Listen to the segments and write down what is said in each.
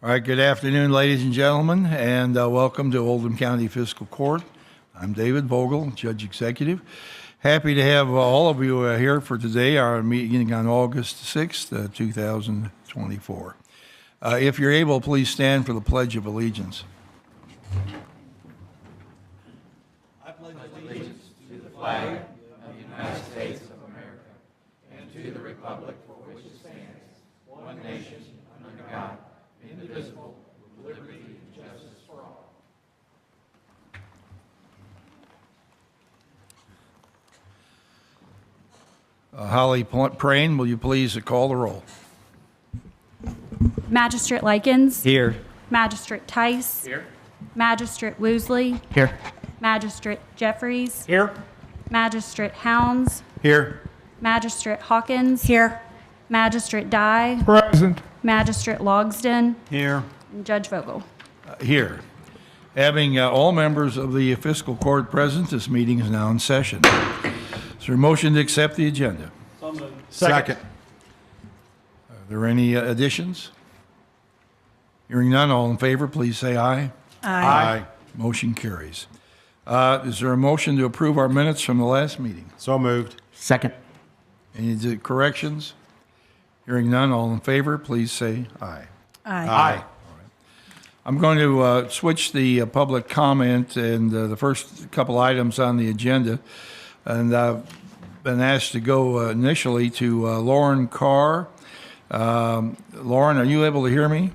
All right, good afternoon, ladies and gentlemen, and welcome to Oldham County Fiscal Court. I'm David Vogel, Judge Executive. Happy to have all of you here for today, our meeting on August 6th, 2024. If you're able, please stand for the Pledge of Allegiance. I pledge allegiance to the flag of the United States of America and to the republic for which it stands, one nation, under God, indivisible, with liberty and justice for all. Holly Prane, will you please call the roll? Magistrate Likens. Here. Magistrate Tice. Here. Magistrate Woosley. Here. Magistrate Jeffries. Here. Magistrate Hounds. Here. Magistrate Hawkins. Here. Magistrate Dye. Present. Magistrate Logsden. Here. And Judge Vogel. Here. Having all members of the fiscal court present, this meeting is now in session. Is there a motion to accept the agenda? Second. Are there any additions? Hearing none, all in favor, please say aye. Aye. Motion carries. Is there a motion to approve our minutes from the last meeting? So moved. Second. Any corrections? Hearing none, all in favor, please say aye. Aye. I'm going to switch the public comment and the first couple items on the agenda. And I've been asked to go initially to Lauren Carr. Lauren, are you able to hear me?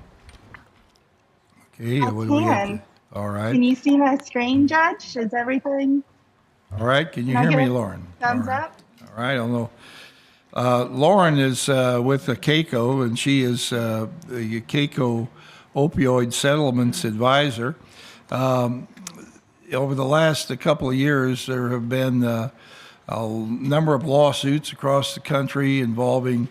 Okay. I can. All right. Can you see my screen, Judge? Is everything? All right. Can you Can I hear get me, a Lauren? thumbs All right. up? All right. I don't know. Lauren is with the CAICO, and she is the CAICO opioid settlements advisor. Over the last couple of years, there have been a number of lawsuits across the country involving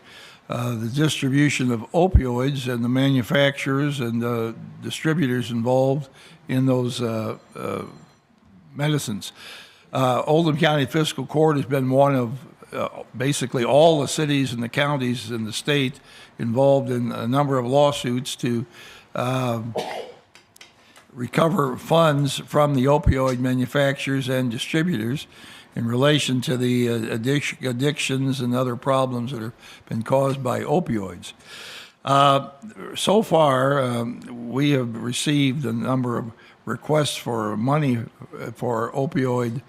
the distribution of opioids and the manufacturers and the distributors involved in those medicines. Oldham County Fiscal Court has been one of basically all the cities and the counties in the state involved in a number of lawsuits to recover funds from the opioid manufacturers and distributors in relation to the addictions and other problems that have been caused by opioids. So far, we have received a number of requests for money for opioid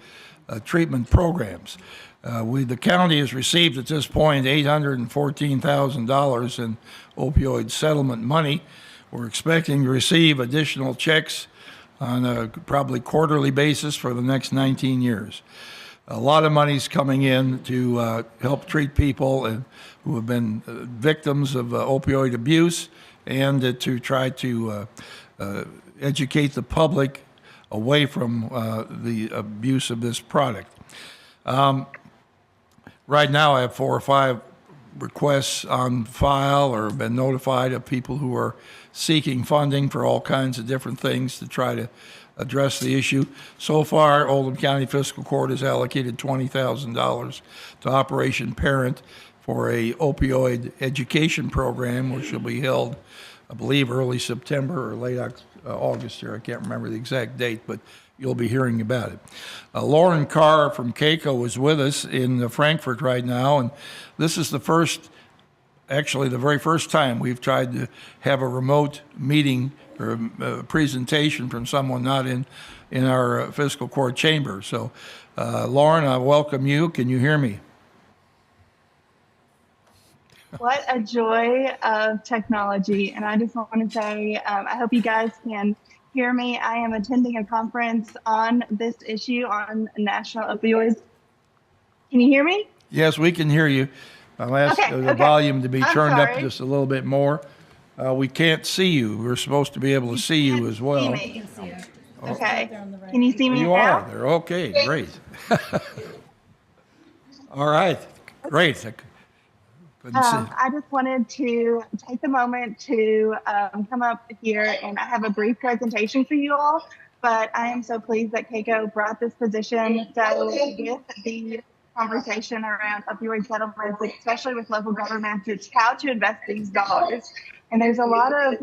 treatment programs. The county has received at this point $814,000 in opioid settlement money. We're expecting to receive additional checks on a probably quarterly basis for the next 19 years. A lot of money's coming in to help treat people who have been victims of opioid abuse and to try to educate the public away from the abuse of this product. Right now, I have 4 or 5 requests on file or have been notified of people who are seeking funding for all kinds of different things to try to address the issue. So far, Oldham County Fiscal Court has allocated $20,000 to Operation Parent for a opioid education program, which will be held, I believe, early September or late August here. I can't remember the exact date, but you'll be hearing about it. Lauren Carr from CAICO is with us in Frankfort right now, and this is the very first time we've tried to have a remote meeting or a presentation from someone not in our fiscal court chamber. So, Lauren, I welcome you. Can you hear me? What a joy of technology. And I just want to say, I hope you guys can hear me. I am attending a conference on this issue on national opioids. Can you hear me? Yes, we can hear you. I'll ask the volume to be turned up just a little bit more. We can't see you. We're supposed to be able to see you as well. See me. Okay. Can you see me You now? are. They're okay. Great. All right. Great. I just wanted to take a moment to come up here, and I have a brief presentation for you all, but I am so pleased that CAICO brought this position. So with the conversation around opioid settlements, especially with local governments, it's how to invest these dollars. And there's a lot of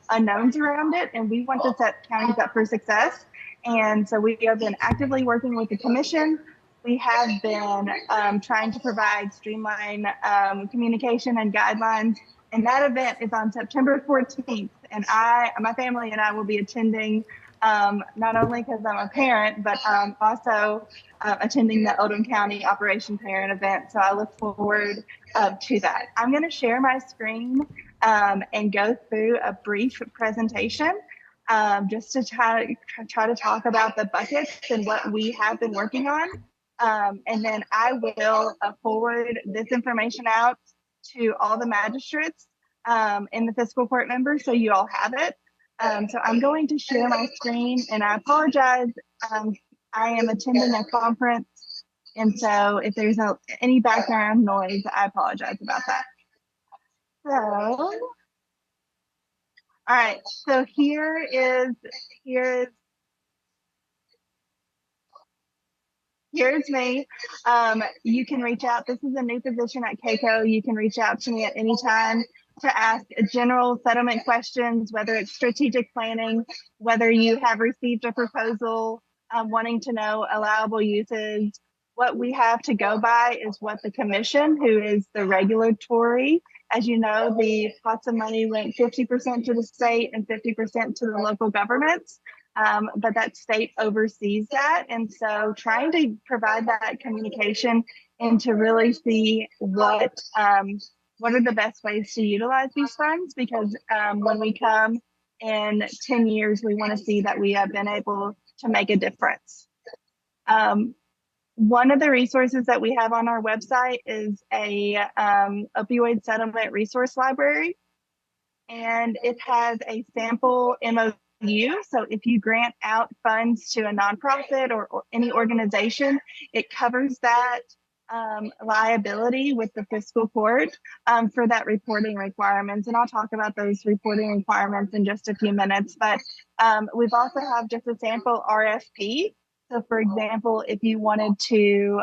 unknowns around it, and we want to set counties up for success. And so we have been actively working with the commission. We have been trying to provide streamlined communication and guidelines. And that event is on September 14th. And my family and I will be attending, not only because I'm a parent, but also attending the Oldham County Operation Parent event. So I look forward to that. I'm going to share my screen and go through a brief presentation just to try to talk about the buckets and what we have been working on. And then I will forward this information out to all the magistrates and the fiscal court members so you all have it. So I'm going to share my screen, and I apologize. I am attending a conference, and so if there's any background noise, I apologize about that. So, all right. So here's me. You can reach out. This is a new position at KCO. You can reach out to me at any time to ask general settlement questions, whether it's strategic planning, whether you have received a proposal, wanting to know allowable uses. What we have to go by is what the commission, who is the regulatory, as you know, the pots of money went 50% to the state and 50% to the local governments. But that state oversees that. And so trying to provide that communication and to really see what are the best ways to utilize these funds, because when we come in 10 years, we want to see that we have been able to make a difference. One of the resources that we have on our website is a opioid settlement resource library, and it has a sample MOU. So if you grant out funds to a nonprofit or any organization, it covers that liability with the fiscal court for that reporting requirements. And I'll talk about those reporting requirements in just a few minutes. But we've also have just a sample RFP. So for example, if you wanted to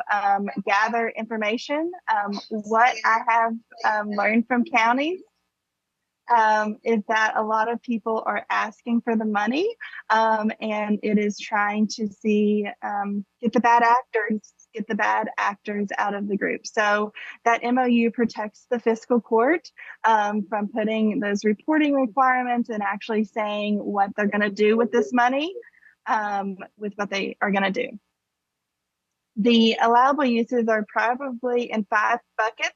gather information, what I have learned from counties is that a lot of people are asking for the money, and it is trying to see get the bad actors out of the group. So that MOU protects the fiscal court from putting those reporting requirements and actually saying what they're going to do with this money, with what they are going to do. The allowable uses are probably in 5 buckets.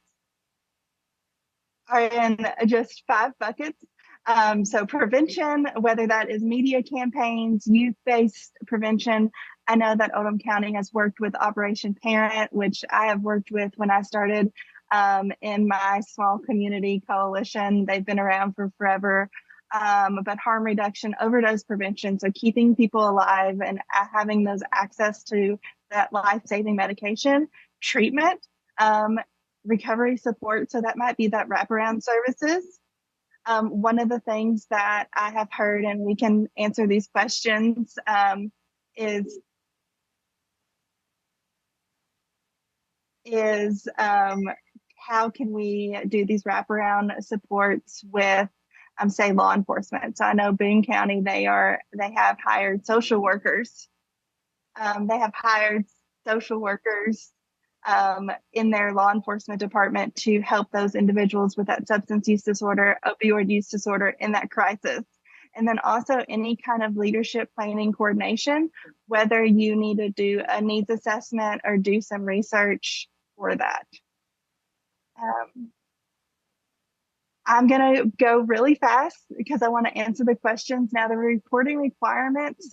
Are in just 5 buckets. So prevention, whether that is media campaigns, youth-based prevention. I know that Oldham County has worked with Operation Parent, which I have worked with when I started in my small community coalition. They've been around for forever. But harm reduction, overdose prevention, so keeping people alive and having those access to that life-saving medication, treatment, recovery support. So that might be that wraparound services. One of the things that I have heard, and we can answer these questions, is how can we do these wraparound supports with, say, law enforcement. So I know Boone County, they have hired social workers. They have hired social workers in their law enforcement department to help those individuals with that substance use disorder, opioid use disorder in that crisis. And then also any kind of leadership planning coordination, whether you need to do a needs assessment or do some research for that. I'm going to go really fast because I want to answer the questions. Now, the reporting requirements,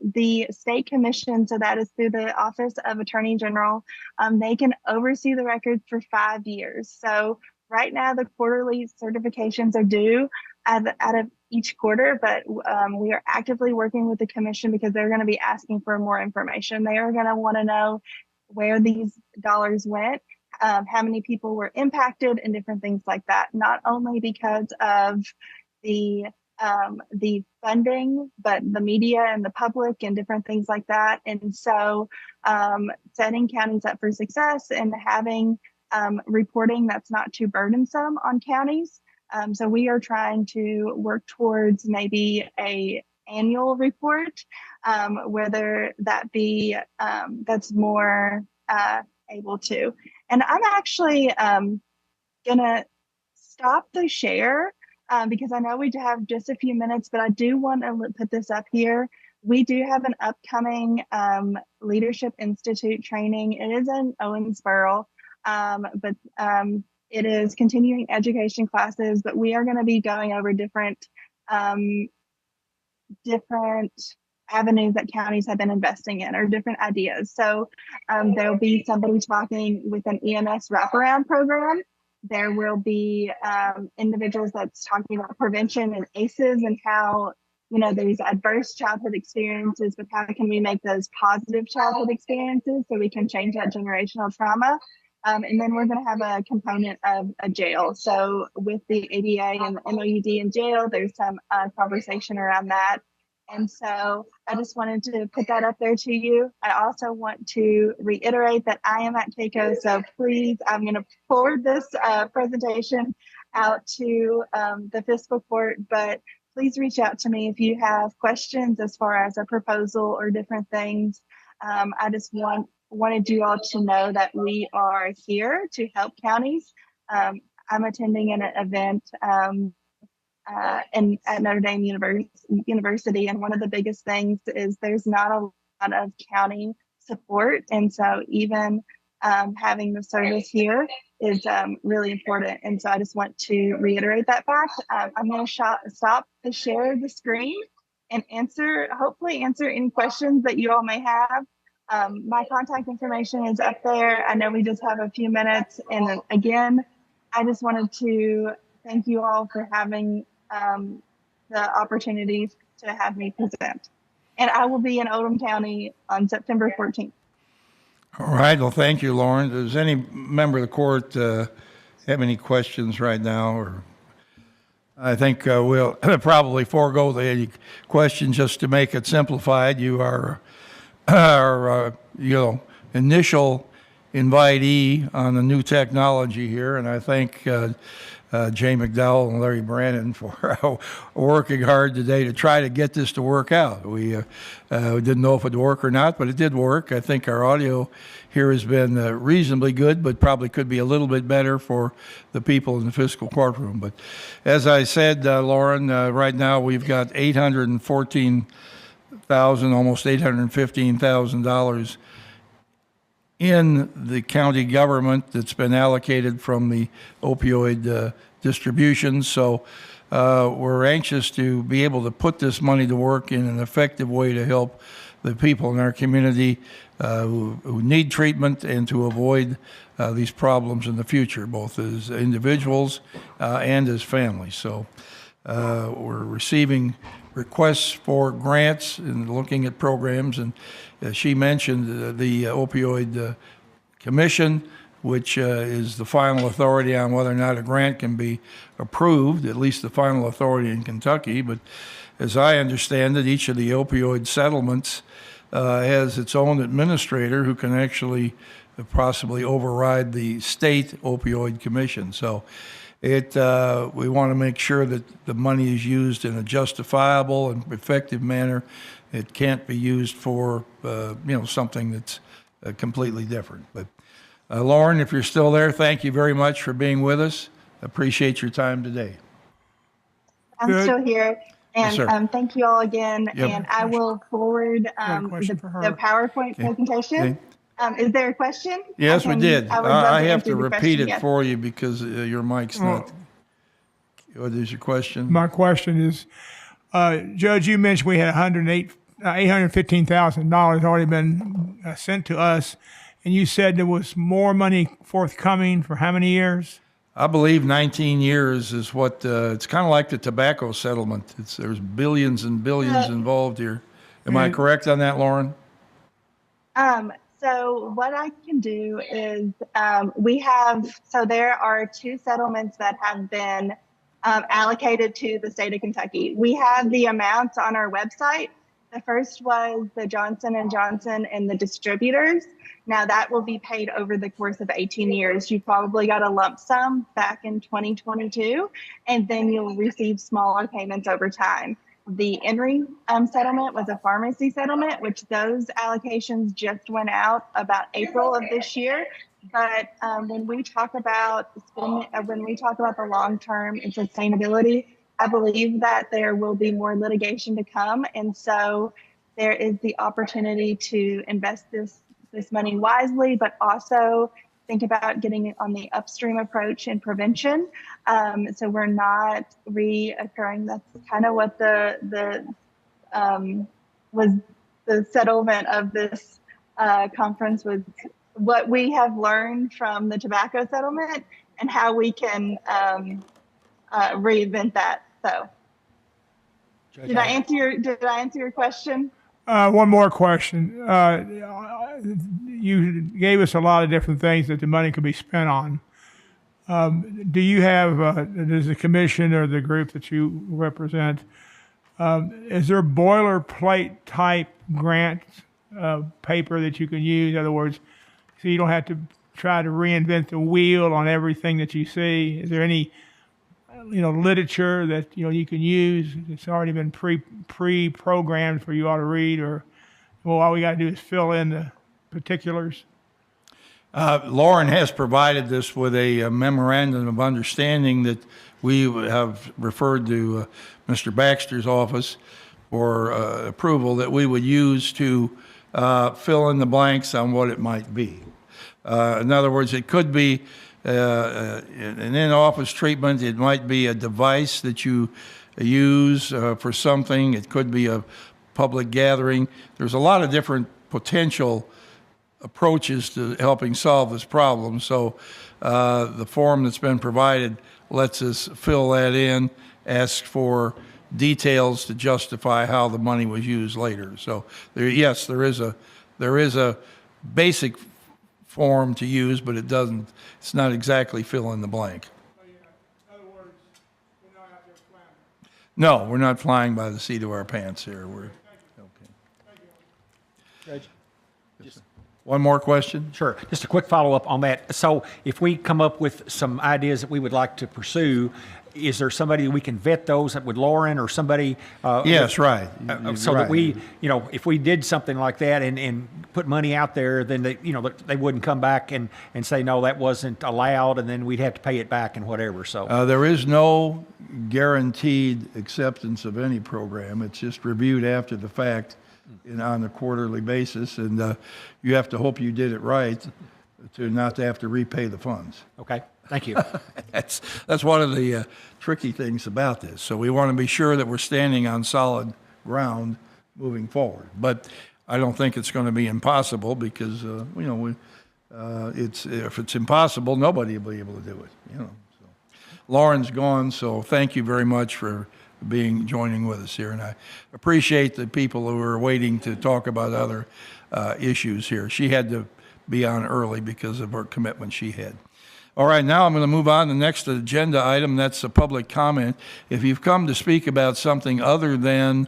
the state commission, so that is through the Office of Attorney General, they can oversee the records for 5 years. So right now, the quarterly certifications are due out of each quarter, but we are actively working with the commission because they're going to be asking for more information. They are going to want to know where these dollars went, how many people were impacted, and different things like that. Not only because of the funding, but the media and the public and different things like that. And so setting counties up for success and having reporting that's not too burdensome on counties So we are trying to work towards maybe a annual report, whether that be that's more able to. And I'm actually gonna stop the share because I know we have just a few minutes, but I do want to put this up here. We do have an upcoming Leadership Institute training. It is in Owensboro, but it is continuing education classes, but we are going to be going over um, different avenues that counties have been investing in or different ideas. So there'll be somebody talking with an EMS wraparound program. There will be individuals that's talking about prevention and ACEs and how, there's adverse childhood experiences, but how can we make those positive childhood experiences so we can change that generational trauma? And then we're going to have a component of a jail. So with the ADA and the MOUD in jail, there's some conversation around that. And so I just wanted to put that up there to you. I also want to reiterate that I am at KCO. So please, I'm going to forward this presentation out to the fiscal court, but please reach out to me if you have questions as far as a proposal or different things. I just wanted you all to know that we are here to help counties. I'm attending an event at Notre Dame University, and one of the biggest things is there's not a lot of county support, and so even having the service here is really important. And so I just want to reiterate that fact. I'm going to stop the share of the screen and hopefully answer any questions that you all may have. My contact information is up there. I know we just have a few minutes. And again, I just wanted to thank you all for having the opportunity to have me present. And I will be in Oldham County on September 14th. All right. Well, thank you, Lauren. Does any member of the court have any questions right now? Or I think we'll probably forego the question just to make it simplified. You are our initial invitee on the new technology here, and I thank Jay McDowell and Larry Brannon for working hard today to try to get this to work out. We didn't know if it would work or not, but it did work. I think our audio here has been reasonably good, but probably could be a little bit better for the people in the fiscal courtroom. But as I said, Lauren, right now we've got $814,000, almost $815,000 in the county government that's been allocated from the opioid distribution. So we're anxious to be able to put this money to work in an effective way to help the people in our community who need treatment and to avoid these problems in the future, both as individuals and as families. So we're receiving requests for grants and looking at programs. And she mentioned the opioid commission, which is the final authority on whether or not a grant can be approved, at least the final authority in Kentucky. But as I understand it, each of the opioid settlements has its own administrator who can actually possibly override the state opioid commission. So we want to make sure that the money is used in a justifiable and effective manner. It can't be used for something that's completely different. But Lauren, if you're still there, thank you very much for being with us. Appreciate your time today. I'm still here. And Yes, thank you all again. Yep. And I will forward question for her. the PowerPoint presentation. Okay. Is there a question? Yes, we did. I would love I to have answer to the repeat question, it yes. for you because your mic's not. What is your question? My question is, Judge, you mentioned we had $815,000 already been sent to us, and you said there was more money forthcoming for how many years? I believe 19 years is what, it's kind of like the tobacco settlement. There's billions and billions involved here. Am I correct on that, Lauren? So what I can do is there are 2 settlements that have been allocated to the state of Kentucky. We have the amounts on our website, The first was the Johnson and Johnson and the distributors. Now that will be paid over the course of 18 years. You probably got a lump sum back in 2022, and then you'll receive smaller payments over time. The Henry settlement was a pharmacy settlement, which those allocations just went out about April of this year. But when we talk about when we talk about the long term and sustainability, I believe that there will be more litigation to come, and so there is the opportunity to invest this money wisely, but also think about getting it on the upstream approach and prevention. So we're not reoccurring. That's kind of what was the settlement of this conference was. What we have learned from the tobacco settlement and how we can reinvent that. So, did I answer your question? One more question. You gave us a lot of different things that the money could be spent on. Do you have, does the commission or the group that you represent, is there boilerplate type grant paper that you can use? In other words, so you don't have to try to reinvent the wheel on everything that you see. Is there any, literature that you can use that's already been pre-programmed for you all to read, or well, all we got to do is fill in the particulars? Lauren has provided us with a memorandum of understanding that we have referred to Mr. Baxter's office for approval that we would use to fill in the blanks on what it might be. In other words, it could be an in-office treatment. It might be a device that you use for something. It could be a public gathering. There's a lot of different potential approaches to helping solve this problem. So the form that's been provided lets us fill that in, ask for details to justify how the money was used later. So there is a basic form to use, but it's not exactly fill in the blank. In other words, we're not out there flying. No, we're not flying by the seat of our pants here. We're okay. Judge? One more question? Sure. Just a quick follow-up on that. So if we come up with some ideas that we would like to pursue, is there somebody we can vet those with Lauren or somebody? Yes, right. So Right. that we, if we did something like that and put money out there, then they wouldn't come back and say, no, that wasn't allowed, and then we'd have to pay it back and whatever. So There is no guaranteed acceptance of any program. It's just reviewed after the fact on a quarterly basis, and you have to hope you did it right to not to have to repay the funds. okay, thank you. That's one of the tricky things about this. So we want to be sure that we're standing on solid ground moving forward. But I don't think it's going to be impossible because if it's impossible, nobody will be able to do it. So. Lauren's gone, so thank you very much for joining with us here, and I appreciate the people who are waiting to talk about other issues here. She had to be on early because of her commitment she had. All right, now I'm going to move on to the next agenda item. That's a public comment. If you've come to speak about something other than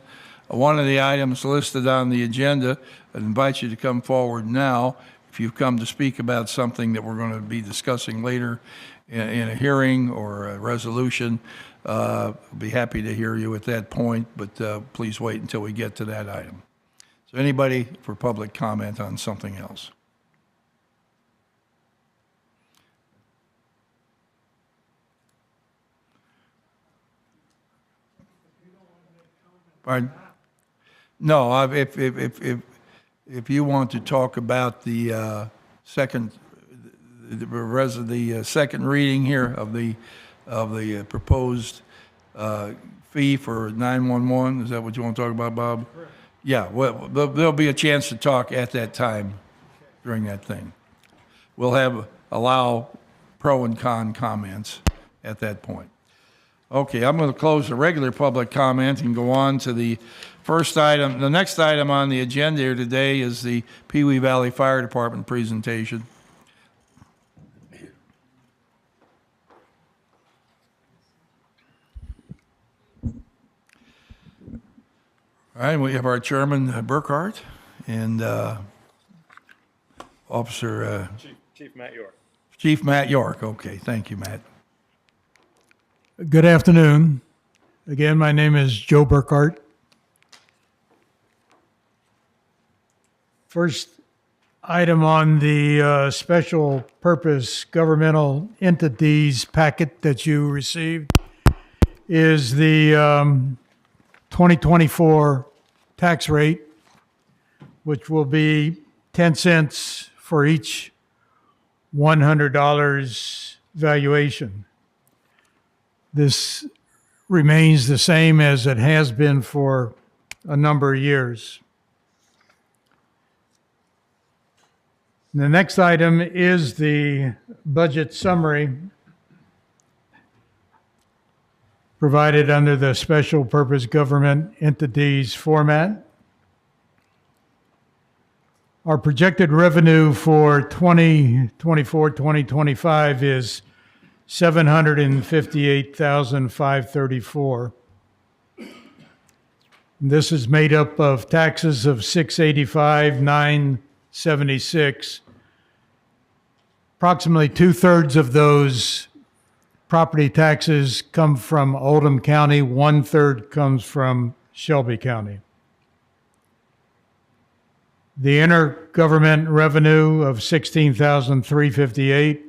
one of the items listed on the agenda, I invite you to come forward now. If you've come to speak about something that we're going to be discussing later in a hearing or a resolution, I'll be happy to hear you at that point, but please wait until we get to that item. So anybody for public comment on something else? Pardon? No, if you want to talk about the second reading here of the proposed fee for 911, is that what you want to talk about, Bob? Correct. Yeah, well, there'll be a chance to talk at that time during that thing. We'll allow pro and con comments at that point. Okay, I'm going to close the regular public comment and go on to the first item. The next item on the agenda here today is the Pee Wee Valley Fire Department presentation. All All right, we have our chairman, Burkhart, and Officer... Chief Matt York. Chief Matt York. Okay, thank you, Matt. Good afternoon. Again, my name is Joe Burkhart. First item on the special purpose governmental entities packet that you received is the 2024 tax rate, which will be 10 cents for each $100 valuation. This remains the same as it has been for a number of years. The next item is the budget summary provided under the special purpose government entities format. Our projected revenue for 2024-2025 is $758,534. This is made up of taxes of $685,976. Approximately 2/3 of those property taxes come from Oldham County, 1/3 comes from Shelby County. The intergovernment revenue of $16,358.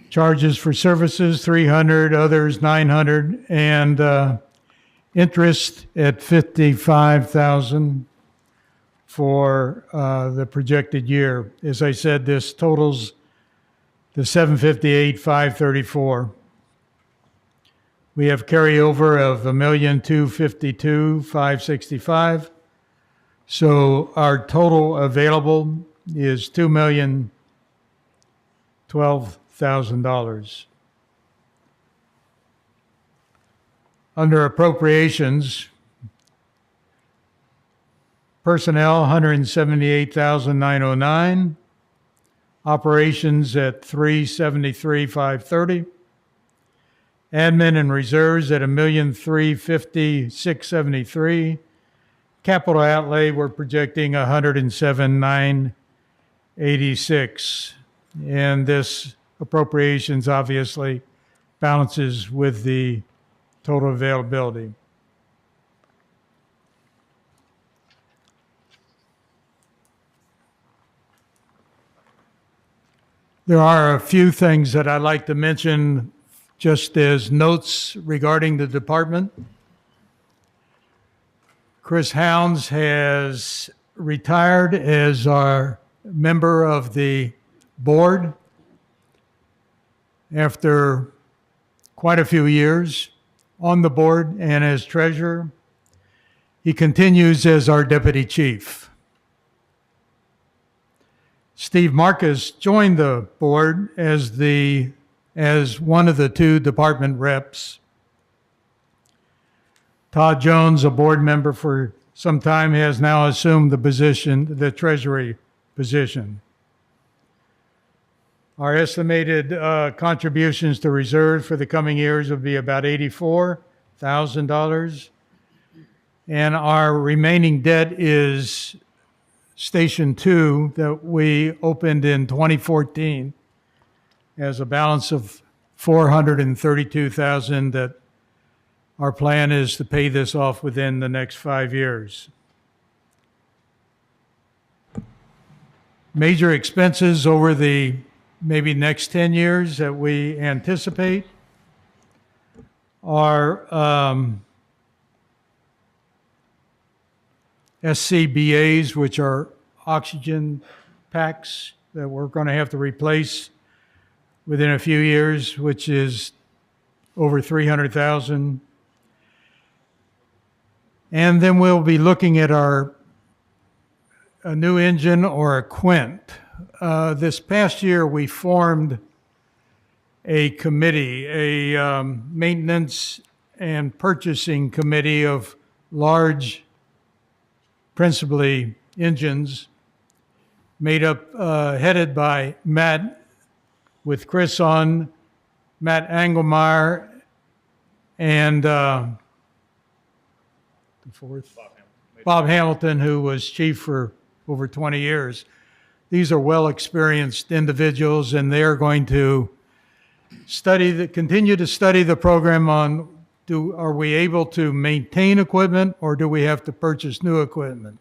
Charges for services, $300, others, $900, and interest at $55,000 for the projected year. As I said, this totals the $758,534. We have carryover of $1,252,565. So our total available is $2,012,000. Under appropriations, personnel, $178,909. Operations at $373,530. Admin and reserves at $1,350,673. Capital outlay, we're projecting $107,986. And this appropriations obviously balances with the total availability. There are a few things that I'd like to mention just as notes regarding the department. Chris Hounds has retired as our member of the board after quite a few years on the board and as treasurer. He continues as our deputy chief. Steve Marcus joined the board as one of the two department reps. Todd Jones, a board member for some time, has now assumed the treasury position. Our estimated contributions to reserve for the coming years would be about $84,000. And our remaining debt is Station 2 that we opened in 2014 as a balance of $432,000 that our plan is to pay this off within the next 5 years. Major expenses over the maybe next 10 years that we anticipate are SCBAs, which are oxygen packs that we're going to have to replace within a few years, which is over $300,000. And then we'll be looking at a new engine or a Quint. This past year, we formed a committee, a maintenance and purchasing committee of large, principally engines, made up, headed by Matt, with Chris on, Matt Engelmeyer, and and forth. Bob Hamilton, who was chief for over 20 years. These are well-experienced individuals, and they're going to continue to study the program on are we able to maintain equipment or do we have to purchase new equipment?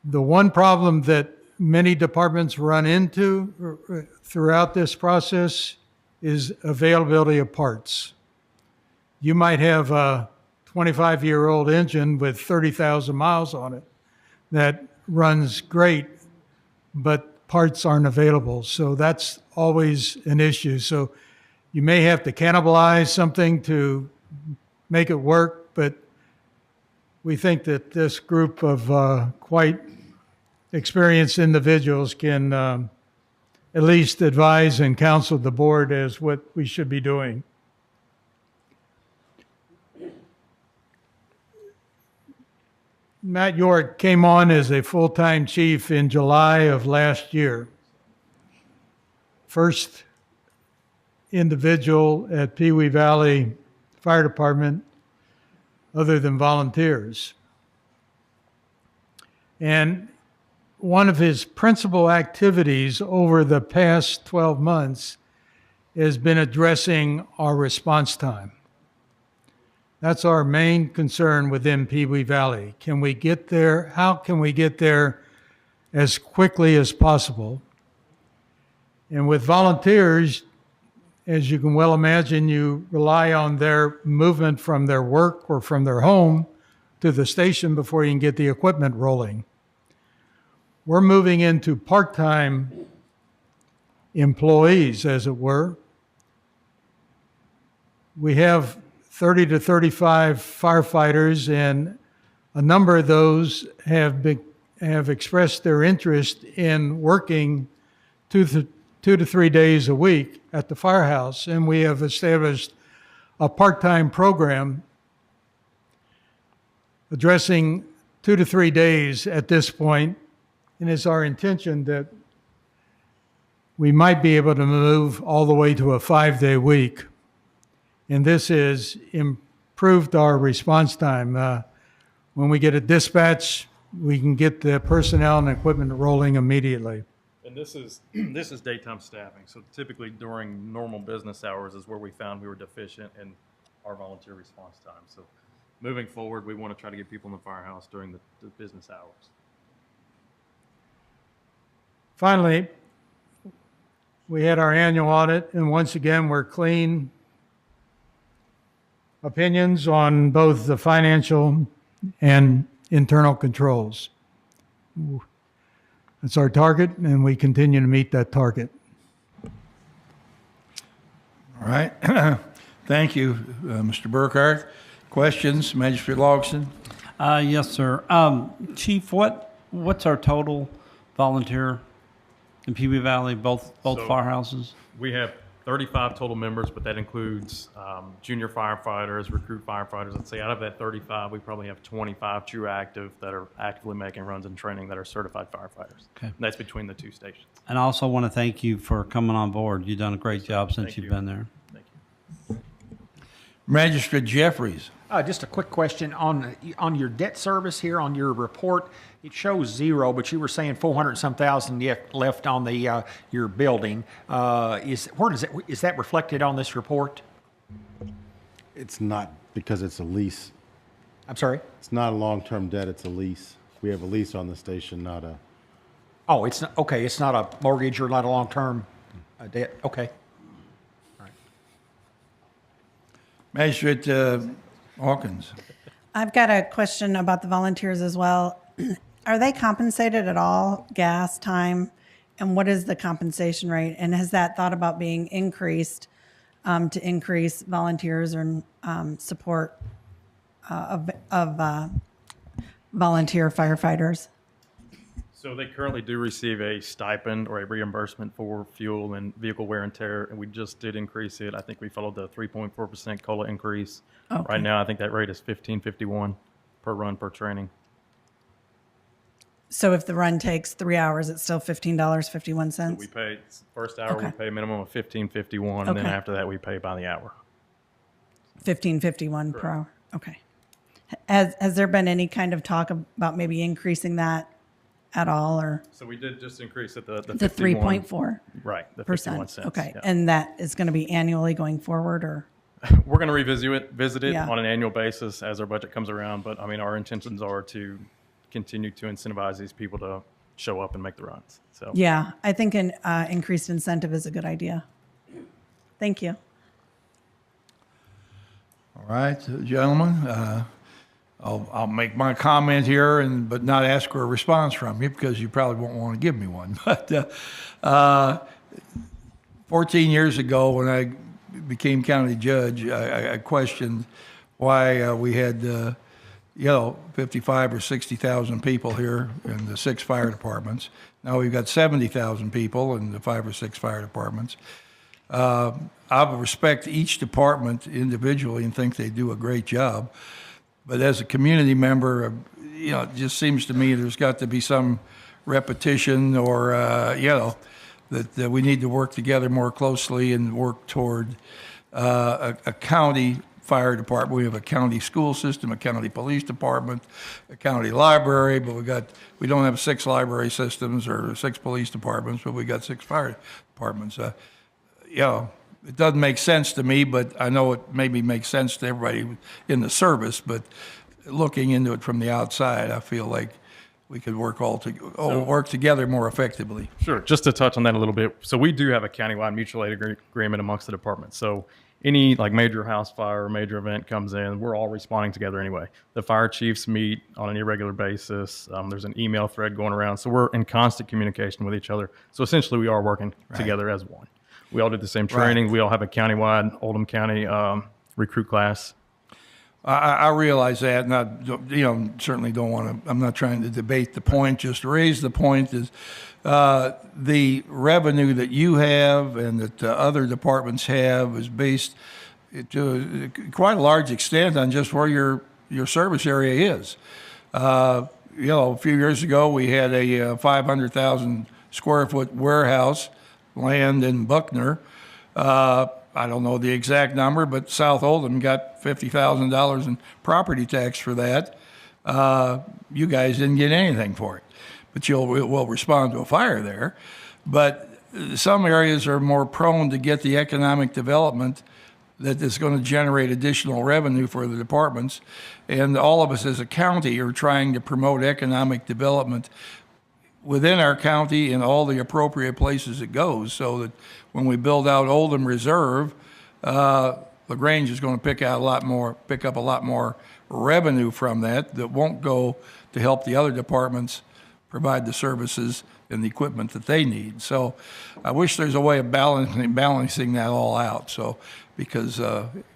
The one problem that many departments run into throughout this process is availability of parts. You might have a 25-year-old engine with 30,000 miles on it that runs great, but parts aren't available. So that's always an issue. So you may have to cannibalize something to make it work, but we think that this group of quite experienced individuals can at least advise and counsel the board as what we should be doing. Matt York came on as a full-time chief in July of last year. First individual at Pee Wee Valley Fire Department other than volunteers. And one of his principal activities over the past 12 months has been addressing our response time. That's our main concern within Pee Wee Valley. Can we get there? How can we get there as quickly as possible? And with volunteers, as you can well imagine, you rely on their movement from their work or from their home to the station before you can get the equipment rolling. We're moving into part-time employees, as it were. We have 30 to 35 firefighters, and a number of those have expressed their interest in working 2 to 3 days a week at the firehouse, and we have established a part-time program addressing 2 to 3 days at this point, and it's our intention that we might be able to move all the way to a 5-day week. And this has improved our response time. When we get a dispatch, we can get the personnel and equipment rolling immediately. And this is daytime staffing. So typically during normal business hours is where we found we were deficient in our volunteer response time. So moving forward, we want to try to get people in the firehouse during the business hours. Finally, we had our annual audit, and once again, we're clean opinions on both the financial and internal controls. That's our target, and we continue to meet that target. All right. Thank you, Mr. Burkhardt. Questions, Magistrate Logston? Yes, sir. Chief, what's our total volunteer in Pee Wee Valley, both So- firehouses? We have 35 total members, but that includes junior firefighters, recruit firefighters. Let's say out of that 35, we probably have 25 true active that are actively making runs and training that are certified firefighters. Okay. And that's between the two stations. And I also want to thank you for coming on board. You've done a great job since Thank you've you. been there. Thank you. Magistrate Jeffries. Just a quick question on your debt service here on your report. It shows 0, but you were saying 400-some thousand left on the your building. Is that reflected on this report? It's not because it's a lease. I'm sorry. It's not a long-term debt, it's a lease. We have a lease on the station, not a, Oh, it's not okay. It's not a mortgage or not a long-term debt. Okay. Magistrate Hawkins. I've got a question about the volunteers as well. Are they compensated at all, gas, time? And what is the compensation rate? And has that thought about being increased to increase volunteers or support of volunteer firefighters? So they currently do receive a stipend or a reimbursement for fuel and vehicle wear and tear, and we just did increase it. I think we followed the 3.4% COLA increase. Okay. Right now, I think that rate is $15.51 per run per training. So if the run takes 3 hours, it's still $15.51? We pay first hour we Okay. pay a minimum of $15.51, and then Okay. after that we pay by the hour. $15.51 per hour? Okay. Has there been any kind of talk about maybe increasing that at all, or So we did just increase it the the 51 3.4%? Right, the 51 cents. Okay, yeah. and that is going to be annually going forward, or? We're going to visit it Yeah. on an annual basis as our budget comes around. But I mean, our intentions are to continue to incentivize these people to show up and make the runs. So Yeah, I think an increased incentive is a good idea. Thank you. All right, gentlemen, I'll make my comment here, but not ask for a response from you because you probably won't want to give me one. But 14 years ago, when I became county judge, I questioned why we had 55 or 60,000 people here in the 6 fire departments. Now we've got 70,000 people in the 5 or 6 fire departments. I respect each department individually and think they do a great job. But as a community member, it just seems to me there's got to be some repetition or, that we need to work together more closely and work toward a county fire department. We have a county school system, a county police department, a county library, but we don't have 6 library systems or 6 police departments, but we got 6 fire departments. It doesn't make sense to me, but I know it maybe makes sense to everybody in the service, but looking into it from the outside, I feel like we could work work together more effectively. sure, just to touch on that a little bit. So we do have a countywide mutual aid agreement amongst the departments. So any major house fire or major event comes in, we're all responding together anyway. The fire chiefs meet on an irregular basis. There's an email thread going around. So we're in constant communication with each other. So essentially we are working together as one. We all did the same training. Right. We all have a countywide Oldham County recruit class. I realize that, and I certainly don't want to. I'm not trying to debate the point. Just raise the point is the revenue that you have and that other departments have is based to quite a large extent on just where your service area is. A few years ago we had a 500,000 square foot warehouse land in Buckner. I don't know the exact number, but South Oldham got $50,000 in property tax for that. You guys didn't get anything for it, but will respond to a fire there. But some areas are more prone to get the economic development that is going to generate additional revenue for the departments. And all of us as a county are trying to promote economic development within our county in all the appropriate places it goes, so that when we build out Oldham Reserve, LaGrange is going to pick up a lot more revenue from that won't go to help the other departments provide the services and the equipment that they need. So I wish there's a way of balancing that all out. So because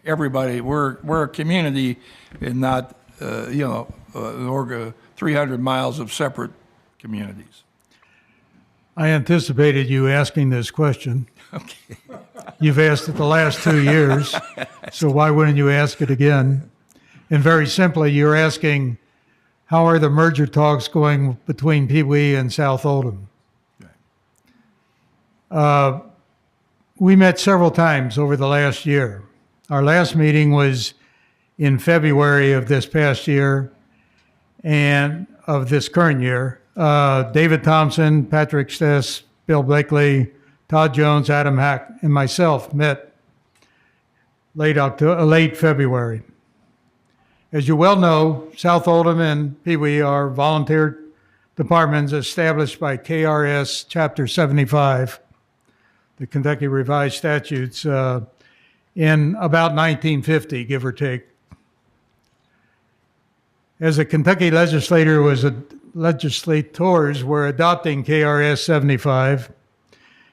everybody, we're a community and not 300 miles of separate communities. I anticipated you asking this question. Okay. You've asked it the last 2 years, so why wouldn't you ask it again? And very simply, you're asking, how are the merger talks going between Pee Wee and South Oldham? We met several times over the last year. Our last meeting was in February of this past year and of this current year. David Thompson, Patrick Stess, Bill Blakely, Todd Jones, Adam Hack, and myself met late February. As you well know, South Oldham and Pee Wee are volunteer departments established by KRS Chapter 75, the Kentucky Revised Statutes, in about 1950, give or take. As a Kentucky legislators were adopting KRS 75,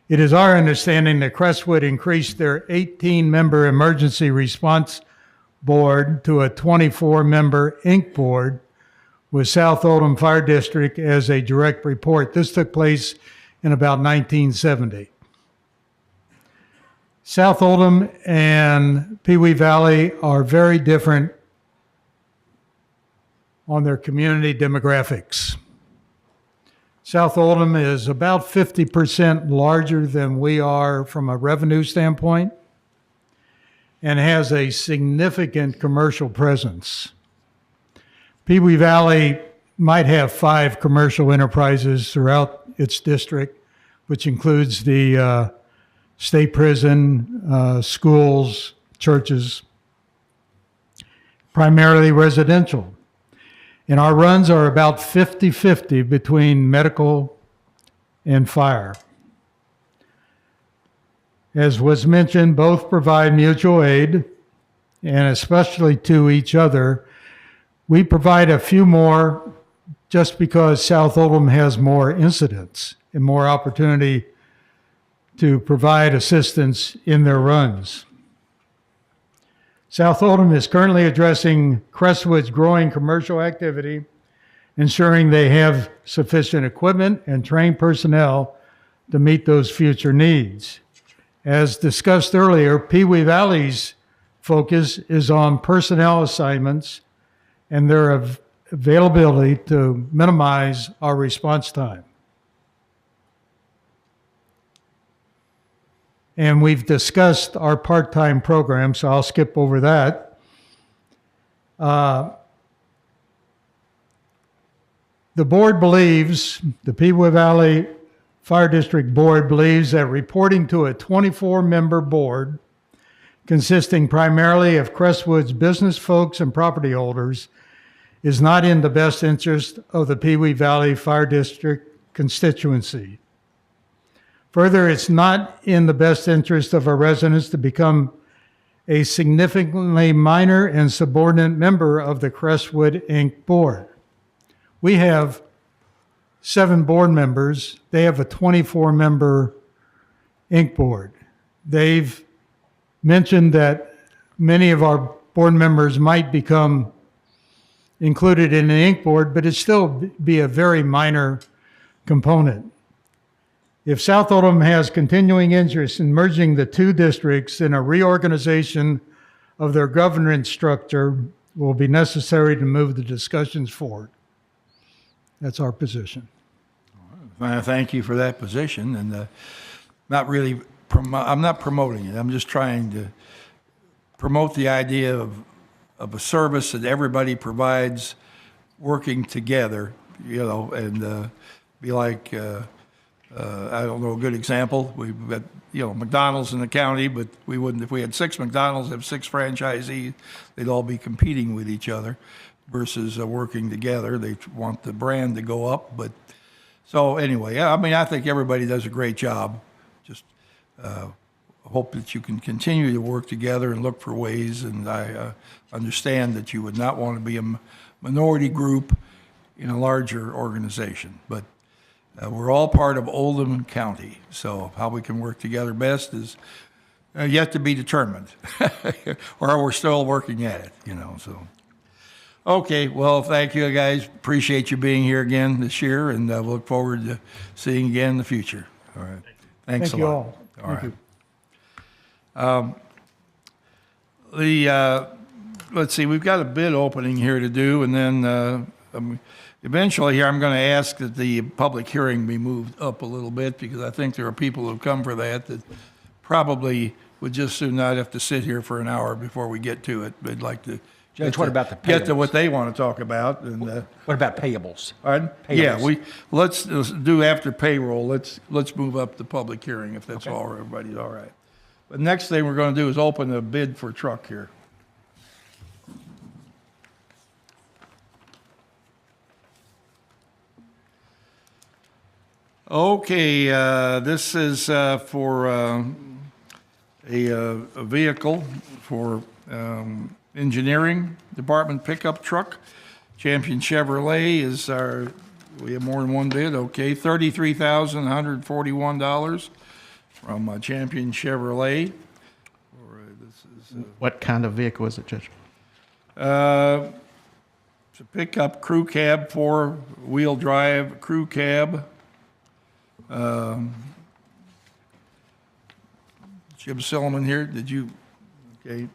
it is our understanding that Crestwood increased their 18-member emergency response board to a 24-member Inc. board with South Oldham Fire District as a direct report. This took place in about 1970. South Oldham and Pee Wee Valley are very different on their community demographics. South Oldham is about 50% larger than we are from a revenue standpoint and has a significant commercial presence. Pee Wee Valley might have 5 commercial enterprises throughout its district, which includes the state prison, schools, churches, primarily residential. And our runs are about 50-50 between medical and fire. As was mentioned, both provide mutual aid, and especially to each other. We provide a few more just because South Oldham has more incidents and more opportunity to provide assistance in their runs. South Oldham is currently addressing Crestwood's growing commercial activity, ensuring they have sufficient equipment and trained personnel to meet those future needs. As discussed earlier, Pee Wee Valley's focus is on personnel assignments and their availability to minimize our response time. And we've discussed our part-time program, so I'll skip over that. The board believes, the Pee Wee Valley Fire District Board believes that reporting to a 24-member board consisting primarily of Crestwood's business folks and property holders is not in the best interest of the Pee Wee Valley Fire District constituency. Further, it's not in the best interest of our residents to become a significantly minor and subordinate member of the Crestwood Inc. board. We have 7 board members. They have a 24-member Inc. board. They've mentioned that many of our board members might become included in the Inc. board, but it'd still be a very minor component. If South Oldham has continuing interest in merging the 2 districts, then a reorganization of their governance structure will be necessary to move the discussions forward. That's our position. Thank you for that position, and not really. I'm not promoting it. I'm just trying to promote the idea of a service that everybody provides, working together. And be like. I don't know, a good example. We've got, McDonald's in the county, but we wouldn't, if we had 6 McDonald's, have 6 franchisees, they'd all be competing with each other versus working together. They want the brand to go up. But so anyway, I think everybody does a great job. Just hope that you can continue to work together and look for ways. And I understand that you would not want to be a minority group in a larger organization, but we're all part of Oldham County, so how we can work together best is yet to be determined, or we're still working at it, so. Okay, well, thank you, guys. Appreciate you being here again this year, and we'll look forward to seeing you again in the future. All right. Thanks a Thank you lot. all. Thank you. Let's see, we've got a bid opening here to do, and then eventually here I'm going to ask that the public hearing be moved up a little bit, because I think there are people who've come for that probably would just soon not have to sit here for an hour before we get to it. They'd like to Judge, what about the get to payables? what they want to talk about. And What about payables? pardon? Payables. Yeah, let's do after payroll. Let's move up the public hearing if that's all. Everybody's all right. But next thing we're going to do is open a bid for truck here. Okay, this is for a vehicle for engineering department pickup truck. Champion Chevrolet is we have more than one bid, okay, $33,141 from Champion Chevrolet. What kind of vehicle is it, Judge? It's a pickup crew cab, 4-wheel drive crew cab. Jim Silliman here, okay,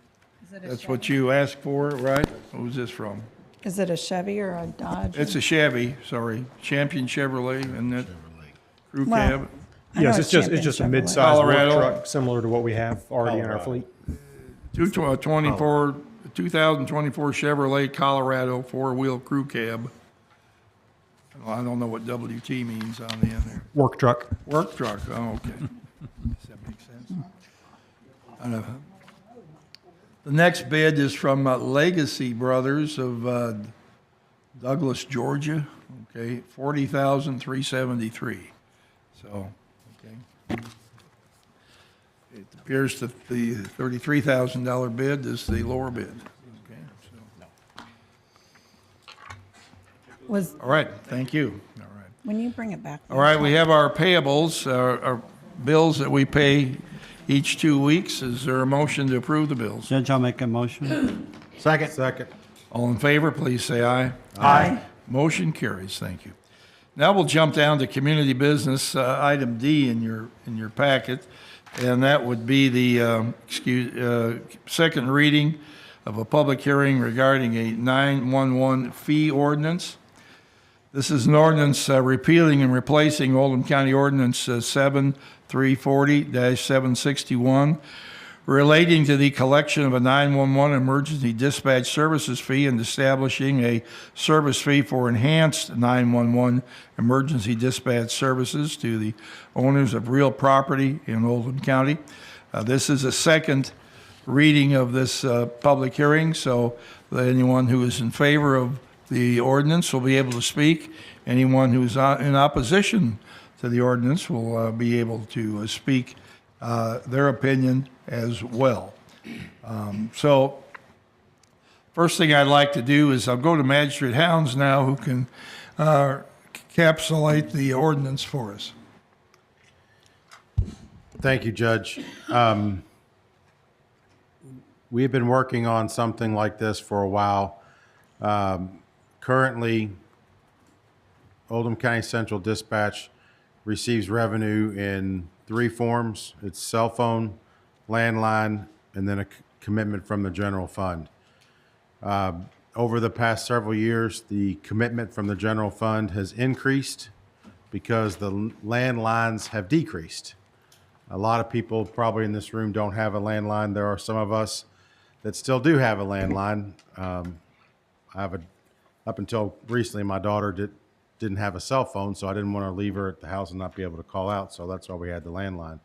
that's what you asked for, right? What was this from? Is it a Chevy or a Dodge? It's a Chevy, sorry, Champion Chevrolet, and that crew Well, cab. I know Yes, it's just a Chevrolet. mid-sized work Colorado. truck, similar to what we have already in our fleet. 224 the 2024 Chevrolet Colorado four-wheel crew cab. Well, I don't know what WT means on the end there. Work truck. Work truck, oh, okay. Does that make sense? The next bid is from Legacy Brothers of Douglas, Georgia, okay, $40,373. So, okay. It appears that the $33,000 bid is the lower bid. Okay, so. Was, All right, thank you. All right. when you bring it back. All right, we have our payables, our bills that we pay each 2 weeks. Is there a motion to approve the bills? Judge, I'll make a motion. Second. Second. All in favor, please say aye. Aye. Motion carries, thank you. Now we'll jump down to community business, item D in your packet, and that would be the, second reading of a public hearing regarding a 911 fee ordinance. This is an ordinance repealing and replacing Oldham County Ordinance 7340-761 relating to the collection of a 911 emergency dispatch services fee and establishing a service fee for enhanced 911 emergency dispatch services to the owners of real property in Oldham County. This is a second reading of this public hearing, so that anyone who is in favor of the ordinance will be able to speak. Anyone who is in opposition to the ordinance will be able to speak their opinion as well. So first thing I'd like to do is I'll go to Magistrate Hounds now, who can encapsulate the ordinance for us. Thank you, Judge. We've been working on something like this for a while. Currently, Oldham County Central Dispatch receives revenue in three forms. It's cell phone, landline, and then a commitment from the general fund. Over the past several years, the commitment from the general fund has increased because the landlines have decreased. A lot of people probably in this room don't have a landline. There are some of us that still do have a landline. Up until recently, my daughter didn't have a cell phone, so I didn't want to leave her at the house and not be able to call out, so that's why we had the landline.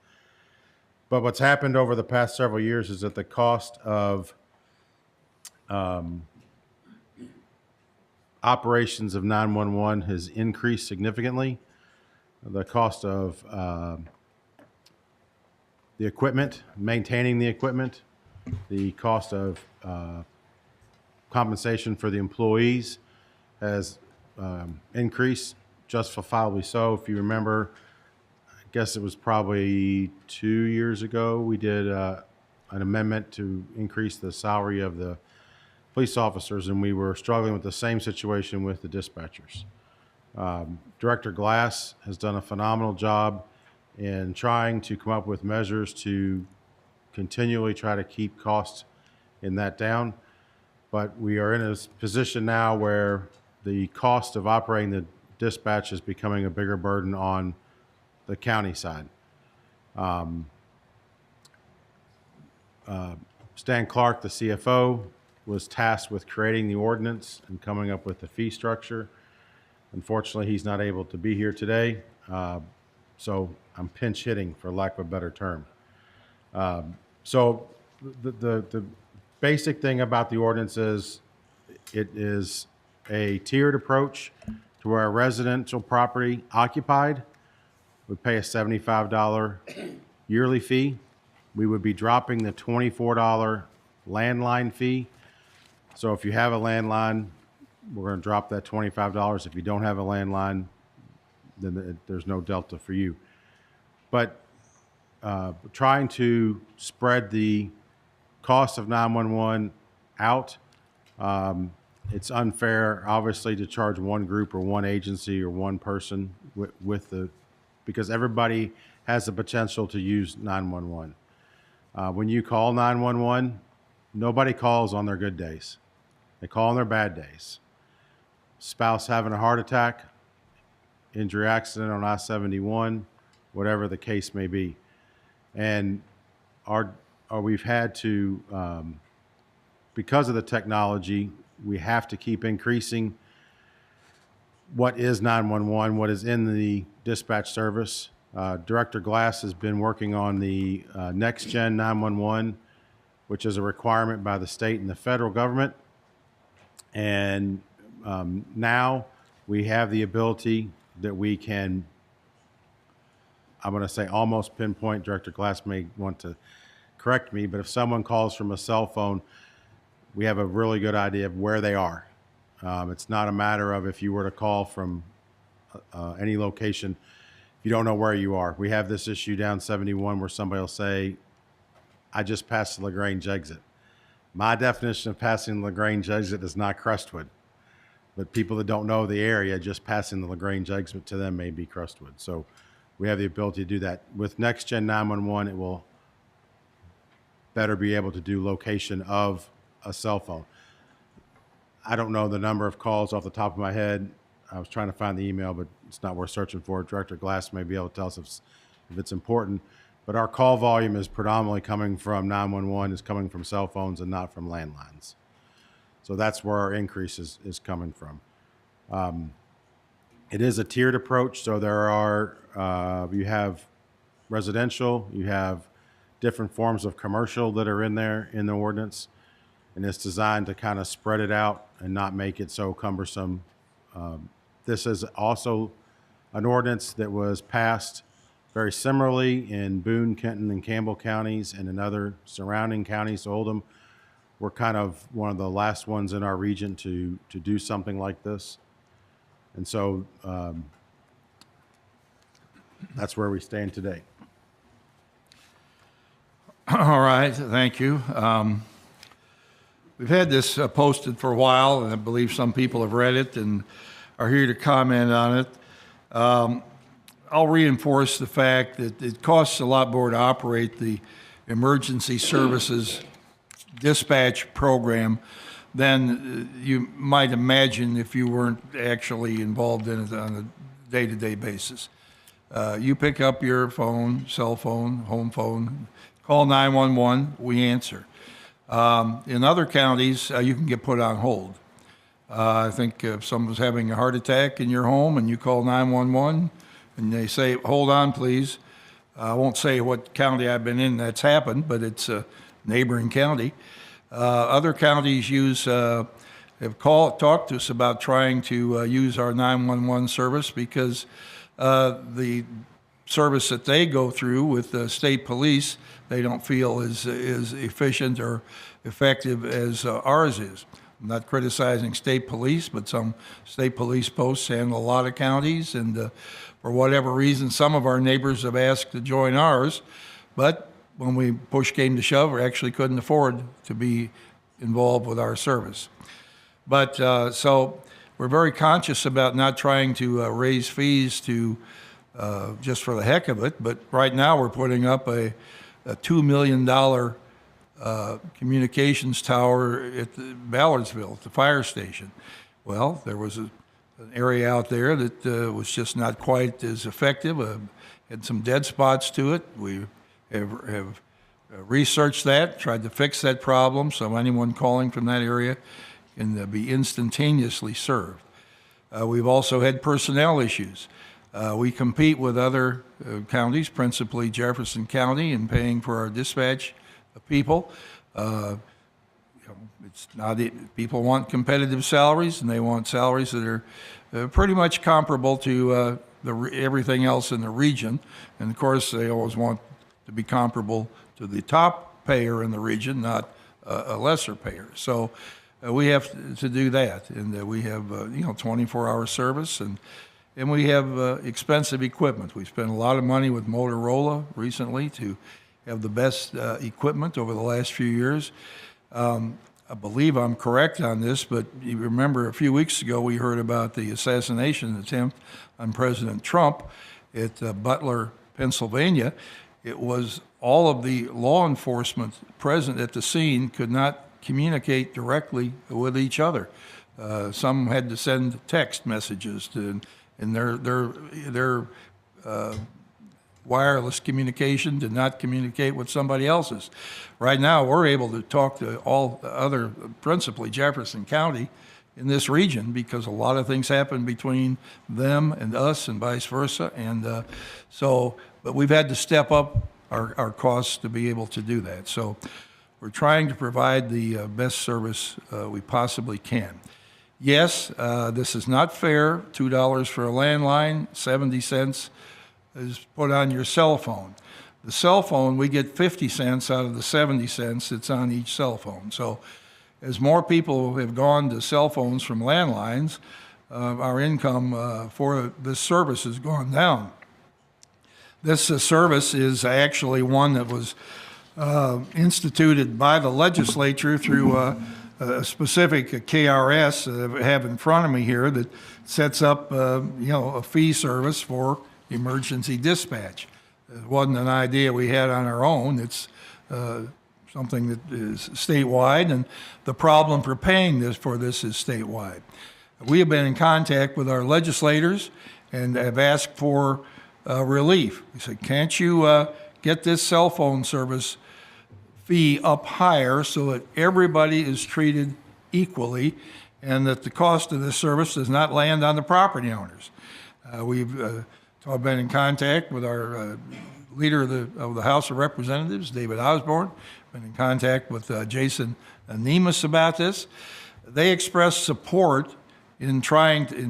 But what's happened over the past several years is that the cost of operations of 911 has increased significantly. The cost of the equipment, maintaining the equipment, the cost of compensation for the employees has increased, justifiably so. If you remember, I guess it was probably 2 years ago, we did an amendment to increase the salary of the police officers, and we were struggling with the same situation with the dispatchers. Director Glass has done a phenomenal job in trying to come up with measures to continually try to keep costs in that down. But we are in a position now where the cost of operating the dispatch is becoming a bigger burden on the county side. Stan Clark, the CFO, was tasked with creating the ordinance and coming up with the fee structure. Unfortunately, he's not able to be here today, so I'm pinch hitting, for lack of a better term. So the basic thing about the ordinance is it is a tiered approach to where a residential property occupied would pay a $75 yearly fee. We would be dropping the $24 landline fee. So if you have a landline, we're going to drop that $25. If you don't have a landline, then there's no delta for you. But trying to spread the cost of 911 out, it's unfair, obviously, to charge one group or one agency or one person because everybody has the potential to use 911. When you call 911, nobody calls on their good days. They call on their bad days. Spouse having a heart attack, injury accident on I-71, whatever the case may be. And we've had to because of the technology, we have to keep increasing what is 911, what is in the dispatch service. Director Glass has been working on the next gen 911, which is a requirement by the state and the federal government. And now we have the ability that we can, I'm going to say almost pinpoint. Director Glass may want to correct me, but if someone calls from a cell phone, we have a really good idea of where they are. It's not a matter of if you were to call from any location, you don't know where you are. We have this issue down 71 where somebody will say, I just passed the LaGrange exit. My definition of passing the LaGrange exit is not Crestwood. But people that don't know the area, just passing the LaGrange exit to them may be Crestwood. So we have the ability to do that. With Next Gen 911, it will better be able to do location of a cell phone. I don't know the number of calls off the top of my head. I was trying to find the email, but it's not worth searching for. Director Glass may be able to tell us if it's important. But our call volume is predominantly coming from 911, is coming from cell phones and not from landlines. So that's where our increase is coming from. It is a tiered approach. So there are, you have residential, you have different forms of commercial that are in there in the ordinance. And it's designed to kind of spread it out and not make it so cumbersome. This is also an ordinance that was passed very similarly in Boone, Kenton, and Campbell counties and in other surrounding counties. Oldham, we're kind of one of the last ones in our region to do something like this. And so that's where we stand today. All right, thank you. We've had this posted for a while, and I believe some people have read it and are here to comment on it. I'll reinforce the fact that it costs a lot more to operate the emergency services dispatch program than you might imagine if you weren't actually involved in it on a day-to-day basis. You pick up your phone, cell phone, home phone, call 911, we answer. In other counties, you can get put on hold. I think if someone's having a heart attack in your home and you call 911 and they say, hold on, please. I won't say what county I've been in that's happened, but it's a neighboring county. Other counties have talked to us about trying to use our 911 service because the service that they go through with the state police, they don't feel is efficient or effective as ours is. I'm not criticizing state police, but some state police posts handle a lot of counties, and for whatever reason, some of our neighbors have asked to join ours, but when push came to shove, we actually couldn't afford to be involved with our service. But so we're very conscious about not trying to raise fees to just for the heck of it, but right now we're putting up a $2 million communications tower at Ballardsville, at the fire station. Well, there was an area out there that was just not quite as effective, had some dead spots to it. We have researched that, tried to fix that problem so anyone calling from that area can be instantaneously served. We've also had personnel issues. We compete with other counties, principally Jefferson County, in paying for our dispatch of people. It's not people want competitive salaries, and they want salaries that are pretty much comparable to everything else in the region. And of course, they always want to be comparable to the top payer in the region, not a lesser payer. So we have to do that, and we have 24-hour service, and we have expensive equipment. We spent a lot of money with Motorola recently to have the best equipment over the last few years. I believe I'm correct on this, but you remember a few weeks ago we heard about the assassination attempt on President Trump at Butler, Pennsylvania. It was all of the law enforcement present at the scene could not communicate directly with each other. Some had to send text messages to, and their wireless communication to not communicate with somebody else's. Right now, we're able to talk to all the other, principally Jefferson County in this region, because a lot of things happen between them and us and vice versa. And but we've had to step up our costs to be able to do that. So we're trying to provide the best service we possibly can. Yes, this is not fair. $2 for a landline, 70 cents is put on your cell phone. The cell phone, we get 50 cents out of the 70 cents that's on each cell phone. So as more people have gone to cell phones from landlines, our income for this service has gone down. This service is actually one that was instituted by the legislature through a specific KRS that I have in front of me here that sets up a fee service for emergency dispatch. It wasn't an idea we had on our own. It's something that is statewide, and the problem for paying for this is statewide. We have been in contact with our legislators and have asked for relief. We said, can't you get this cell phone service fee up higher so that everybody is treated equally and that the cost of this service does not land on the property owners? We've been in contact with our leader of the House of Representatives, David Osborne, been in contact with Jason Nemus about this. They expressed support in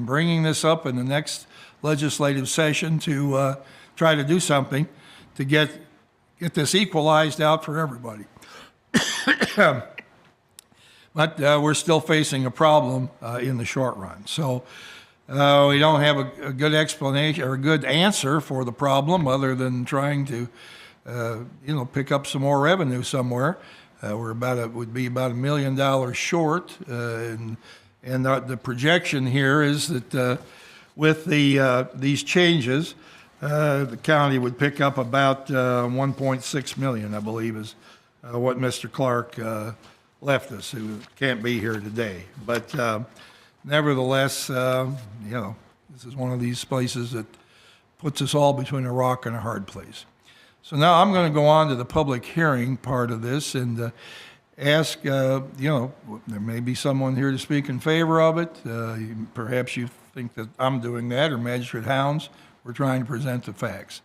bringing this up in the next legislative session to try to do something to get this equalized out for everybody. But we're still facing a problem in the short run. So we don't have a good explanation or a good answer for the problem other than trying to, pick up some more revenue somewhere. Would be about $1 million short, and the projection here is that with these changes, the county would pick up about 1.6 million, I believe, is what Mr. Clark left us, who can't be here today. But nevertheless, this is one of these places that puts us all between a rock and a hard place. So now I'm going to go on to the public hearing part of this and ask, there may be someone here to speak in favor of it. Perhaps you think that I'm doing that, or Magistrate Hounds. We're trying to present the facts.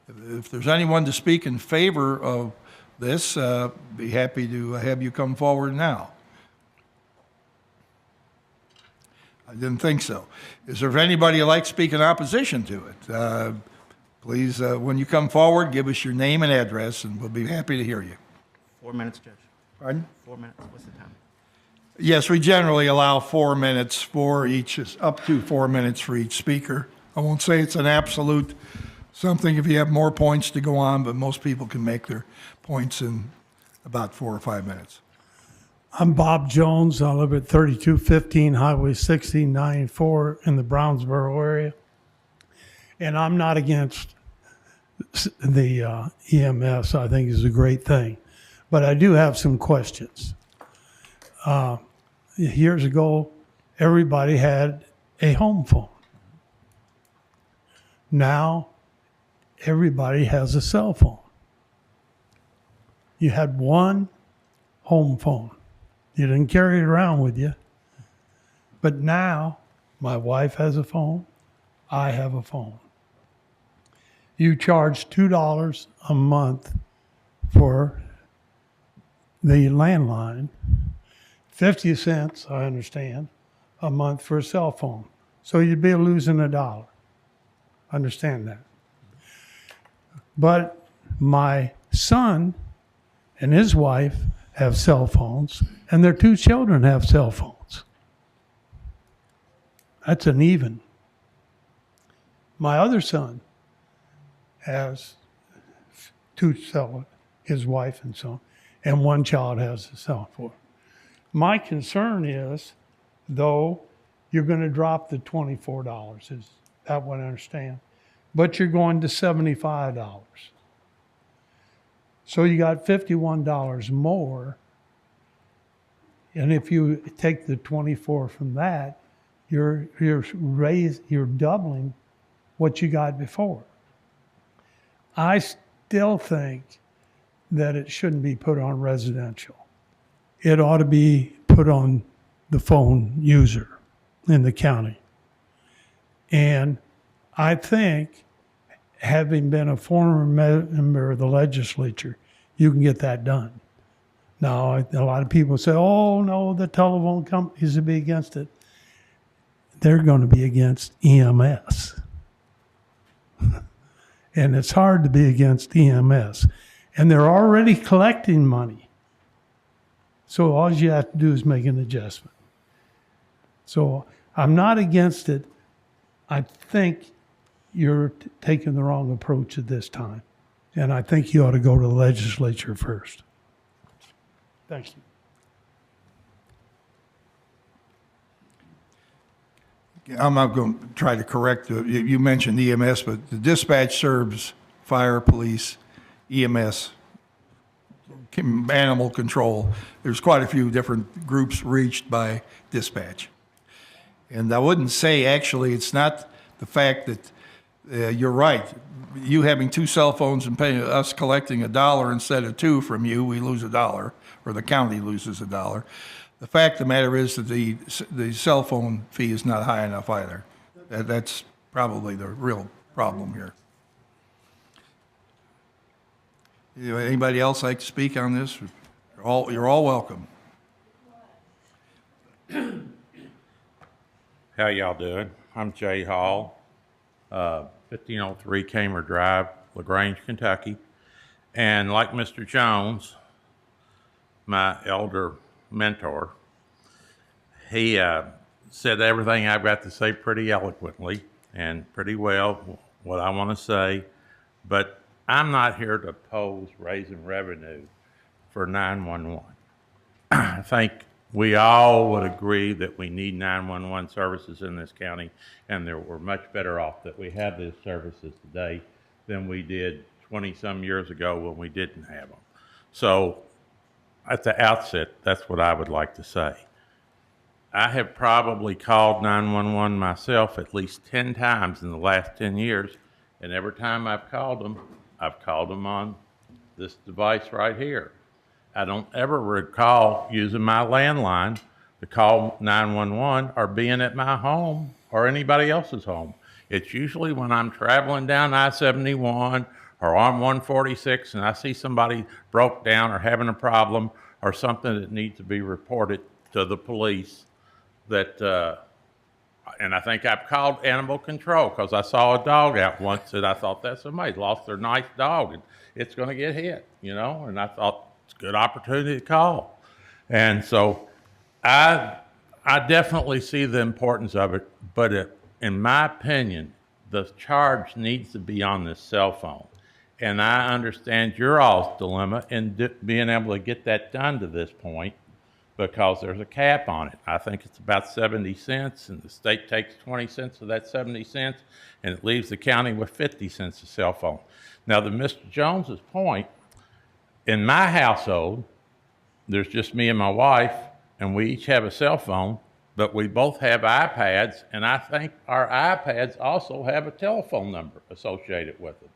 If there's anyone to speak in favor of this, be happy to have you come forward now. I didn't think so. Is there anybody who'd like to speak in opposition to it? Please, when you come forward, give us your name and address, and we'll be happy to hear you. 4 minutes, Judge. Pardon? 4 minutes. What's the time? Yes, we generally allow 4 minutes for each, up to 4 minutes for each speaker. I won't say it's an absolute something if you have more points to go on, but most people can make their points in about 4 or 5 minutes. I'm Bob Jones. I live at 3215 Highway 6094 in the Brownsboro area. And I'm not against the EMS. I think it's a great thing. But I do have some questions. Years ago, everybody had a home phone. Now, everybody has a cell phone. You had one home phone. You didn't carry it around with you. But now, my wife has a phone. I have a phone. You charge $2 a month for the landline, 50 cents, I understand, a month for a cell phone. So you'd be losing $1. Understand that. But my son and his wife have cell phones, and their 2 children have cell phones. That's an even. My other son has 2 his wife and son, and 1 child has a cell phone. My concern is, though, you're going to drop the $24. Is that what I understand? But you're going to $75. So you got $51 more. And if you take the 24 from that, you're doubling what you got before. I still think that it shouldn't be put on residential. It ought to be put on the phone user in the county. And I think, having been a former member of the legislature, you can get that done. Now, a lot of people say, oh, no, the telephone companies will be against it. They're going to be against EMS. And it's hard to be against EMS. And they're already collecting money. So all you have to do is make an adjustment. So I'm not against it. I think you're taking the wrong approach at this time. And I think you ought to go to the legislature first. Thank you. I'm not going to try to correct you mentioned EMS, but the dispatch serves fire, police, EMS, animal control. There's quite a few different groups reached by dispatch. And I wouldn't say, actually, it's not the fact that you're right. You having 2 cell phones and paying us collecting $1 instead of 2 from you, we lose $1, or the county loses $1. The fact of the matter is that the cell phone fee is not high enough either. That's probably the real problem here. Anybody else like to speak on this? You're all welcome. How y'all doing? I'm Jay Hall, 1503 Kamer Drive, LaGrange, Kentucky. And like Mr. Jones, my elder mentor, he said everything I've got to say pretty eloquently and pretty well what I want to say. But I'm not here to oppose raising revenue for 911. I think we all would agree that we need 911 services in this county, and we're much better off that we have these services today than we did 20-some years ago when we didn't have them. So at the outset, that's what I would like to say. I have probably called 911 myself at least 10 times in the last 10 years, and every time I've called them on this device right here. I don't ever recall using my landline to call 911 or being at my home or anybody else's home. It's usually when I'm traveling down I-71 or on 146 and I see somebody broke down or having a problem or something that needs to be reported to the police that, and I think I've called animal control because I saw a dog out once that I thought that somebody lost their nice dog and it's going to get hit, and I thought, it's a good opportunity to call. And so I definitely see the importance of it, but in my opinion, the charge needs to be on this cell phone. And I understand your all's dilemma in being able to get that done to this point because there's a cap on it. I think it's about 70 cents, and the state takes 20 cents of that 70 cents, and it leaves the county with 50 cents a cell phone. Now, to Mr. Jones's point, in my household, there's just me and my wife, and we each have a cell phone, but we both have iPads, and I think our iPads also have a telephone number associated with it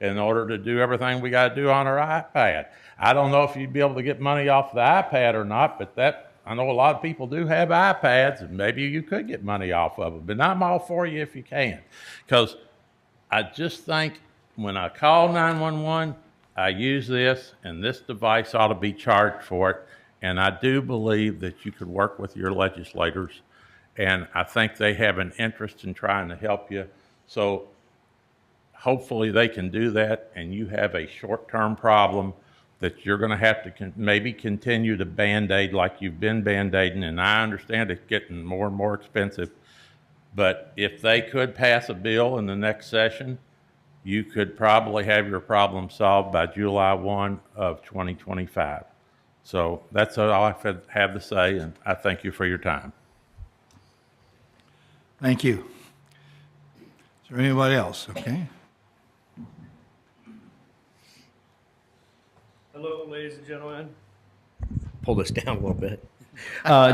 in order to do everything we got to do on our iPad. I don't know if you'd be able to get money off the iPad or not, but I know a lot of people do have iPads, and maybe you could get money off of them, but I'm all for you if you can, because I just think when I call 911, I use this, and this device ought to be charged for it. And I do believe that you could work with your legislators, and I think they have an interest in trying to help you. So hopefully they can do that, and you have a short-term problem that you're going to have to maybe continue to Band-Aid like you've been Band-Aiding, and I understand it's getting more and more expensive. But if they could pass a bill in the next session, you could probably have your problem solved by July 1 of 2025. So that's all I have to say, and I thank you for your time. Thank you. Is there anybody else? Okay. Hello, ladies and gentlemen. Pull this down a little bit.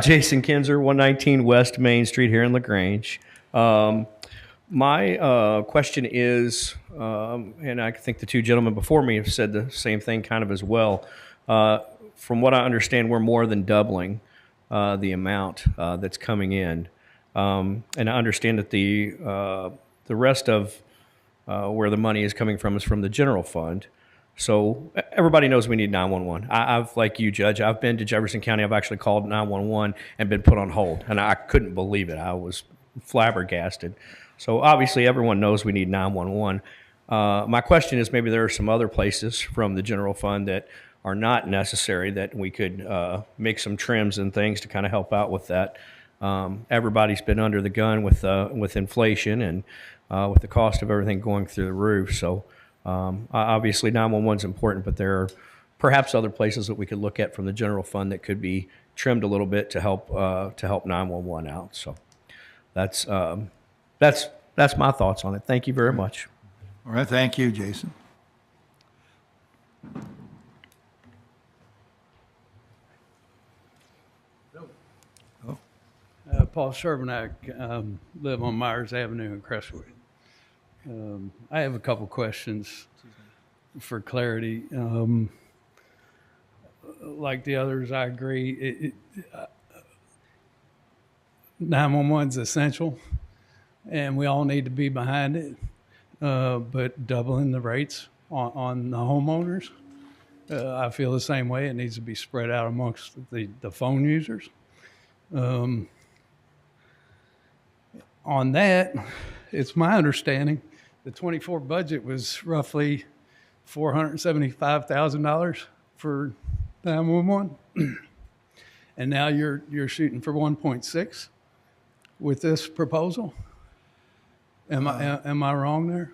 Jason Kinzer, 119 West Main Street here in LaGrange. My question is, and I think the two gentlemen before me have said the same thing kind of as well. From what I understand, we're more than doubling the amount that's coming in. And I understand that the rest of where the money is coming from is from the general fund. So everybody knows we need 911. I've, like you, Judge, I've been to Jefferson County. I've actually called 911 and been put on hold, and I couldn't believe it. I was flabbergasted. So obviously everyone knows we need 911. My question is, maybe there are some other places from the general fund that are not necessary that we could make some trims and things to kind of help out with that. Everybody's been under the gun with inflation and with the cost of everything going through the roof. So obviously 911 is important, but there are perhaps other places that we could look at from the general fund that could be trimmed a little bit to help 911 out. So that's my thoughts on it. Thank you very much. All right, thank you, Jason. Paul Sherbanak, live on Myers Avenue in Crestwood. I have a couple questions for clarity. Like the others, I agree. 911 is essential, and we all need to be behind it. But doubling the rates on the homeowners, I feel the same way. It needs to be spread out amongst the phone users. On that, it's my understanding the 24 budget was roughly $475,000 for 911, and now you're shooting for 1.6 with this proposal. Am I wrong there?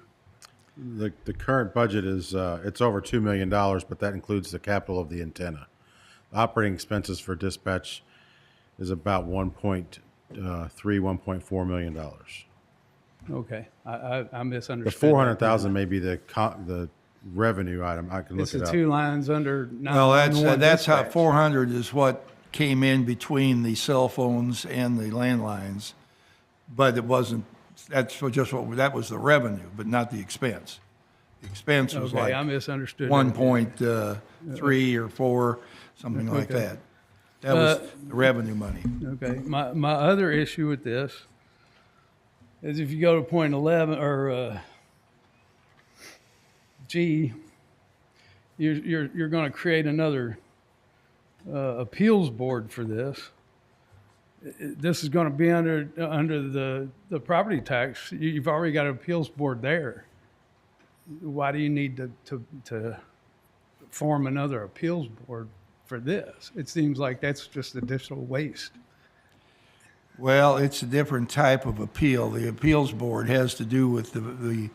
The current budget is it's over $2 million, but that includes the capital of the antenna. The operating expenses for dispatch is about 1.4 million dollars. Okay, I misunderstood. The 400,000 may be the revenue item. I can look It's it the up. two lines under. Well, that's how dispatch. 400 is what came in between the cell phones and the landlines, but it wasn't. That's just what that was the revenue, but not the expense. The expense was Okay, like I misunderstood. 1.3 or 4, something like Okay. that. That was the revenue money. Okay, my other issue with this is if you go to point 11 or G, you're going to create another appeals board for this. This is going to be under the property tax. You've already got an appeals board there. Why do you need to form another appeals board for this? It seems like that's just additional waste. Well, it's a different type of appeal. The appeals board has to do with the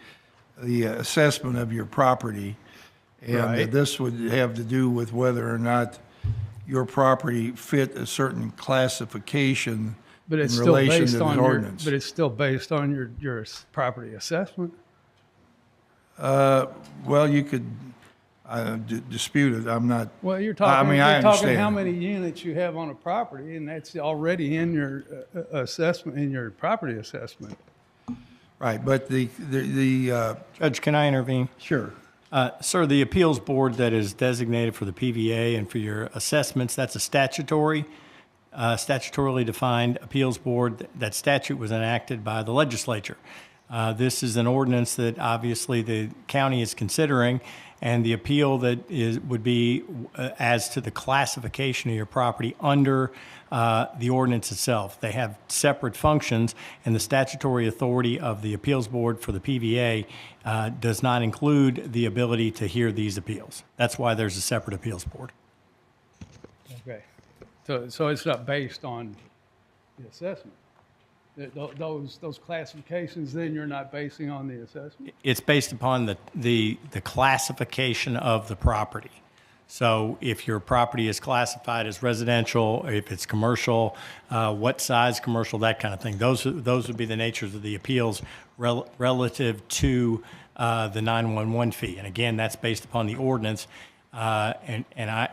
assessment of your property. And Right. this would have to do with whether or not your property fit a certain classification But it's in still relation based to the on ordinance. but it's still based on your property assessment. Well, you could dispute it. I'm not. Well, you're talking. I You're talking understand. how many units you have on a property, and that's already in your assessment, in your property assessment. Right, but the Judge, can I intervene? Sure. Sir, the appeals board that is designated for the PVA and for your assessments, that's a statutorily defined appeals board. That statute was enacted by the legislature. This is an ordinance that obviously the county is considering, and the appeal that would be as to the classification of your property under the ordinance itself. They have separate functions, and the statutory authority of the appeals board for the PVA does not include the ability to hear these appeals. That's why there's a separate appeals board. Okay, so it's not based on the assessment. Those classifications, then you're not basing on the assessment. It's based upon the classification of the property. So if your property is classified as residential, if it's commercial, what size commercial, that kind of thing. Those would be the natures of the appeals relative to the 911 fee. And again, that's based upon the ordinance. And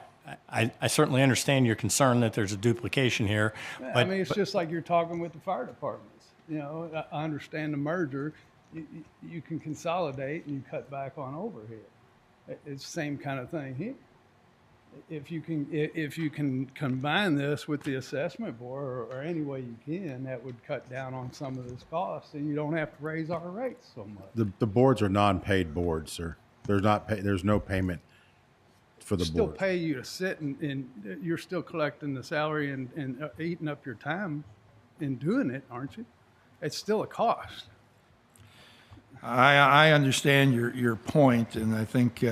I certainly understand your concern that there's a duplication here. I mean, it's just like you're talking with the fire departments. You know, I understand the merger. You can consolidate and you cut back on overhead. It's the same kind of thing here. If you can combine this with the assessment board or any way you can, that would cut down on some of this cost, and you don't have to raise our rates so much. The boards are non-paid boards, sir. There's no payment for the Still board. pay you to sit and you're still collecting the salary and eating up your time in doing it, aren't you? It's still a cost. I understand your point, and I think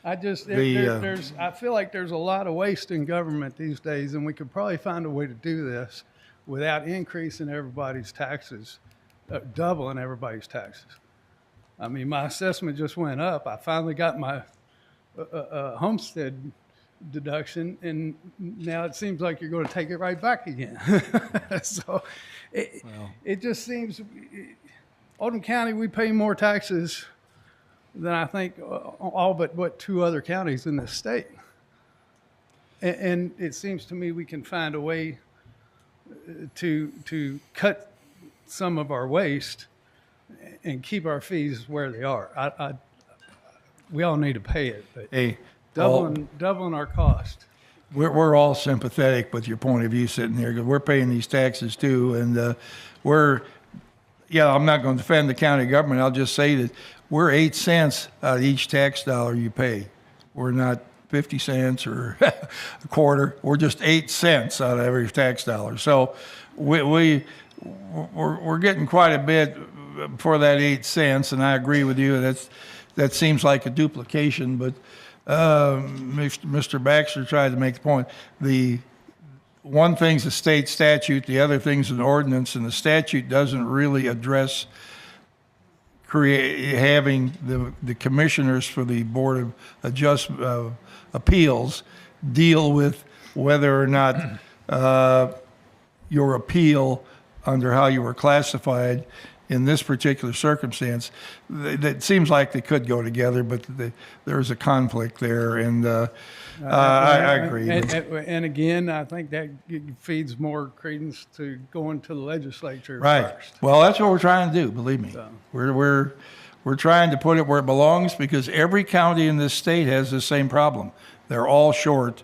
I just, The, I feel like there's a lot of waste in government these days, and we could probably find a way to do this without increasing everybody's taxes, doubling everybody's taxes. I mean, my assessment just went up. I finally got my homestead deduction, and now it seems like you're going to take it right back again. So it just seems, Oldham County, we pay more taxes than I think all but what 2 other counties in this state. And it seems to me we can find a way to cut some of our waste and keep our fees where they are. We all need to pay it, but hey, doubling our cost. we're all sympathetic with your point of view sitting here, because we're paying these taxes too, and I'm not going to defend the county government. I'll just say that we're 8 cents out of each tax dollar you pay. We're not 50 cents or a quarter. We're just 8 cents out of every tax dollar. So we're getting quite a bit for that 8 cents, and I agree with you. That seems like a duplication, but Mr. Baxter tried to make the point. The one thing's a state statute, the other thing's an ordinance, and the statute doesn't really address having the commissioners for the Board of Appeals deal with whether or not your appeal under how you were classified in this particular circumstance. It seems like they could go together, but there's a conflict there, and I agree. And again, I think that feeds more credence to going to the legislature Right. first. Well, that's what we're trying to do, believe me. So. We're trying to put it where it belongs, because every county in this state has the same problem. They're all short.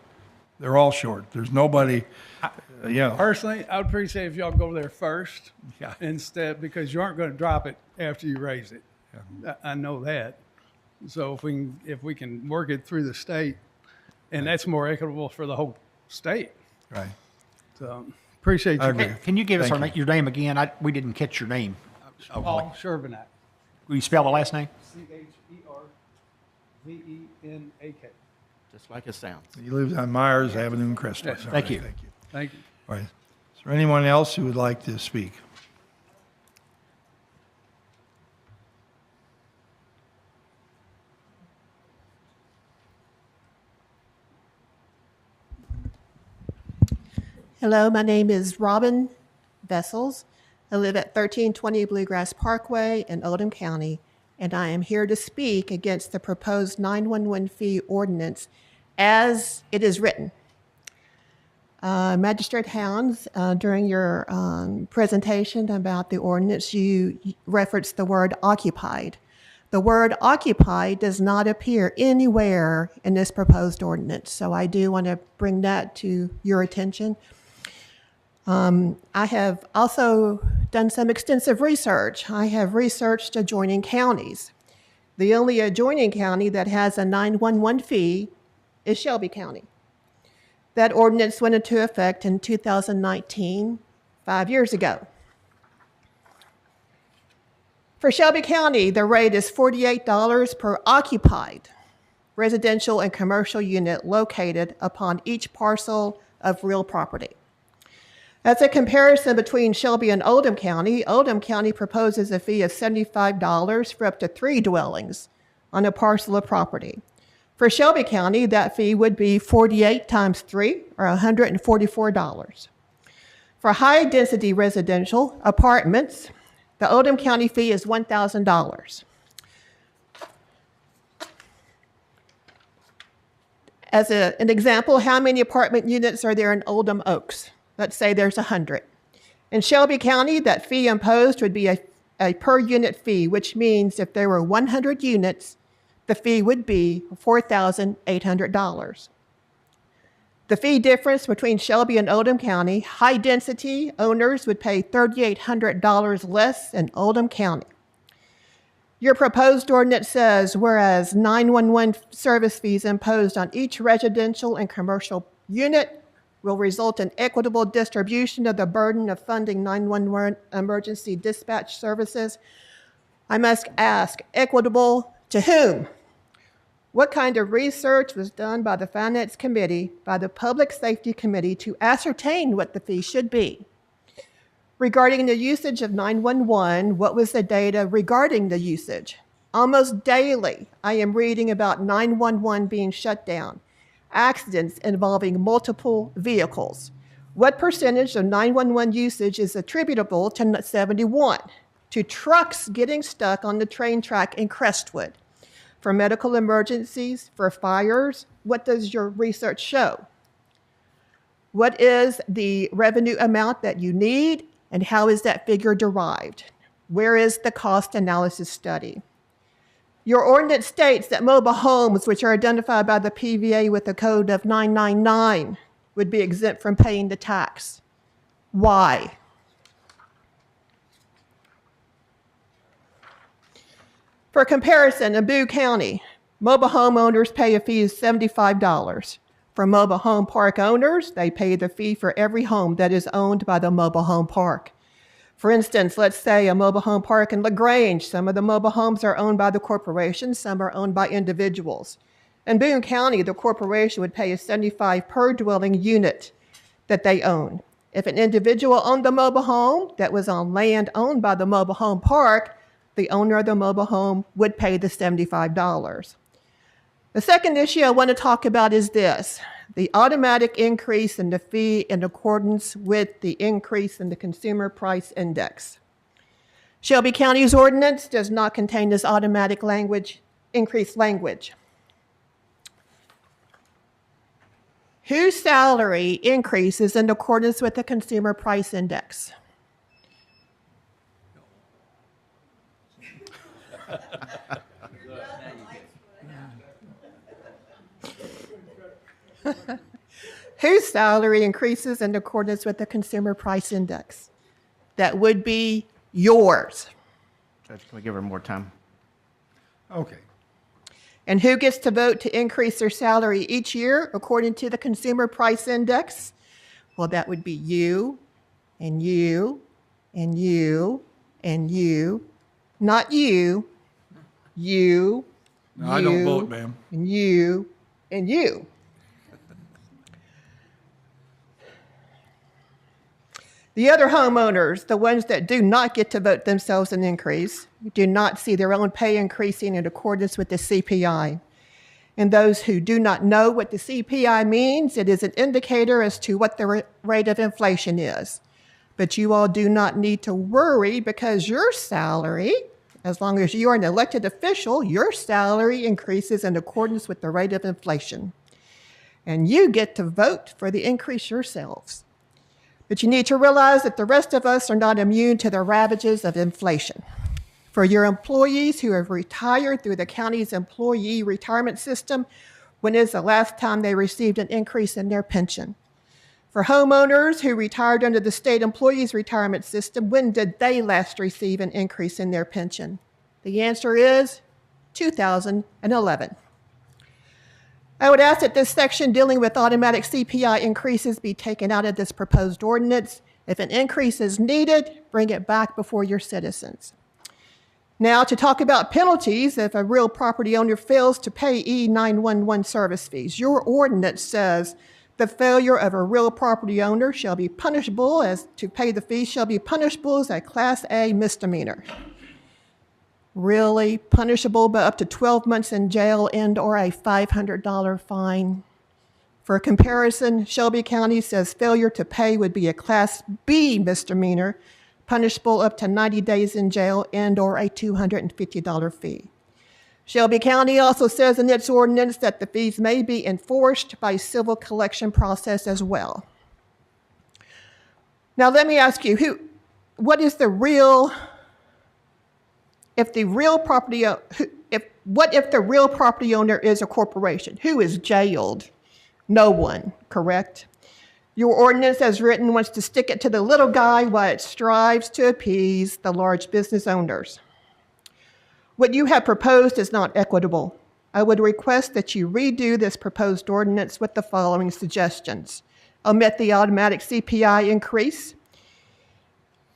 There's nobody, Personally, I would appreciate if y'all go there first Yeah. instead, because you aren't going to drop it after you raise it. I know that. So if we can work it through the state, and that's more equitable for the whole state. Right. So appreciate you. agree. Can you give us Thank your name again? We didn't catch your name. Paul Shervenak. Will you spell the last name? CHERVENAK. Just like it sounds. He lives on Myers Avenue in Crestwood. Yes. All Thank right, you. Thank you. Thank you. All right. Is there anyone else who would like to speak? Hello, my name is Robin Vessels. I live at 1320 Bluegrass Parkway in Oldham County, and I am here to speak against the proposed 911 fee ordinance as it is written. Magistrate Hounds, during your presentation about the ordinance, you referenced the word occupied. The word occupied does not appear anywhere in this proposed ordinance, so I do want to bring that to your attention. I have also done some extensive research. I have researched adjoining counties. The only adjoining county that has a 911 fee is Shelby County. That ordinance went into effect in 2019, 5 years ago. For Shelby County, the rate is $48 per occupied residential and commercial unit located upon each parcel of real property. As a comparison between Shelby and Oldham County proposes a fee of $75 for up to 3 dwellings on a parcel of property. For Shelby County, that fee would be 48 times 3, or $144. For high-density residential apartments, the Oldham County fee is $1,000. As an example, how many apartment units are there in Oldham Oaks? Let's say there's 100. In Shelby County, that fee imposed would be a per unit fee, which means if there were 100 units, the fee would be $4,800. The fee difference between Shelby and Oldham County, high density owners would pay $3,800 less in Oldham County. Your proposed ordinance says, whereas 911 service fees imposed on each residential and commercial unit will result in equitable distribution of the burden of funding 911 emergency dispatch services, I must ask, equitable to whom? What kind of research was done by the Finance Committee, by the Public Safety Committee to ascertain what the fee should be? Regarding the usage of 911, what was the data regarding the usage? Almost daily, I am reading about 911 being shut down, accidents involving multiple vehicles. What percentage of 911 usage is attributable to 71? To trucks getting stuck on the train track in Crestwood? For medical emergencies, for fires, what does your research show? What is the revenue amount that you need, and how is that figure derived? Where is the cost analysis study? Your ordinance states that mobile homes, which are identified by the PVA with a code of 999, would be exempt from paying the tax. Why? For comparison, in Boone County, mobile homeowners pay a fee of $75. For mobile home park owners, they pay the fee for every home that is owned by the mobile home park. For instance, let's say a mobile home park in LaGrange. Some of the mobile homes are owned by the corporation, some are owned by individuals. In Boone County, the corporation would pay a $75 per dwelling unit that they own. If an individual owned the mobile home that was on land owned by the mobile home park, the owner of the mobile home would pay the $75. The second issue I want to talk about is this: the automatic increase in the fee in accordance with the increase in the Consumer Price Index. Shelby County's ordinance does not contain this automatic increased language. Whose salary increases in accordance with the Consumer Price Index? Whose salary increases in accordance with the Consumer Price Index? That would be yours. Judge, can we give her more time? Okay. And who gets to vote to increase their salary each year according to the Consumer Price Index? Well, that would be you, and you, and you, and you. Not you. You. No, I don't vote, ma'am. And you, and you. The other homeowners, the ones that do not get to vote themselves an increase, do not see their own pay increasing in accordance with the CPI. And those who do not know what the CPI means, it is an indicator as to what the rate of inflation is. But you all do not need to worry, because your salary, as long as you are an elected official, your salary increases in accordance with the rate of inflation. And you get to vote for the increase yourselves. But you need to realize that the rest of us are not immune to the ravages of inflation. For your employees who have retired through the county's employee retirement system, when is the last time they received an increase in their pension? For homeowners who retired under the state employees retirement system, when did they last receive an increase in their pension? The answer is 2011. I would ask that this section dealing with automatic CPI increases be taken out of this proposed ordinance. If an increase is needed, bring it back before your citizens. Now, to talk about penalties if a real property owner fails to pay E911 service fees. Your ordinance says the failure of a real property owner shall be punishable as to pay the fee shall be punishable as a Class A misdemeanor. Really punishable by up to 12 months in jail and or a $500 fine. For comparison, Shelby County says failure to pay would be a Class B misdemeanor, punishable up to 90 days in jail and or a $250 fee. Shelby County also says in its ordinance that the fees may be enforced by civil collection process as well. Now let me ask you, what is the real, if the real property, what if the real property owner is a corporation? Who is jailed? No one, correct? Your ordinance as written wants to stick it to the little guy while it strives to appease the large business owners. What you have proposed is not equitable. I would request that you redo this proposed ordinance with the following suggestions. Omit the automatic CPI increase.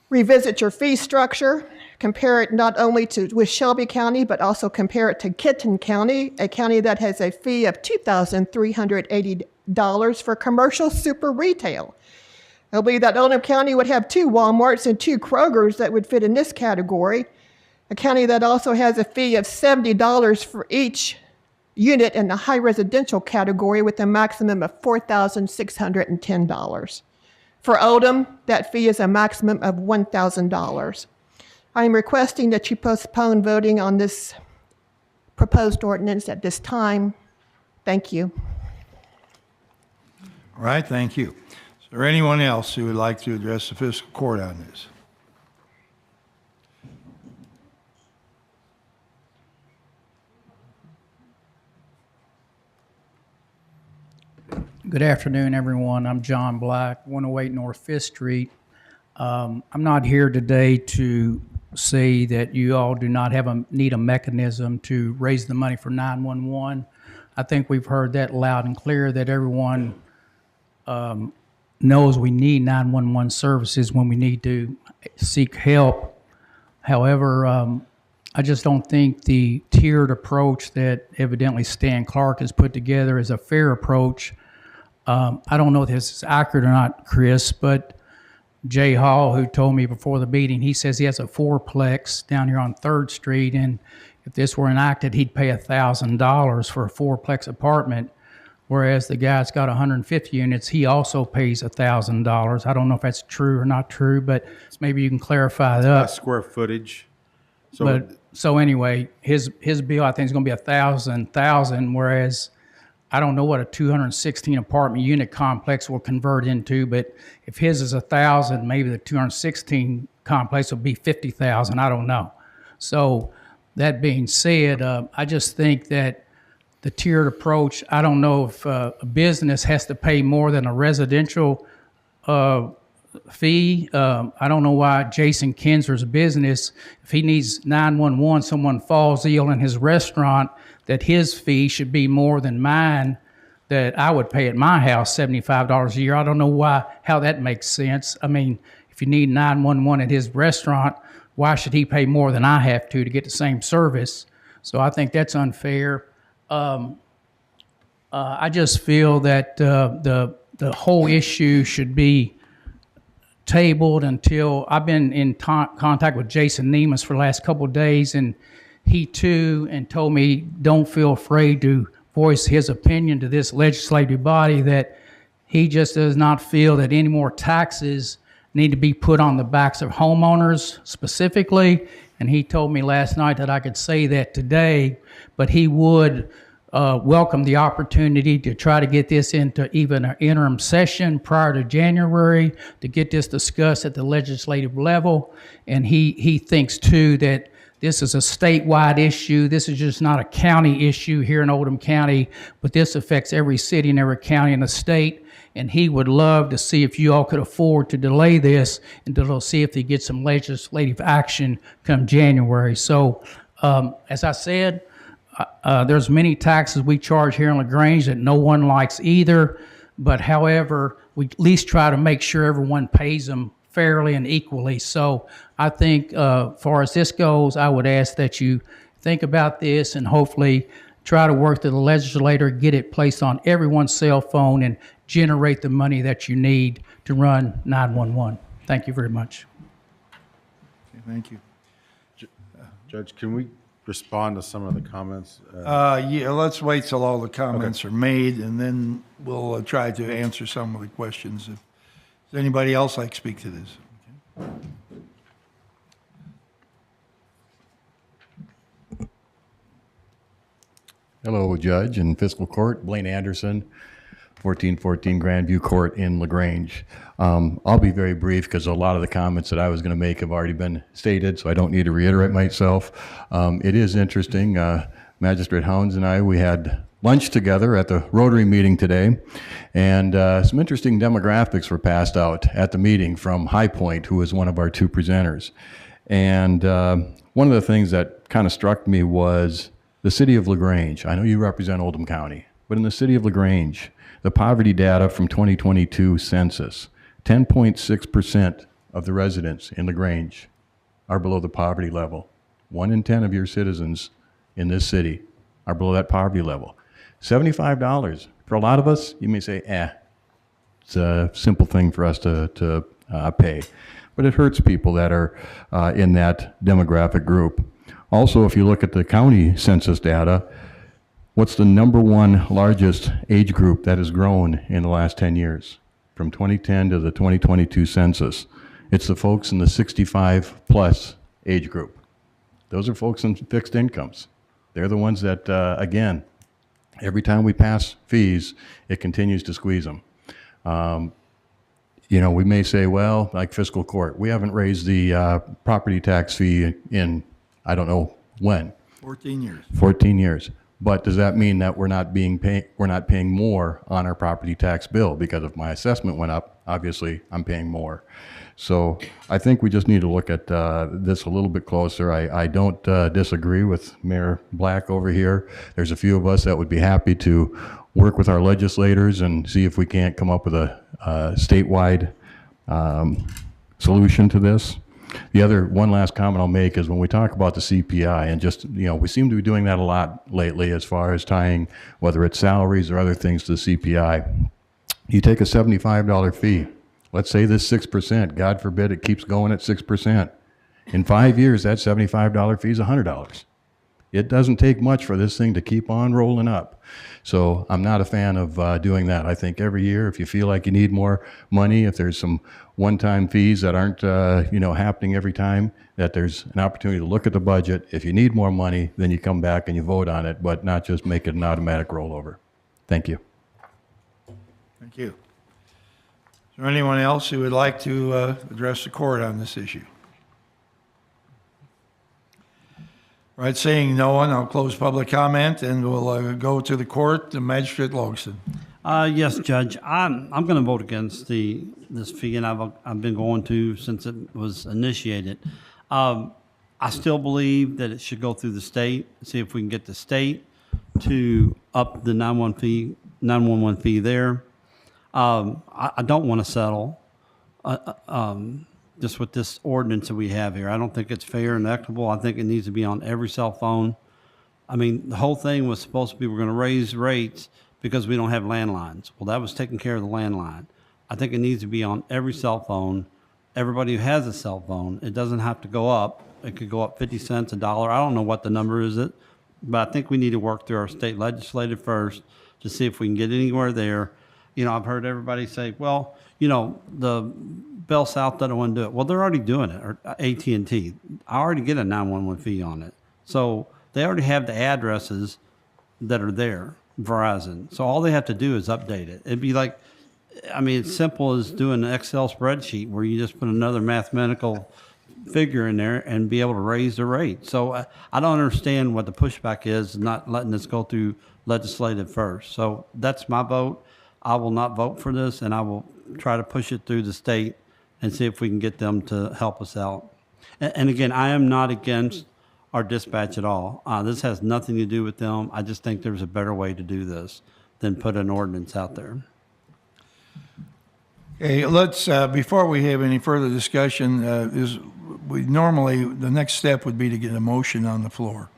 Revisit your fee structure. Compare it not only with Shelby County, but also compare it to Kenton County, a county that has a fee of $2,380 for commercial super retail. I believe that Oldham County would have 2 Walmarts and 2 Krogers that would fit in this category. A county that also has a fee of $70 for each unit in the high residential category with a maximum of $4,610. For Oldham, that fee is a maximum of $1,000. I am requesting that you postpone voting on this proposed ordinance at this time. Thank you. All right, thank you. Is there anyone else who would like to address the fiscal court on this? Good afternoon, everyone. I'm John Black, 108 North 5th Street. I'm not here today to say that you all do not need a mechanism to raise the money for 911. I think we've heard that loud and clear, that everyone knows we need 911 services when we need to seek help. However, I just don't think the tiered approach that evidently Stan Clark has put together is a fair approach. I don't know if this is accurate or not, Chris, but Jay Hall, who told me before the meeting, he says he has a fourplex down here on 3rd Street, and if this were enacted, he'd pay $1,000 for a fourplex apartment, whereas the guy's got 150 units, he also pays $1,000. I don't know if that's true or not true, but maybe you can clarify that. Square footage. So anyway, his bill, I think, is going to be $1,000, whereas I don't know what a 216 apartment unit complex will convert into, but if his is 1,000, maybe the 216 complex will be 50,000. I don't know. So that being said, I just think that the tiered approach, I don't know if a business has to pay more than a residential fee. I don't know why Jason Kinser's business, if he needs 911, someone falls ill in his restaurant, that his fee should be more than mine that I would pay at my house, $75 a year. I don't know how that makes sense. I mean, if you need 911 at his restaurant, why should he pay more than I have to get the same service? So I think that's unfair. I just feel that the whole issue should be tabled until I've been in contact with Jason Nemus for the last couple of days, and he too, and told me don't feel afraid to voice his opinion to this legislative body, that he just does not feel that any more taxes need to be put on the backs of homeowners specifically. And he told me last night that I could say that today, but he would welcome the opportunity to try to get this into even an interim session prior to January to get this discussed at the legislative level. And he thinks too that this is a statewide issue. This is just not a county issue here in Oldham County, but this affects every city and every county in the state. And he would love to see if you all could afford to delay this and to see if they get some legislative action come January. So, as I said, there's many taxes we charge here in LaGrange that no one likes either. But however, we at least try to make sure everyone pays them fairly and equally. So I think far as this goes, I would ask that you think about this and hopefully try to work to the legislator, get it placed on everyone's cell phone and generate the money that you need to run 911. Thank you very much. Okay, thank you. Judge, can we respond to some of the comments? Yeah, let's wait till all the comments are made, and then we'll try to answer some of the questions. Does anybody else like to speak to this? Okay. Hello, Judge and Fiscal Court. Blaine Anderson, 1414 Grandview Court in LaGrange. I'll be very brief because a lot of the comments that I was going to make have already been stated, so I don't need to reiterate myself. It is interesting. Magistrate Hounds and I, we had lunch together at the Rotary meeting today, and some interesting demographics were passed out at the meeting from High Point, who was one of our two presenters. And one of the things that kind of struck me was the city of LaGrange. I know you represent Oldham County, but in the city of LaGrange, the poverty data from 2022 census, 10.6% of the residents in LaGrange are below the poverty level. 1 in 10 of your citizens in this city are below that poverty level. $75. For a lot of us, you may say, it's a simple thing for us to pay. But it hurts people that are in that demographic group. Also, if you look at the county census data, what's the number one largest age group that has grown in the last 10 years? From 2010 to the 2022 census, it's the folks in the 65 plus age group. Those are folks in fixed incomes. They're the ones that, again, every time we pass fees, it continues to squeeze them. You know, we may say, well, like fiscal court, we haven't raised the property tax fee in, I don't know when. 14 years. 14 years. But does that mean that we're not paying more on our property tax bill? Because if my assessment went up, obviously I'm paying more. So I think we just need to look at this a little bit closer. I don't disagree with Mayor Black over here. There's a few of us that would be happy to work with our legislators and see if we can't come up with a statewide solution to this. The other one last comment I'll make is when we talk about the CPI, and just, you know, we seem to be doing that a lot lately as far as tying whether it's salaries or other things to the CPI. You take a $75 fee. Let's say this 6%, God forbid it keeps going at 6%. In 5 years, that $75 fee is $100. It doesn't take much for this thing to keep on rolling up. So I'm not a fan of doing that. I think every year, if you feel like you need more money, if there's some one-time fees that aren't happening every time, that there's an opportunity to look at the budget. If you need more money, then you come back and you vote on it, but not just make it an automatic rollover. Thank you. Thank you. Is there anyone else who would like to address the court on this issue? All right, seeing no one, I'll close public comment and we'll go to the court. Magistrate Logston. Yes, Judge. I'm going to vote against this fee, and I've been going to since it was initiated. I still believe that it should go through the state. See if we can get the state to up the 911 fee there. I don't want to settle just with this ordinance that we have here. I don't think it's fair and equitable. I think it needs to be on every cell phone. I mean, the whole thing was supposed to be we're going to raise rates because we don't have landlines. Well, that was taking care of the landline. I think it needs to be on every cell phone. Everybody who has a cell phone, it doesn't have to go up. It could go up 50 cents, $1. I don't know what the number is, but I think we need to work through our state legislature first to see if we can get anywhere there. You know, I've heard everybody say, well, you know, the Bell South doesn't want to do it. Well, they're already doing it, or AT&T. I already get a 911 fee on it. So they already have the addresses that are there, Verizon. So all they have to do is update it. It'd be like, I mean, it's simple as doing an Excel spreadsheet where you just put another mathematical figure in there and be able to raise the rate. So I don't understand what the pushback is, not letting this go through legislative first. So that's my vote. I will not vote for this, and I will try to push it through the state and see if we can get them to help us out. And again, I am not against our dispatch at all. This has nothing to do with them. I just think there's a better way to do this than put an ordinance out there. Okay, let's, before we have any further discussion, the next step would be to get a motion on the floor.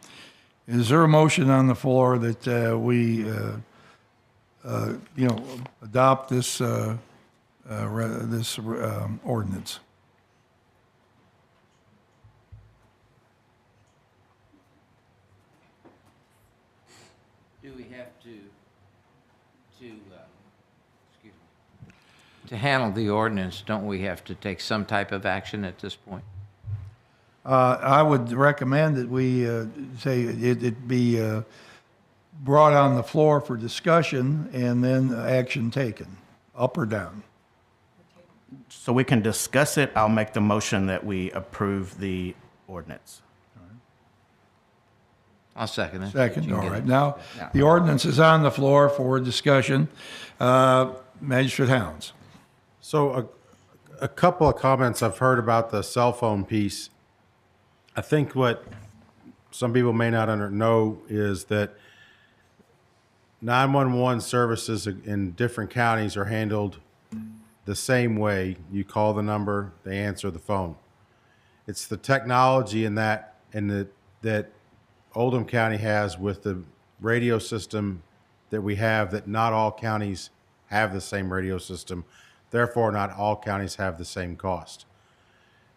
Is there a motion on the floor that we adopt this ordinance? Do we have to handle the ordinance, don't we have to take some type of action at this point? I would recommend that we say it be brought on the floor for discussion and then action taken, up or down. So we can discuss it. I'll make the motion that we approve the ordinance. I'll second it. Second, You can all get right. it. Now, the ordinance is on the floor for discussion. Magistrate Hounds. So a couple of comments I've heard about the cell phone piece. I think what some people may not know is that 911 services in different counties are handled the same way. You call the number, they answer the phone. It's the technology in that that Oldham County has with the radio system that we have, that not all counties have the same radio system. Therefore, not all counties have the same cost.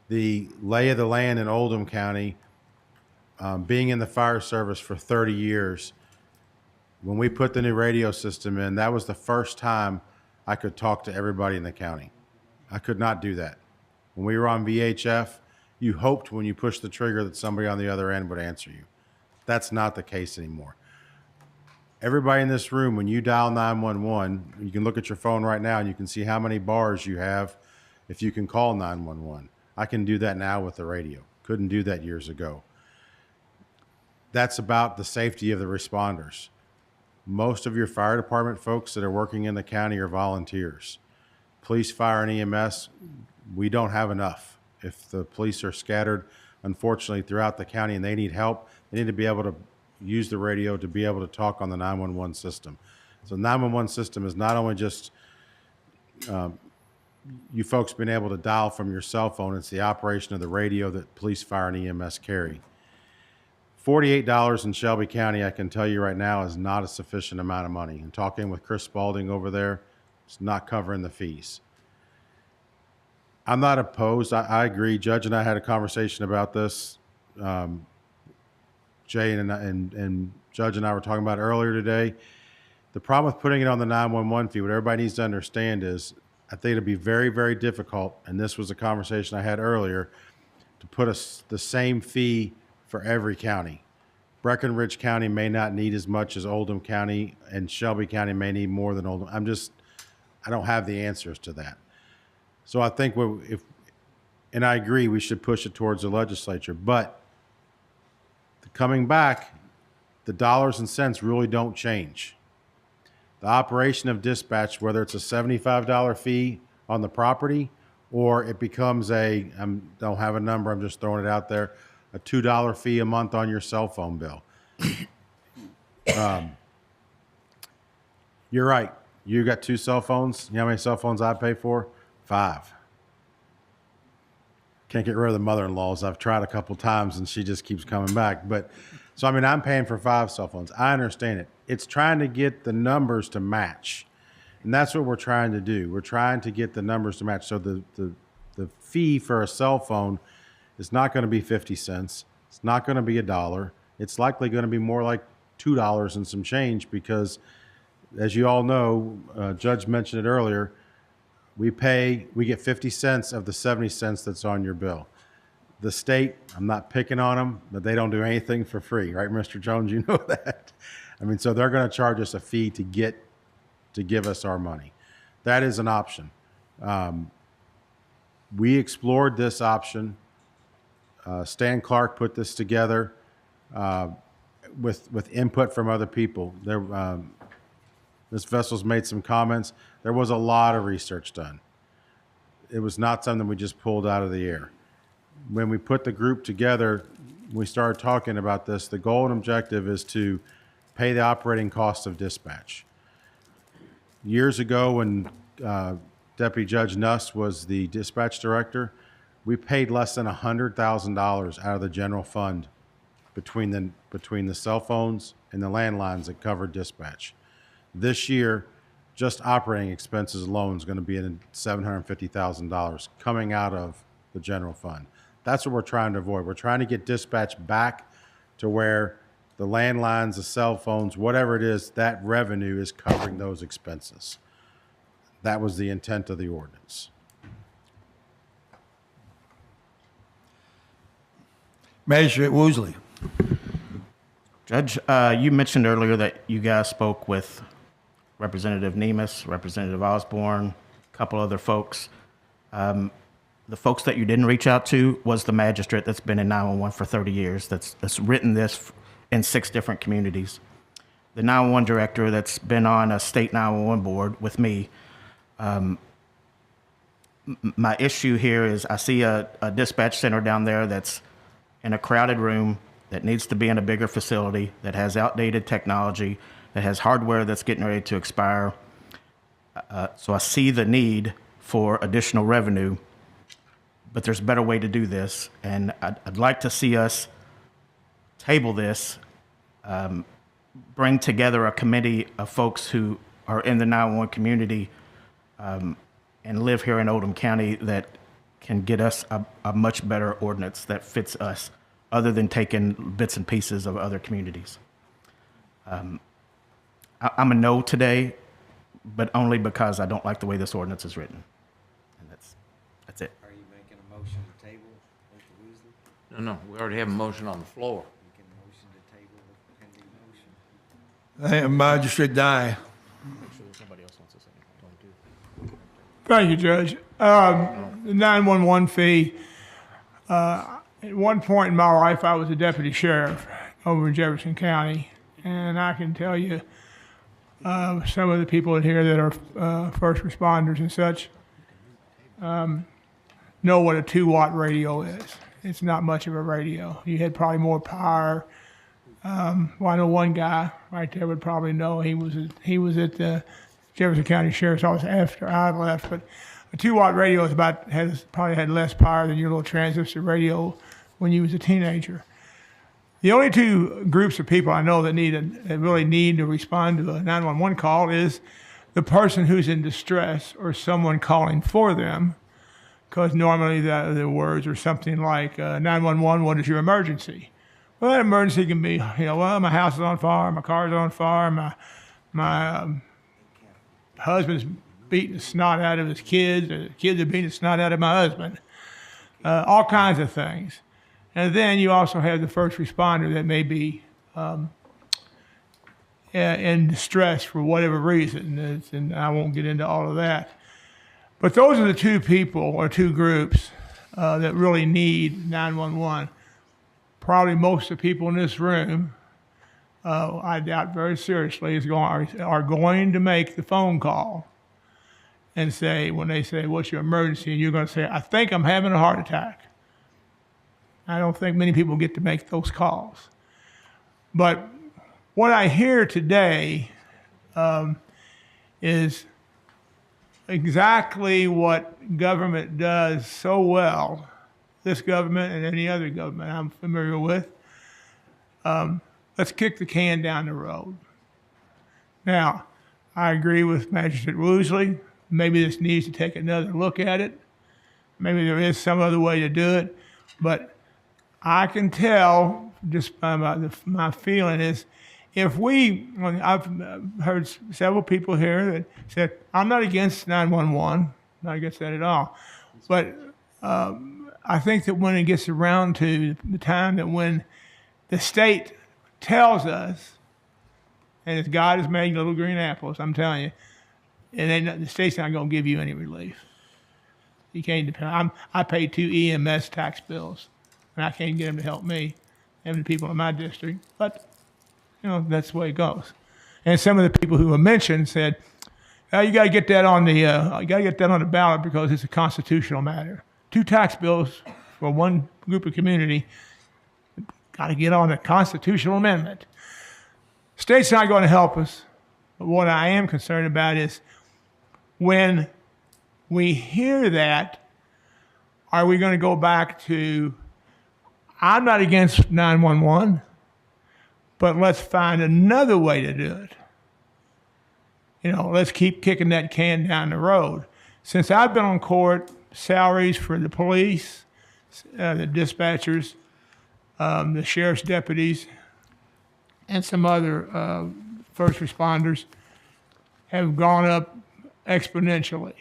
The lay of the land in Oldham County, being in the fire service for 30 years, when we put the new radio system in, that was the first time I could talk to everybody in the county. I could not do that. When we were on VHF, you hoped when you pushed the trigger that somebody on the other end would answer you. That's not the case anymore. Everybody in this room, when you dial 911, you can look at your phone right now and you can see how many bars you have if you can call 911. I can do that now with the radio. Couldn't do that years ago. That's about the safety of the responders. Most of your fire department folks that are working in the county are volunteers. Police, fire, and EMS, we don't have enough. If the police are scattered, unfortunately, throughout the county and they need help, they need to be able to use the radio to be able to talk on the 911 system. So the 911 system is not only just you folks being able to dial from your cell phone, it's the operation of the radio that police, fire, and EMS carry. $48 in Shelby County, I can tell you right now, is not a sufficient amount of money. And talking with Chris Spalding over there, it's not covering the fees. I'm not opposed. I agree. Judge and I had a conversation about this. Jay and Judge and I were talking about it earlier today. The problem with putting it on the 911 fee, what everybody needs to understand is, I think it'll be very, very difficult, and this was a conversation I had earlier, to put the same fee for every county. Breckenridge County may not need as much as Oldham County, and Shelby County may need more than Oldham. I don't have the answers to that. So I think and I agree, we should push it towards the legislature, but coming back, the dollars and cents really don't change. The operation of dispatch, whether it's a $75 fee on the property or it becomes don't have a number, I'm just throwing it out there, a $2 fee a month on your cell phone bill. You're right. You got 2 cell phones. You know how many cell phones I pay for? 5. Can't get rid of the mother-in-laws. I've tried a couple times and she just keeps coming back. So I'm paying for 5 cell phones. I understand it. It's trying to get the numbers to match. And that's what we're trying to do. We're trying to get the numbers to match. So the fee for a cell phone is not going to be 50 cents. It's not going to be $1. It's likely going to be more like $2 and some change because, as you all know, Judge mentioned it earlier, we get 50 cents of the 70 cents that's on your bill. The state, I'm not picking on them, but they don't do anything for free, right, Mr. Jones? You know that. So they're going to charge us a fee to give us our money. That is an option. We explored this option. Stan Clark put this together with input from other people. Ms. Vessel's made some comments. There was a lot of research done. It was not something we just pulled out of the air. When we put the group together, we started talking about this. The goal and objective is to pay the operating costs of dispatch. Years ago, when Deputy Judge Nuss was the dispatch director, we paid less than $100,000 out of the general fund between the cell phones and the landlines that covered dispatch. This year, just operating expenses alone is going to be in $750,000 coming out of the general fund. That's what we're trying to avoid. We're trying to get dispatch back to where the landlines, the cell phones, whatever it is, that revenue is covering those expenses. That was the intent of the ordinance. Magistrate Woosley. Judge, you mentioned earlier that you guys spoke with Representative Nemus, Representative Osborne, a couple other folks. The folks that you didn't reach out to was the magistrate that's been in 911 for 30 years, that's written this in 6 different communities. The 911 director that's been on a state 911 board with me. My issue here is I see a dispatch center down there that's in a crowded room that needs to be in a bigger facility, that has outdated technology, that has hardware that's getting ready to expire. So I see the need for additional revenue, but there's a better way to do this. And I'd like to see us table this, bring together a committee of folks who are in the 911 community and live here in Oldham County that can get us a much better ordinance that fits us, other than taking bits and pieces of other communities. I'm a no today, but only because I don't like the way this ordinance is written. And that's it. Are you making a motion to table, Mr. Weasley? No, we already have a motion on the floor. Making a motion to table the pending motion. I am Magistrate Dye. Thank you, Judge. The 911 fee, at one point in my life, I was a deputy sheriff over in Jefferson County, and I can tell you some of the people in here that are first responders and such know what a 2-watt radio is. It's not much of a radio. You had probably more power. Well, I know one guy right there would probably know. He was at the Jefferson County Sheriff's Office after I left, but a 2-watt radio is probably had less power than your little transistor radio when you was a teenager. The only 2 groups of people I know that really need to respond to a 911 call is the person who's in distress or someone calling for them, because normally the words are something like 911, what is your emergency? Well, that emergency can be, well, my house is on fire, my car is on fire, my husband's beating the snot out of his kids, or the kids are beating the snot out of my husband. All kinds of things. And then you also have the first responder that may be in distress for whatever reason, and I won't get into all of that. But those are the 2 people or 2 groups that really need 911. Probably most of the people in this room, I doubt very seriously, are going to make the phone call and say, when they say, what's your emergency? And you're going to say, I think I'm having a heart attack. I don't think many people get to make those calls. But what I hear today is exactly what government does so well, this government and any other government I'm familiar with. Let's kick the can down the road. Now, I agree with Magistrate Woosley. Maybe this needs to take another look at it. Maybe there is some other way to do it. But I can tell, just by my feeling is, I've heard several people here that said, I'm not against 911, not against that at all. But I think that when it gets around to the time that when the state tells us, and as God is making little green apples, I'm telling you, the state's not going to give you any relief. You can't depend. I pay 2 EMS tax bills, and I can't get them to help me and the people in my district. But that's the way it goes. And some of the people who were mentioned said, "You got to get that on the ballot because it's a constitutional matter. 2 tax bills for one group of community, got to get on a constitutional amendment." State's not going to help us. But what I am concerned about is when we hear that, are we going to go back to, I'm not against 911, but let's find another way to do it. Let's keep kicking that can down the road. Since I've been on court, salaries for the police, the dispatchers, the sheriff's deputies, and some other first responders have gone up exponentially.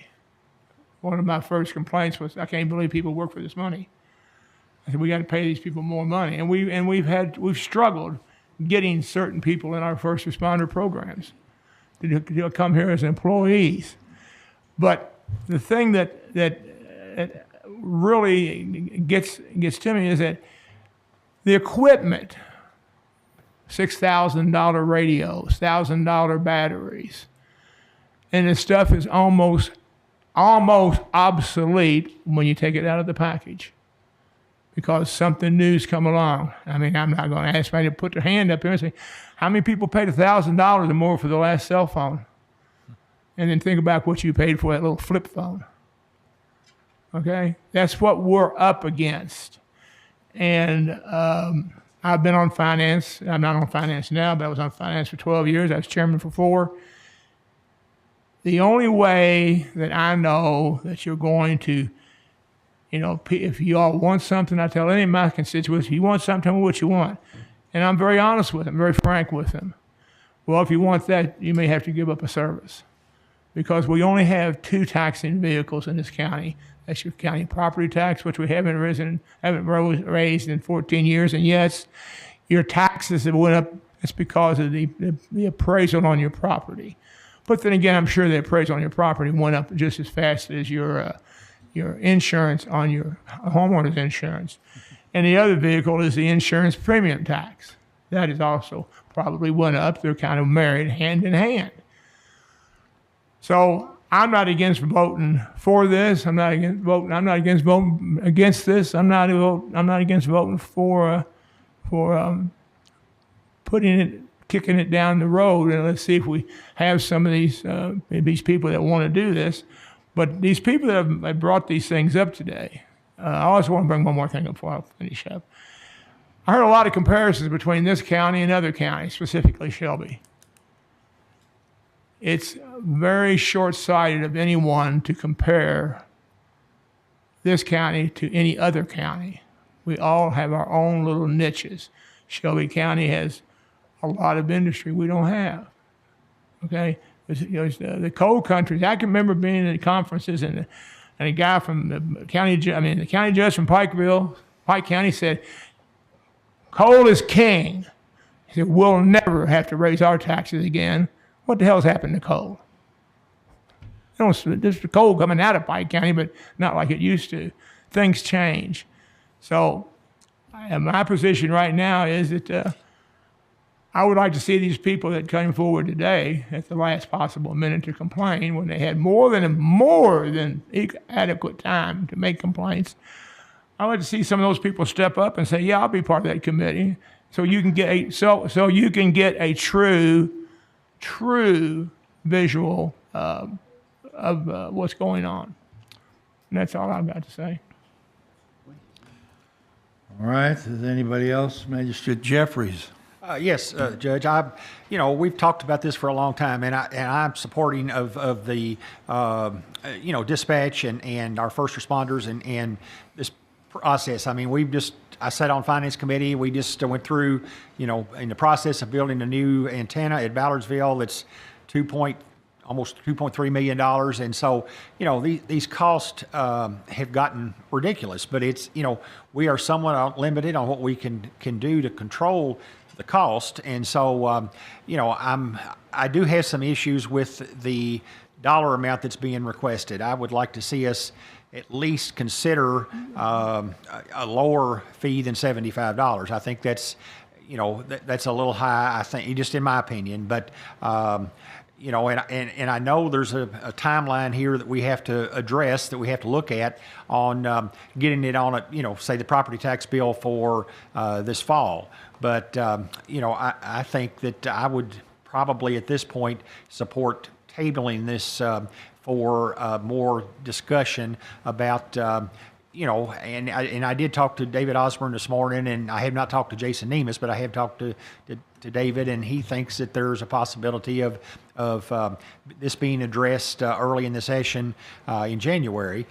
One of my first complaints was, I can't believe people work for this money. I said, we got to pay these people more money. And we've struggled getting certain people in our first responder programs to come here as employees. But the thing that really gets to me is that the equipment, $6,000 radios, $1,000 batteries, and this stuff is almost obsolete when you take it out of the package because something new's come along. I mean, I'm not going to ask anybody to put their hand up here and say, how many people paid $1,000 or more for the last cell phone? And then think about what you paid for that little flip phone. Okay? That's what we're up against. And I've been on finance. I'm not on finance now, but I was on finance for 12 years. I was chairman for 4. The only way that I know that you're going to, if you all want something, I tell any of my constituents, if you want something, tell me what you want. And I'm very honest with them, very frank with them. Well, if you want that, you may have to give up a service. Because we only have 2 taxing vehicles in this county. That's your county property tax, which we haven't raised in 14 years. And yes, your taxes have went up. It's because of the appraisal on your property. But then again, I'm sure the appraisal on your property went up just as fast as your insurance on your homeowner's insurance. And the other vehicle is the insurance premium tax. That is also probably went up. They're kind of married hand in hand. So I'm not against voting for this. I'm not against voting. I'm not against voting against this. I'm not against voting for kicking it down the road. And let's see if we have some of these people that want to do this. But these people that have brought these things up today, I also want to bring one more thing up before I finish up. I heard a lot of comparisons between this county and other counties, specifically Shelby. It's very short-sighted of anyone to compare this county to any other county. We all have our own little niches. Shelby County has a lot of industry we don't have. Okay, the coal countries. I can remember being in conferences and a guy from the county judge from Pike County said, "Coal is king." He said, "We'll never have to raise our taxes again." What the hell's happened to coal? There's coal coming out of Pike County, but not like it used to. Things change. So my position right now is that I would like to see these people that came forward today at the last possible minute to complain when they had more than adequate time to make complaints. I'd like to see some of those people step up and say, "Yeah, I'll be part of that committee," so you can get a true visual of what's going on. And that's all I've got to say. All right. Is anybody else? Magistrate Jeffries. Yes, Judge. We've talked about this for a long time, and I'm supporting of the dispatch and our first responders and this process. I mean, I sat on Finance Committee. We just went through, in the process of building a new antenna at Ballardsville. It's almost $2.3 million. And so, these costs have gotten ridiculous, but it's, we are somewhat limited on what we can do to control the cost. And so, I do have some issues with the dollar amount that's being requested. I would like to see us at least consider a lower fee than $75. I think that's, that's a little high, I think, just in my opinion. But, and I know there's a timeline here that we have to address, that we have to look at on getting it on say the property tax bill for this fall. But, I think that I would probably at this point support tabling this for more discussion about, and I did talk to David Osborne this morning, and I have not talked to Jason Nemus, but I have talked to David, and he thinks that there's a possibility of this being addressed early in the session in January,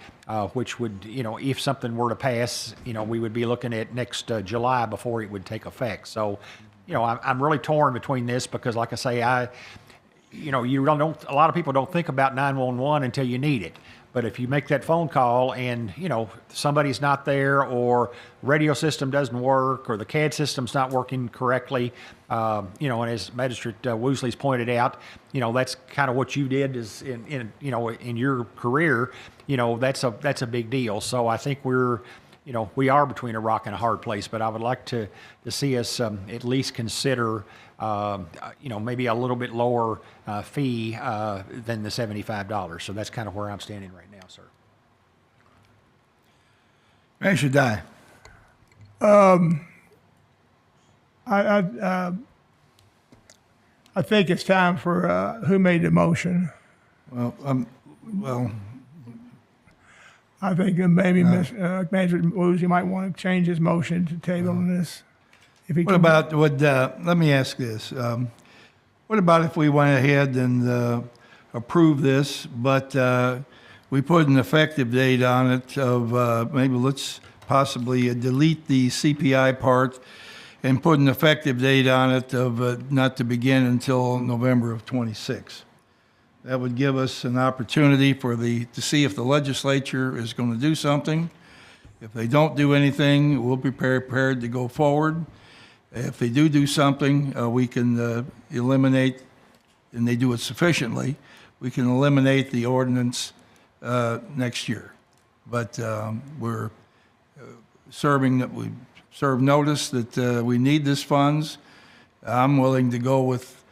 which would, if something were to pass, we would be looking at next July before it would take effect. So, I'm really torn between this because, like I say, a lot of people don't think about 911 until you need it. But if you make that phone call and, somebody's not there, or radio system doesn't work, or the CAD system's not working correctly, and as Magistrate Woosley's pointed out, that's kind of what you did is in your career, that's a big deal. So I think we are between a rock and a hard place, but I would like to see us at least consider, maybe a little bit lower fee than the $75. So that's kind of where I'm standing right now, sir. Manager Dye. I think it's time for, who made the motion? Well, I think maybe Manager Woosley might want to change his motion to table this. If he what can- about, let me ask this. What about if we went ahead and approved this, but we put an effective date on it of maybe let's possibly delete the CPI part and put an effective date on it of not to begin until November of 26. That would give us an opportunity to see if the legislature is going to do something. If they don't do anything, we'll be prepared to go forward. If they do something, we can eliminate, and they do it sufficiently, we can eliminate the ordinance next year. But we're we serve notice that we need this funds. I'm willing to go with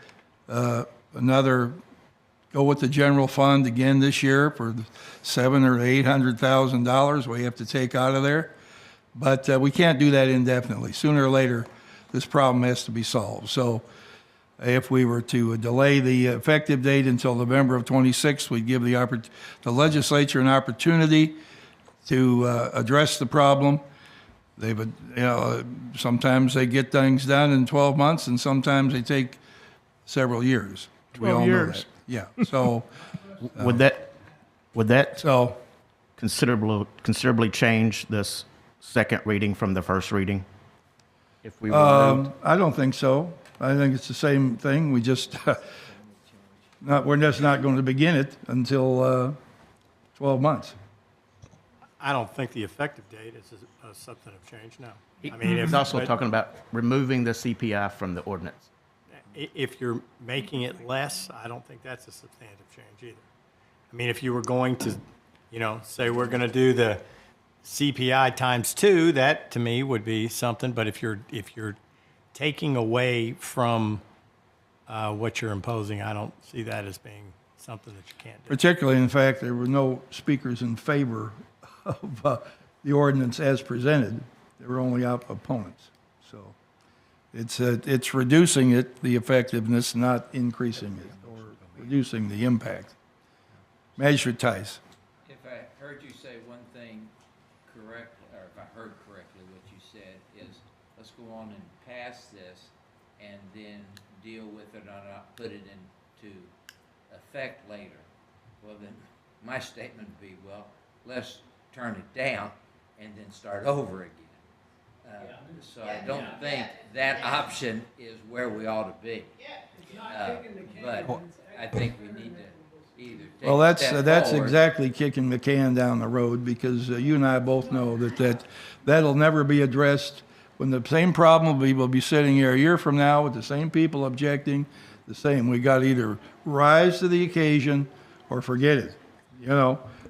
go with the general fund again this year for the $700,000 or $800,000 we have to take out of there. But we can't do that indefinitely. Sooner or later, this problem has to be solved. So if we were to delay the effective date until November of 26, we'd give the legislature an opportunity to address the problem. Sometimes they get things done in 12 months, and sometimes they take several years. 12 years. That. Yeah. So would that considerably change this second reading from the first reading? If we were I don't think so. I think it's the same thing. We just we're just not going to begin it until 12 months. I don't think the effective date is a substantive change, no. I mean, he's also talking about removing the CPI from the ordinance. If you're making it less, I don't think that's a substantive change either. I mean, if you were going to, say we're going to do the CPI times 2, that to me would be something. But if you're taking away from what you're imposing, I don't see that as being something that you can't do. Particularly, in fact, there were no speakers in favor of the ordinance as presented. There were only opponents. So it's reducing the effectiveness, not increasing it or reducing the impact. Magistrate Tice. If I heard you say one thing correctly, or if I heard correctly what you said, is let's go on and pass this and then deal with it or not put it into effect later. Well, then my statement would be, well, let's turn it down and then start over again. So I don't think that option is where we ought to be. But I think we need to either take Well, a step that's forward. exactly kicking the can down the road, because you and I both know that'll never be addressed. When the same problem will be sitting here a year from now with the same people objecting, the same. We got to either rise to the occasion or forget it,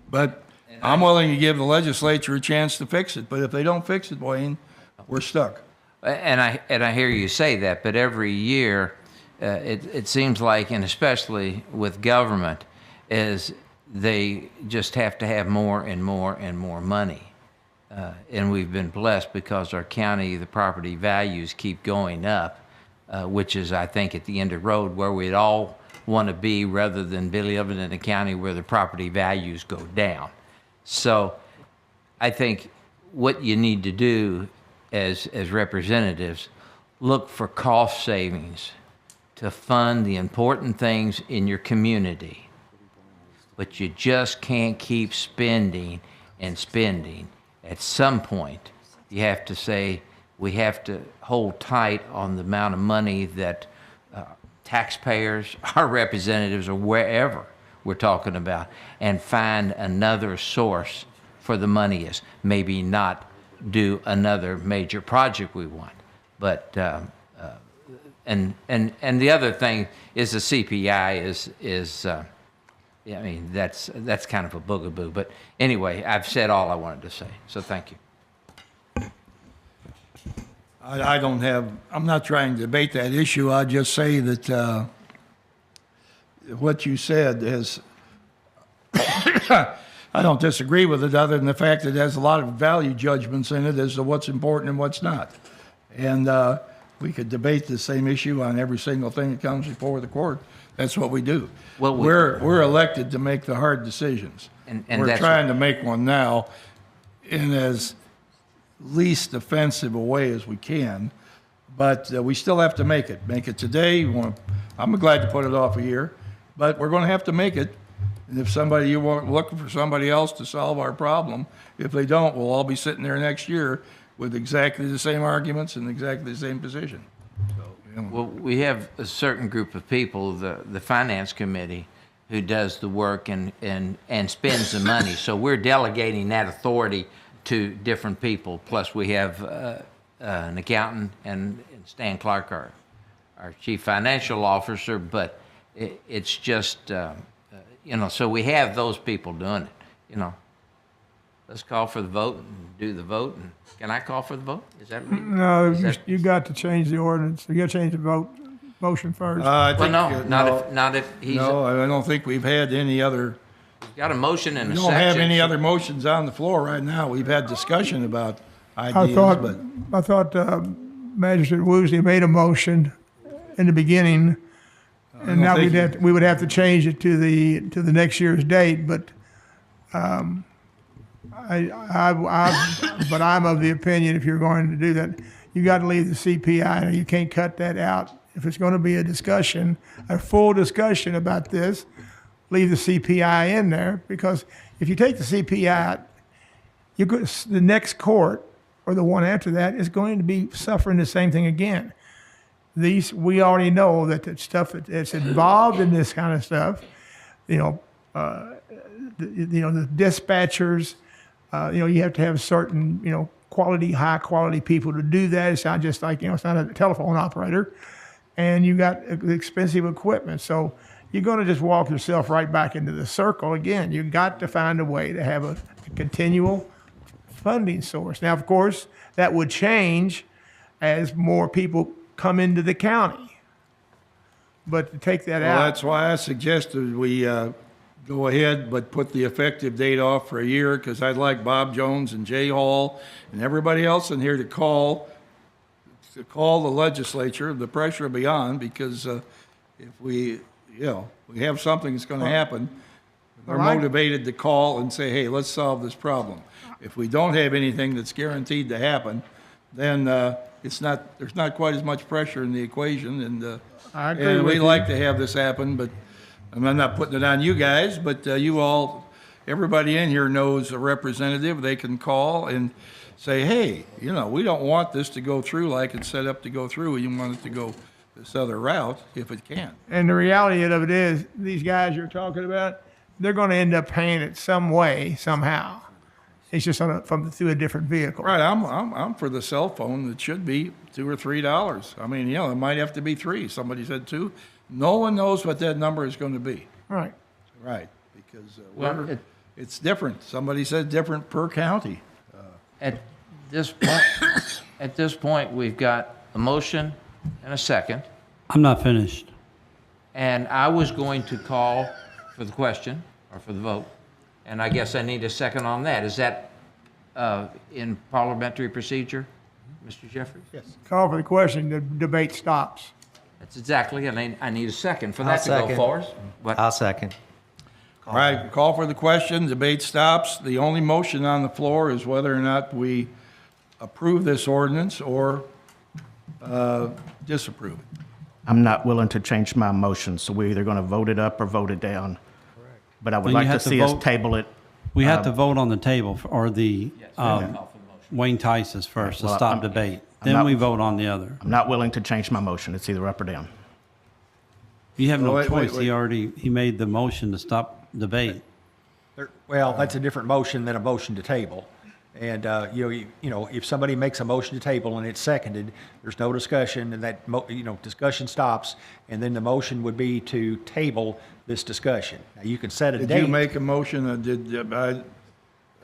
But I'm willing to give the legislature a chance to fix it. But if they don't fix it, Wayne, we're stuck. And I hear you say that, but every year it seems like, and especially with government, is they just have to have more and more and more money. And we've been blessed because our county, the property values keep going up, which is, I think, at the end of the road where we'd all want to be, rather than living in a county where the property values go down. So I think what you need to do as representatives, look for cost savings to fund the important things in your community. But you just can't keep spending and spending. At some point, you have to say, we have to hold tight on the amount of money that taxpayers, our representatives, or wherever we're talking about and find another source for the money is. Maybe not do another major project we want, but and the other thing is the CPI is yeah, I mean that's kind of a boogaboo. But anyway, I've said all I wanted to say. So thank you. I'm not trying to debate that issue. I'll just say that what you said is, I don't disagree with it other than the fact that it has a lot of value judgments in it as to what's important and what's not. And we could debate the same issue on every single thing that comes before the court. That's what we do. Well, we're elected to make the hard decisions. And we're that's trying to make one now in as least offensive a way as we can, but we still have to make it. Make it today. I'm glad to put it off a year, but we're going to have to make it. And if you want looking for somebody else to solve our problem, if they don't, we'll all be sitting there next year with exactly the same arguments and exactly the same position. So, Well, we have a certain group of people, the finance committee, who does the work and spends the money. So we're delegating that authority to different people. Plus, we have an accountant and Stan Clark, our chief financial officer. But it's just, so we have those people doing it. Let's call for the vote and do the vote. And can I call for the vote? Is that right? No, you got to change the ordinance. You got to change the motion first. I think, not if he's. No, I don't think we've had any other. Got a motion and We a don't second. have any other motions on the floor right now. We've had discussion about ideas, I thought Magistrate Woosley made a motion in the beginning, and now we would have to change it to the next year's date. But but I'm of the opinion if you're going to do that, you got to leave the CPI. You can't cut that out. If it's going to be a discussion, a full discussion about this, leave the CPI in there, because if you take the CPI out, the next court or the one after that is going to be suffering the same thing again. We already know that the stuff that's involved in this kind of stuff, the dispatchers, you have to have certain, high quality people to do that. It's not just like, it's not a telephone operator, and you got expensive equipment. So you're going to just walk yourself right back into the circle again. You've got to find a way to have a continual funding source. Now, of course, that would change as more people come into the county. But to take that out. That's why I suggested we go ahead, but put the effective date off for a year, because I'd like Bob Jones and Jay Hall and everybody else in here to call the legislature. The pressure will be on, because if we have something that's going to happen, they're motivated to call and say, hey, let's solve this problem. If we don't have anything that's guaranteed to happen, then there's not quite as much pressure in the equation. And I agree with we you. like to have this happen, but I'm not putting it on you guys, but everybody in here knows a representative. They can call and say, hey, we don't want this to go through like it's set up to go through. We want it to go this other route if it can. And the reality of it is, these guys you're talking about, they're going to end up paying it some way, somehow. It's just through a different vehicle. Right, I'm for the cell phone. It should be $2 or $3. I mean, it might have to be $3. Somebody said $2. No one knows what that number is going to be. Right. Right, because it's different. Somebody said different per county. At this point, we've got a motion and a second. I'm not finished. And I was going to call for the question or for the vote, and I guess I need a second on that. Is that in parliamentary procedure, Mr. Jeffries? Yes. Call for the question, the debate stops. That's exactly, and I need a second for that to go forward. I'll second. All right, call for the question, debate stops. The only motion on the floor is whether or not we approve this ordinance or disapprove it. I'm not willing to change my motion, so we're either going to vote it up or vote it down. Correct. But I would like to see us table it. We have to vote on the table or the Wayne Tice's first to stop debate. Then we vote on the other. I'm not willing to change my motion. It's either up or down. You have no Wait, wait, choice. wait. He made the motion to stop debate. Well, that's a different motion than a motion to table. And, you know, if somebody makes a motion to table and it's seconded, there's no discussion, and that, discussion stops, and then the motion would be to table this discussion. Now, you can set a date. Did you make a motion?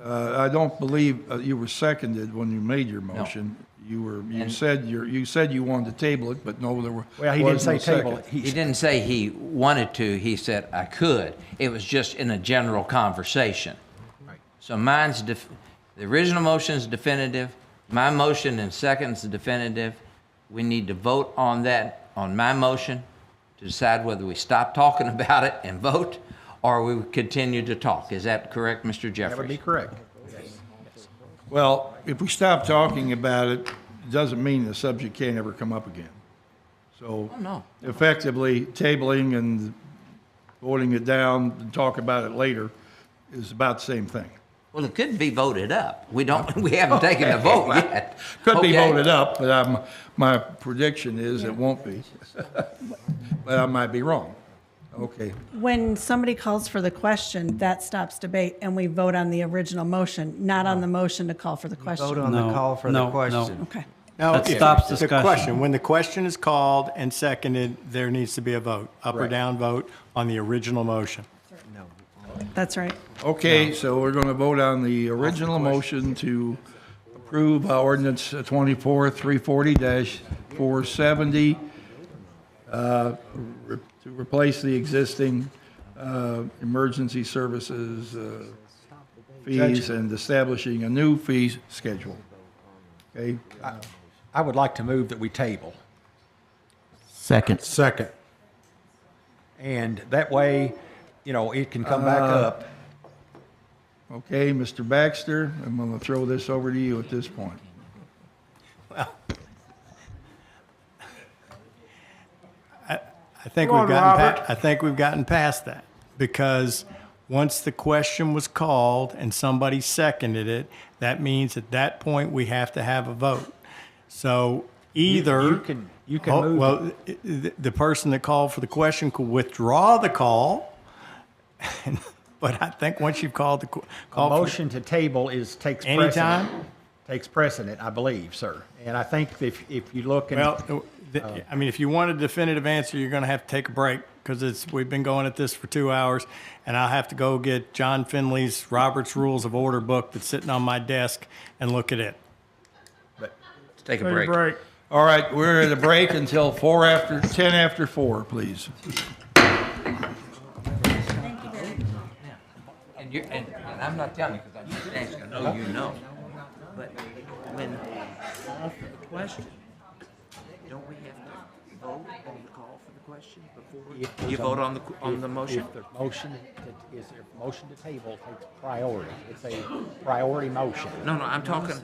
I don't believe you were seconded when you made your motion. You said you wanted to table it, but no, there were. Well, he didn't say wasn't a table second. it. He didn't say he wanted to, he said I could. It was just in a general conversation. So the original motion is definitive, my motion and second is definitive. We need to vote on that, on my motion, to decide whether we stop talking about it and vote, or we continue to talk. Is that correct, Mr. Jeffries? That would be correct. Well, if we stop talking about it, it doesn't mean the subject can't ever come up again. So no. effectively, tabling and voting it down and talk about it later is about the same thing. Well, it could be voted up. We haven't taken the vote yet. Could be Okay. voted up, but my prediction is it won't be. But I might be wrong. Okay. When somebody calls for the question, that stops debate, and we vote on the original motion, not on the motion to call for the question. Vote on the call for the question. Okay. No, That if- stops the discussion. question. When the question is called and seconded, there needs to be a vote, up or Right. down vote on the original motion. That's right. Okay, so we're going to vote on the original motion to approve ordinance 24-340-470 to replace the existing emergency services fees and establishing a new fee schedule. Okay? I would like to move that we table. Second. Second. And that way, it can come back up. Okay, Mr. Baxter, I'm going to throw this over to you at this point. I think Come we've on, gotten Robert. I think we've gotten past that, because once the question was called and somebody seconded it, that means at that point we have to have a vote. So either you can move. Well, the person that called for the question could withdraw the call, but I think once you've called the A call motion to table takes Anytime? precedent. Takes precedent, I believe, sir. And I think if you look and. Well, I mean, if you want a definitive answer, you're going to have to take a break, because we've been going at this for 2 hours, and I'll have to go get John Finley's Robert's Rules of Order book that's sitting on my desk and look at it. Let's take a Take break. a break. All right, we're at a break until 10 after 4, please. And I'm not telling you because I'm just asking. I know you know. But when call for the question, don't we have to vote on the call for the question before you vote on the motion? If the motion is a motion to table takes priority. It's a priority motion. No, I'm talking.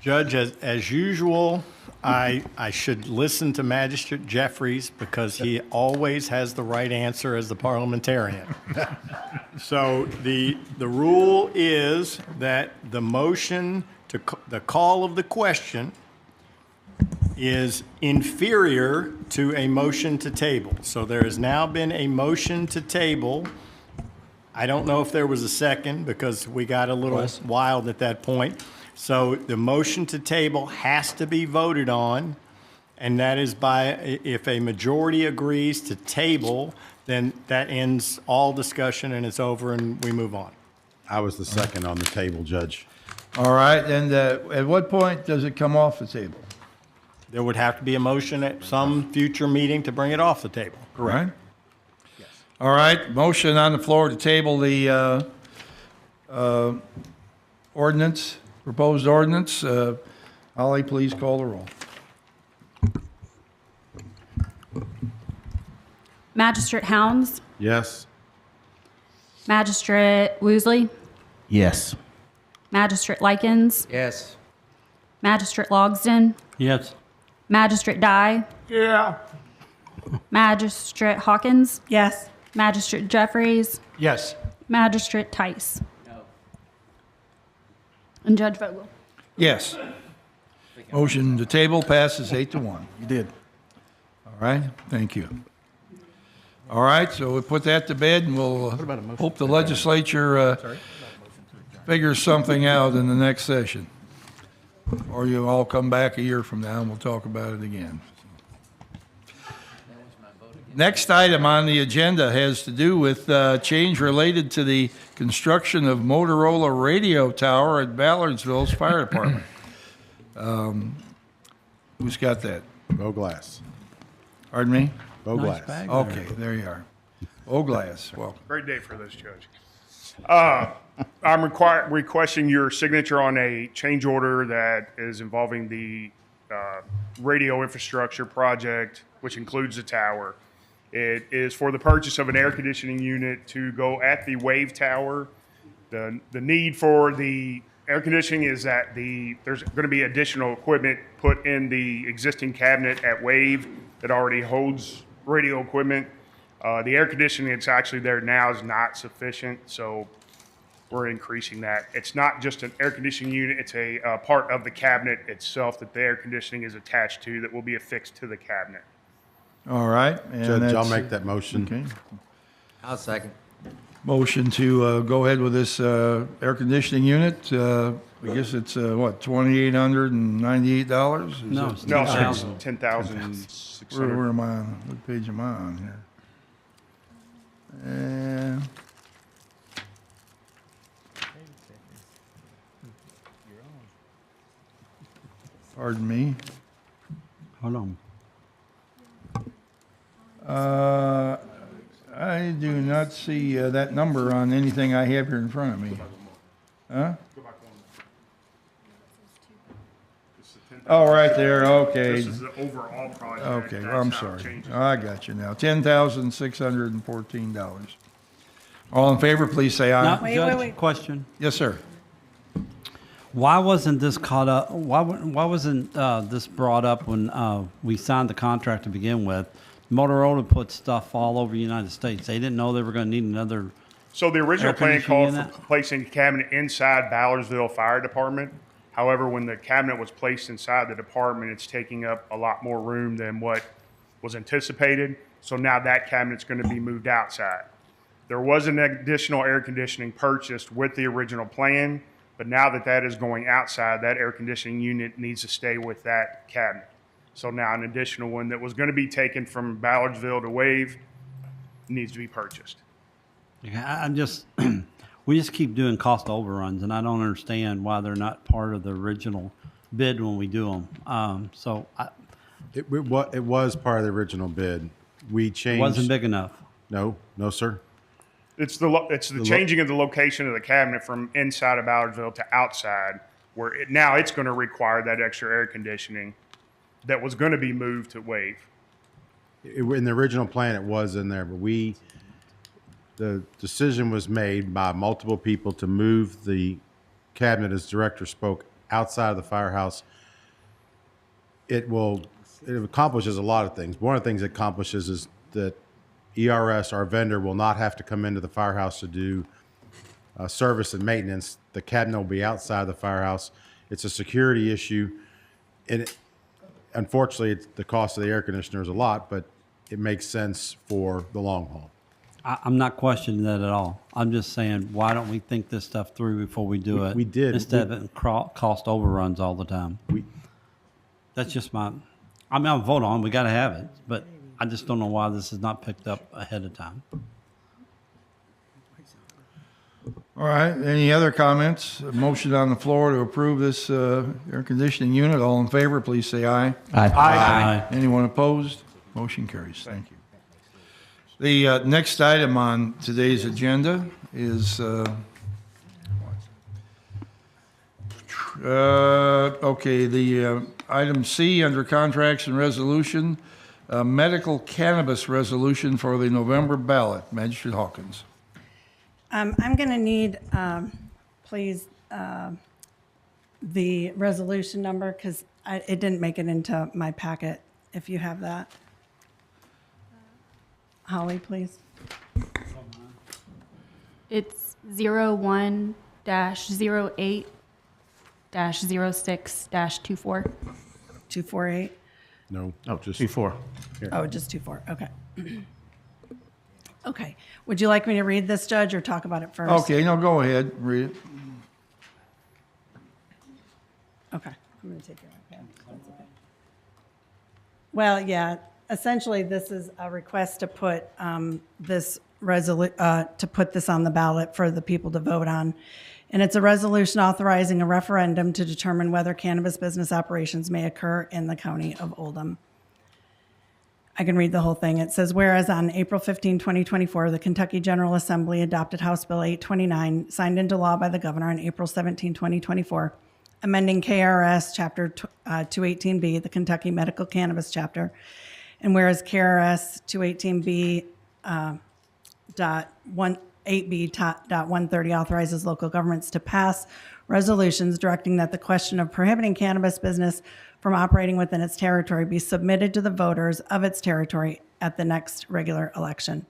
Judge, as usual, I should listen to Magistrate Jeffries because he always has the right answer as the parliamentarian. So the rule is that the motion to the call of the question is inferior to a motion to table. So there has now been a motion to table. I don't know if there was a second because we got a little wild at that point. So the motion to table has to be voted on, and that is if a majority agrees to table, then that ends all discussion and it's over and we move on. I was the second on the table, Judge. All right, and at what point does it come off the table? There would have to be a motion at some future meeting to bring it off the table. Correct? Yes. All right, motion on the floor to table the ordinance, proposed ordinance. Holly, please call the roll. Magistrate Hounds, Yes. Magistrate Woosley, Yes. Magistrate Likens, Yes. Magistrate Logsden, Yes. Magistrate Dye, Yeah. Magistrate Hawkins, Yes. Magistrate Jeffries, Yes. Magistrate Tice. And Judge Vogel. Yes. Motion to table passes 8-1. You did. All right, thank you. All right, so we'll put that to bed, and we'll hope the legislature figures something out in the next session. Or you all come back a year from now, and we'll talk about it again. Next item on the agenda has to do with change related to the construction of Motorola radio tower at Ballardsville's Fire Department. Who's got that? Go Glass. Pardon me? Go Glass. Okay, there you are. Oh, Glass, welcome. Great day for this, Judge. I'm requesting your signature on a change order that is involving the radio infrastructure project, which includes the tower. It is for the purchase of an air conditioning unit to go at the Wave Tower. The need for the air conditioning is that there's going to be additional equipment put in the existing cabinet at Wave that already holds radio equipment. The air conditioning that's actually there now is not sufficient, so we're increasing that. It's not just an air conditioning unit, it's a part of the cabinet itself that the air conditioning is attached to that will be affixed to the cabinet. All right. and Judge, I'll that's- make that motion. Okay. I'll second. Motion to go ahead with this air conditioning unit. I guess it's, what, $2,898? No, it's No, sir, 10,000. it's 10,600. Where am I on? What page am I on here? Pardon me. Hold on. I do not see that number on anything I have here in front of me. Huh? Oh, right there, okay. This is the overall project. Okay, That's I'm how it sorry. changes. I got you now. $10,614. All in favor, please say aye. Now, Wait, Judge, wait. question. Yes, sir. Why wasn't this caught up? Why wasn't this brought up when we signed the contract to begin with? Motorola put stuff all over the United States. They didn't know they were going to need another. So the original air plan conditioning called unit? for placing a cabinet inside Ballardsville Fire Department. However, when the cabinet was placed inside the department, it's taking up a lot more room than what was anticipated. So now that cabinet's going to be moved outside. There was an additional air conditioning purchased with the original plan, but now that that is going outside, that air conditioning unit needs to stay with that cabinet. So now an additional one that was going to be taken from Ballardsville to Wave needs to be purchased. I'm just. We just keep doing cost overruns, and I don't understand why they're not part of the original bid when we do them. It was part of the original bid. We changed. It wasn't big enough. No, no, sir. It's the changing of the location of the cabinet from inside of Ballardsville to outside, where now it's going to require that extra air conditioning that was going to be moved to Wave. In the original plan, it was in there, but the decision was made by multiple people to move the cabinet, as director spoke, outside of the firehouse, it accomplishes a lot of things. One of the things it accomplishes is that ERS, our vendor, will not have to come into the firehouse to do service and maintenance. The cabinet will be outside the firehouse. It's a security issue, and unfortunately, the cost of the air conditioner is a lot, but it makes sense for the long haul. I'm not questioning that at all. I'm just saying, why don't we think this stuff through before we do it? We did. Instead of it cost overruns all the time. That's just I'll vote on it. We got to have it, but I just don't know why this is not picked up ahead of time. All right, any other comments? A motion on the floor to approve this air conditioning unit. All in favor, please say aye. Aye. Aye. Anyone opposed? Motion carries. Thank you. The next item on today's agenda is, item C under contracts and resolution, medical cannabis resolution for the November ballot. Magistrate Hawkins. I'm going to need, please, the resolution number because it didn't make it into my packet, if you have that. Holly, please. It's 01-08-06-24. 248? No, just 24. Oh, just 24. Okay. Okay. Would you like me to read this, Judge, or talk about it first? Okay, no, go ahead, read it. Okay. I'm going to take your iPad. That's okay. Well, yeah. Essentially, this is a request to put to put this on the ballot for the people to vote on. And it's a resolution authorizing a referendum to determine whether cannabis business operations may occur in the county of Oldham. I can read the whole thing. It says, whereas on April 15, 2024, the Kentucky General Assembly adopted House Bill 829, signed into law by the governor on April 17, 2024, amending KRS Chapter 218B, the Kentucky Medical Cannabis Chapter. And whereas KRS 218B dot 8B.130 authorizes local governments to pass resolutions directing that the question of prohibiting cannabis business from operating within its territory be submitted to the voters of its territory at the next regular election.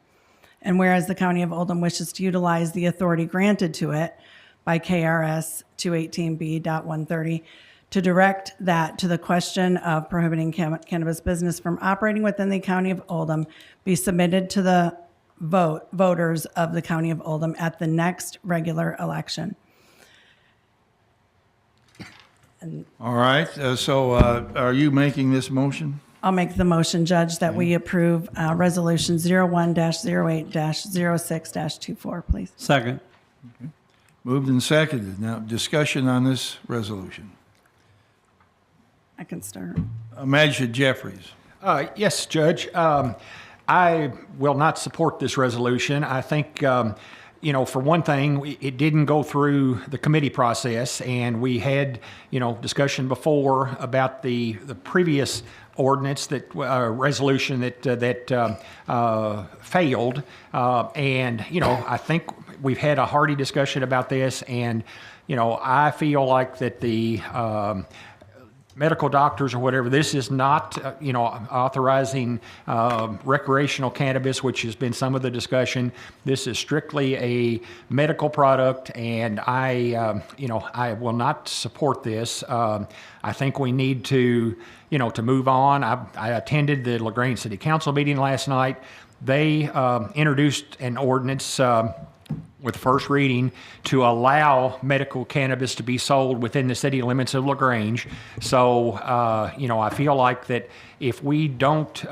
And whereas the County of Oldham wishes to utilize the authority granted to it by KRS 218B.130 to direct that to the question of prohibiting cannabis business from operating within the County of Oldham be submitted to the voters of the County of Oldham at the next regular election. And All right, so are you making this motion? I'll make the motion, Judge, that we approve Resolution 01-08-06-24, please. Second. Okay. Moved and seconded. Now, discussion on this resolution. I can start. Magistrate Jeffries. Yes, Judge. I will not support this resolution. I think, for one thing, it didn't go through the committee process, and we had, discussion before about the previous ordinance resolution that failed, and I think we've had a hearty discussion about this, and I feel like that the medical doctors or whatever, this is not, authorizing recreational cannabis, which has been some of the discussion. This is strictly a medical product, and I will not support this. I think we need to move on. I attended the LaGrange City Council meeting last night. They introduced an ordinance with first reading to allow medical cannabis to be sold within the city limits of LaGrange. So, I feel like that if we don't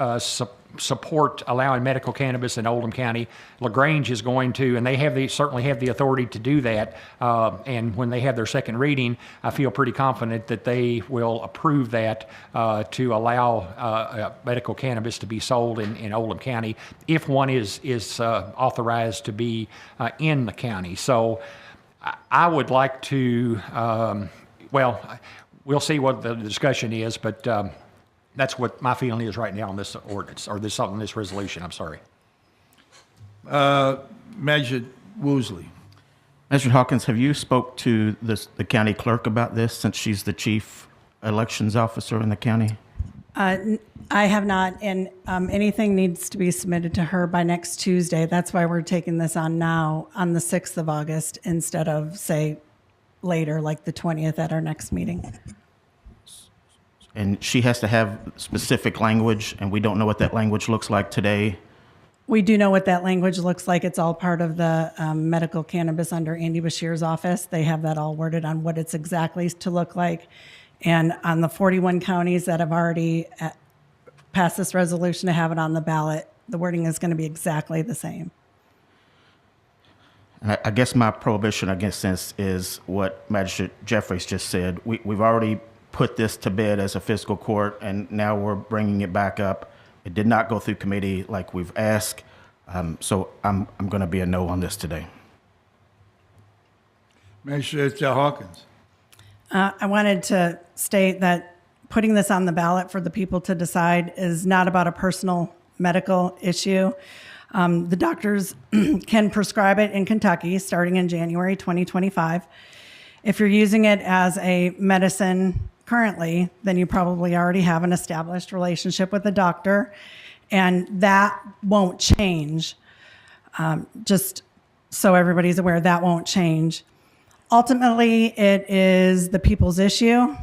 support allowing medical cannabis in Oldham County, LaGrange is going to, and they certainly have the authority to do that. And when they have their second reading, I feel pretty confident that they will approve that to allow medical cannabis to be sold in Oldham County if one is authorized to be in the county. So I would like to, we'll see what the discussion is, but that's what my feeling is right now on this ordinance, or on this resolution, I'm sorry. Magistrate Woosley. Mr. Hawkins, have you spoke to the county clerk about this since she's the chief elections officer in the county? I have not, and anything needs to be submitted to her by next Tuesday. That's why we're taking this on now, on the 6th of August, instead of, say, later, like the 20th at our next meeting. And she has to have specific language, and we don't know what that language looks like today. We do know what that language looks like. It's all part of the medical cannabis under Andy Bashir's office. They have that all worded on what it's exactly to look like. And on the 41 counties that have already passed this resolution to have it on the ballot, the wording is going to be exactly the same. And I guess my prohibition against this is what Magistrate Jeffries just said. We've already put this to bed as a fiscal court, and now we're bringing it back up. It did not go through committee like we've asked, so I'm going to be a no on this today. Magistrate Hawkins. I wanted to state that putting this on the ballot for the people to decide is not about a personal medical issue. The doctors can prescribe it in Kentucky starting in January 2025. If you're using it as a medicine currently, then you probably already have an established relationship with a doctor, and that won't change. Just so everybody's aware, that won't change. Ultimately, it is the people's issue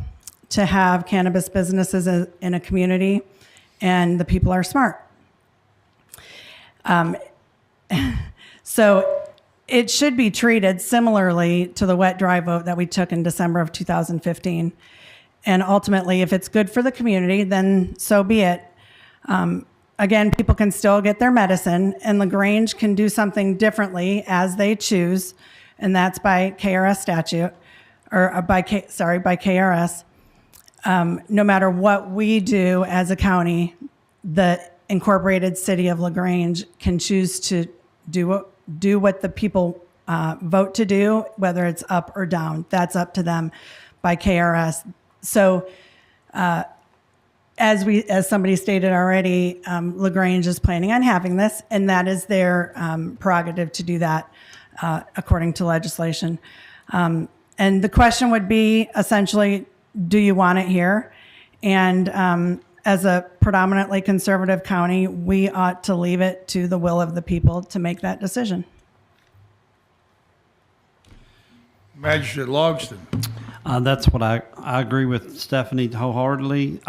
to have cannabis businesses in a community, and the people are smart. So it should be treated similarly to the wet dry vote that we took in December of 2015. And ultimately, if it's good for the community, then so be it. Again, people can still get their medicine, and LaGrange can do something differently as they choose, and that's by KRS statute, or by KRS. No matter what we do as a county, the incorporated city of LaGrange can choose to do what the people vote to do, whether it's up or down. That's up to them by KRS. So, as somebody stated already, LaGrange is planning on having this, and that is their prerogative to do that according to legislation. And the question would be essentially, do you want it here? And as a predominantly conservative county, we ought to leave it to the will of the people to make that decision. Magistrate Logston. That's what I agree with Stephanie wholeheartedly.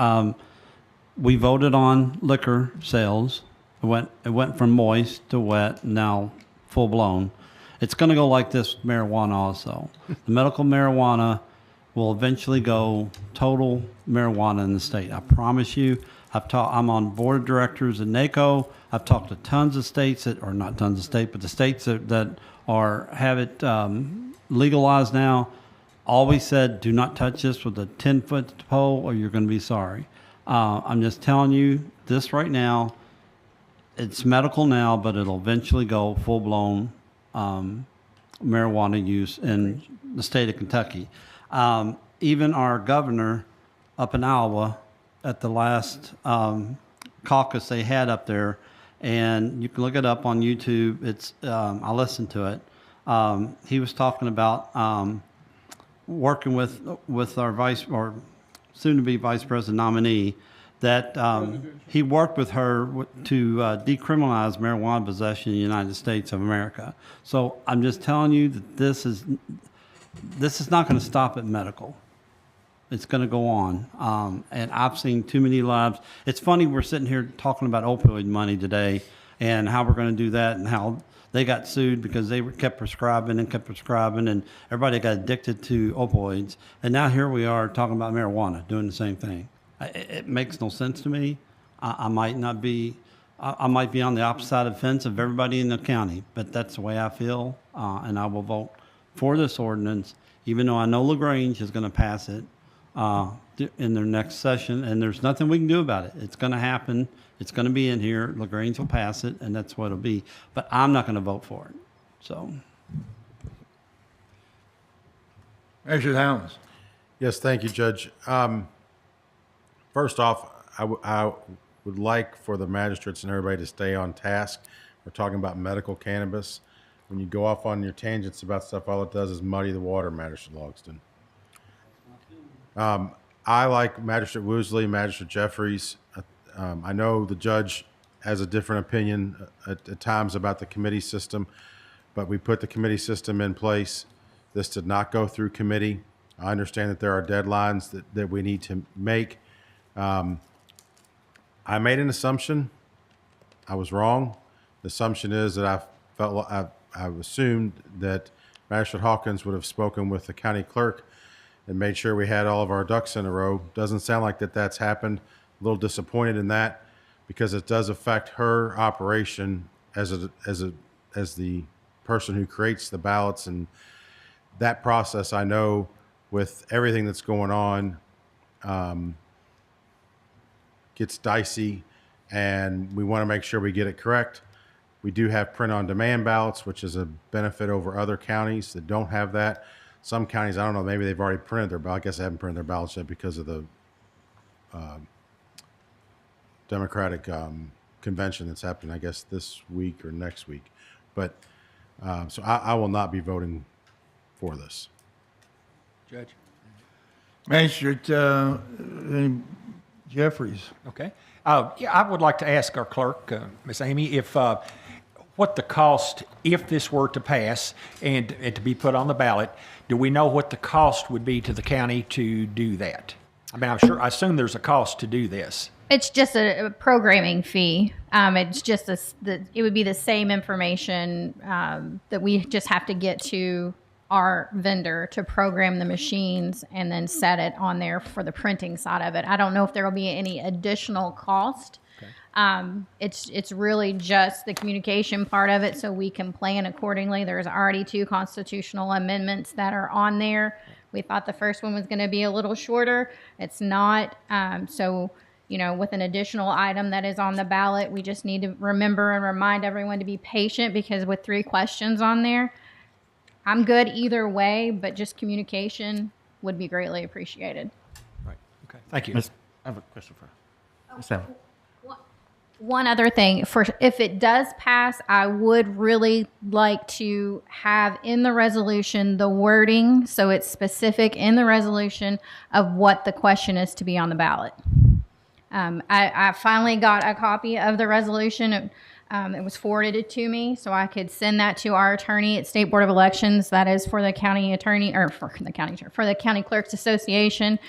We voted on liquor sales. It went from moist to wet, now full blown. It's going to go like this with marijuana also. The medical marijuana will eventually go total marijuana in the state. I promise you. I'm on board of directors at NACO. I've talked to tons of states or not tons of states, but the states that have it legalized now. Always said, do not touch this with a 10-foot pole or you're going to be sorry. I'm just telling you this right now. It's medical now, but it'll eventually go full-blown marijuana use in the state of Kentucky. Even our governor up in Iowa at the last caucus they had up there, and you can look it up on YouTube. I listened to it. He was talking about working with our soon-to-be vice president nominee, that he worked with her to decriminalize marijuana possession in the United States of America. So I'm just telling you that this is not going to stop at medical. It's going to go on. And I've seen too many labs. It's funny we're sitting here talking about opioid money today and how we're going to do that and how they got sued because they kept prescribing and everybody got addicted to opioids. And now here we are talking about marijuana, doing the same thing. It makes no sense to me. I might be on the opposite side of the fence of everybody in the county, but that's the way I feel. And I will vote for this ordinance, even though I know LaGrange is going to pass it in their next session. And there's nothing we can do about it. It's going to happen. It's going to be in here. LaGrange will pass it, and that's what it'll be. But I'm not going to vote for it. So, Magistrate Helms. Yes, thank you, Judge. First off, I would like for the magistrates and everybody to stay on task. We're talking about medical cannabis. when you go off on your tangents about stuff, all it does is muddy the water, Magistrate Logston. I like Magistrate Woosley, Magistrate Jeffries. I know the judge has a different opinion at times about the committee system, but we put the committee system in place. This did not go through committee. I understand that there are deadlines that we need to make. I made an assumption. I was wrong. The assumption is that I assumed that Magistrate Hawkins would have spoken with the county clerk and made sure we had all of our ducks in a row. Doesn't sound like that's happened. A little disappointed in that because it does affect her operation as the person who creates the ballots, and that process, I know, with everything that's going on, gets dicey, and we want to make sure we get it correct. We do have print-on-demand ballots, which is a benefit over other counties that don't have that. Some counties, I don't know, maybe they've already printed their ballot. I guess they haven't printed their ballots yet because of the Democratic convention that's happening, I guess, this week or next week. But so I will not be voting for this. Judge. Magistrate Jeffries. Okay. Yeah, I would like to ask our clerk, Ms. Amy, if what the cost, if this were to pass and to be put on the ballot, do we know what the cost would be to the county to do that? I mean, I assume there's a cost to do this. It's just a programming fee. It's just it would be the same information that we just have to get to our vendor to program the machines and then set it on there for the printing side of it. I don't know if there will be any additional cost. Okay. It's really just the communication part of it, so we can plan accordingly. There's already 2 constitutional amendments that are on there. We thought the first one was going to be a little shorter. It's not. So, you know, with an additional item that is on the ballot, we just need to remember and remind everyone to be patient, because with 3 questions on there, I'm good either way, but just communication would be greatly appreciated. Right. Okay. Thank you. I have a question for Ms. Allen. One other thing, if it does pass, I would really like to have in the resolution the wording, so it's specific in the resolution of what the question is to be on the ballot. I finally got a copy of the resolution. It was forwarded to me, so I could send that to our attorney at State Board of Elections. That is for the county attorney, or for the County Clerks Association.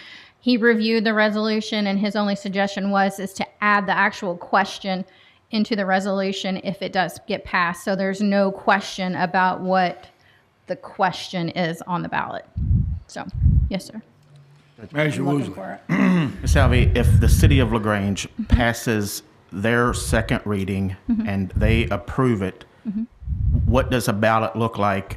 He reviewed the resolution, and his only suggestion is to add the actual question into the resolution if it does get passed. So there's no question about what the question is on the ballot. So, yes, sir. Manager Woosley. Ms. Alvey, if the city of LaGrange passes their second reading and they approve it, what does a ballot look like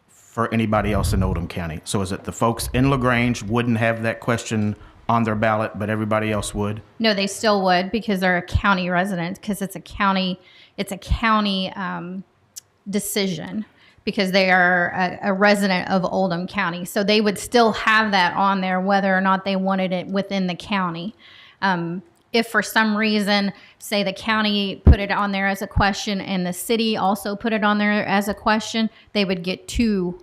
for anybody else in Oldham County? So is it the folks in LaGrange wouldn't have that question on their ballot, but everybody else would? No, they still would, because they're a county resident, because it's a county decision, because they are a resident of Oldham County. So they would still have that on there whether or not they wanted it within the county. If for some reason, say the county put it on there as a question and the city also put it on there as a question, they would get 2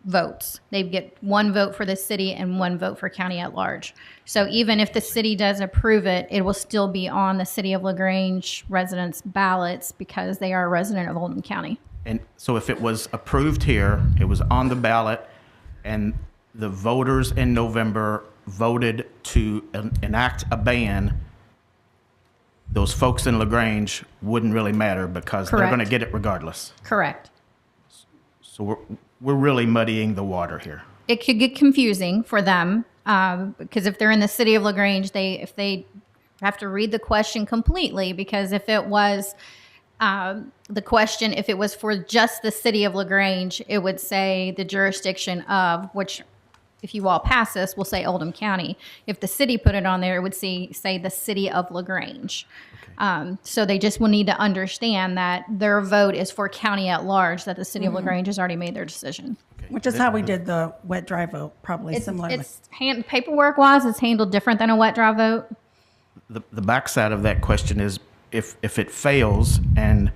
votes. They'd get 1 vote for the city and 1 vote for county at large. So even if the city does approve it, it will still be on the city of LaGrange residents' ballots, because they are a resident of Oldham County. And so if it was approved here, it was on the ballot, and the voters in November voted to enact a ban, those folks in LaGrange wouldn't really matter, because they're going to get it regardless. Correct. So we're really muddying the water here. It could get confusing for them, because if they're in the city of LaGrange, if they have to read the question completely, because if it was the question, if it was for just the city of LaGrange, it would say the jurisdiction of, which if you all pass this, we'll say Oldham County. If the city put it on there, it would say the city of LaGrange. Okay. So they just will need to understand that their vote is for county at large, that the city of LaGrange has already made their decision. Okay. Which is how we did the wet dry vote, probably similarly. Paperwork wise, it's handled different than a wet dry vote. The backside of that question is, if it fails and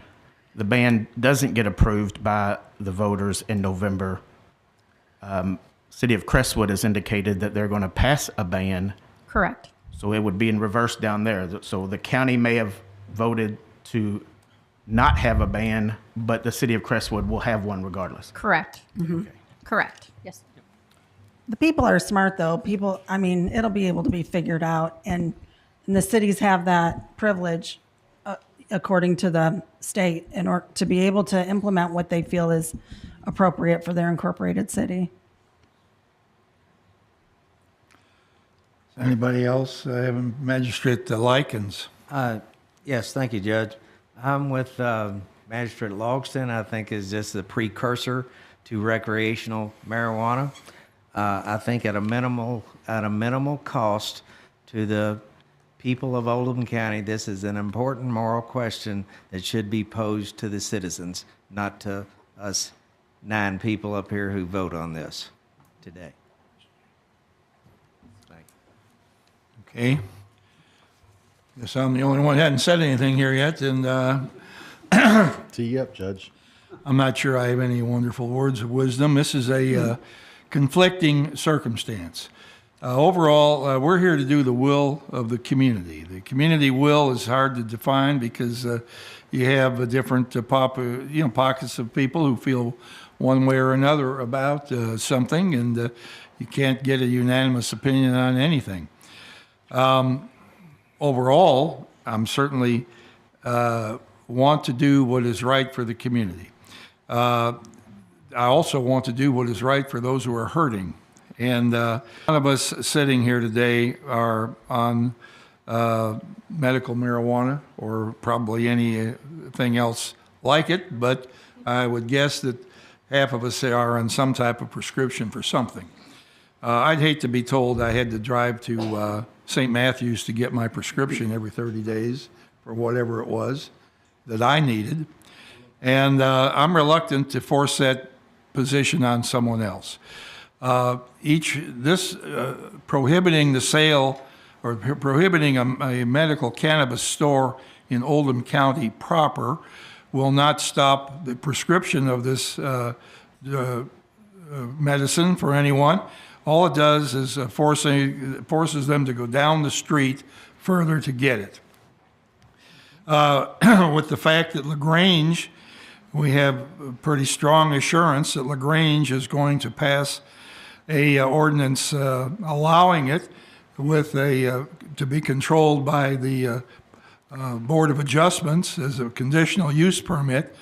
the ban doesn't get approved by the voters in November, City of Crestwood has indicated that they're going to pass a ban. Correct. So it would be in reverse down there. So the county may have voted to not have a ban, but the City of Crestwood will have one regardless. Correct. Correct. Yes. The people are smart, though. People, I mean, it'll be able to be figured out, and the cities have that privilege, according to the state, in order to be able to implement what they feel is appropriate for their incorporated city. Anybody else? I have Magistrate Likens. Yes, thank you, Judge. I'm with Magistrate Logston. I think is just a precursor to recreational marijuana. I think at a minimal cost to the people of Oldham County, this is an important moral question that should be posed to the citizens, not to us 9 people up here who vote on this today. Okay. Guess I'm the only one who hadn't said anything here yet, and Tee you up, Judge. I'm not sure I have any wonderful words of wisdom. This is a conflicting circumstance. Overall, we're here to do the will of the community. The community will is hard to define because you have different pockets of people who feel one way or another about something, and you can't get a unanimous opinion on anything. Overall, I'm certainly want to do what is right for the community. I also want to do what is right for those who are hurting. And none of us sitting here today are on medical marijuana or probably anything else like it, but I would guess that half of us are on some type of prescription for something. I'd hate to be told I had to drive to St. Matthew's to get my prescription every 30 days for whatever it was that I needed. And I'm reluctant to force that position on someone else. Prohibiting the sale or prohibiting a medical cannabis store in Oldham County proper will not stop the prescription of this medicine for anyone. All it does is forces them to go down the street further to get it. With the fact that LaGrange, we have pretty strong assurance that LaGrange is going to pass a ordinance allowing it with to be controlled by the Board of Adjustments as a conditional use permit.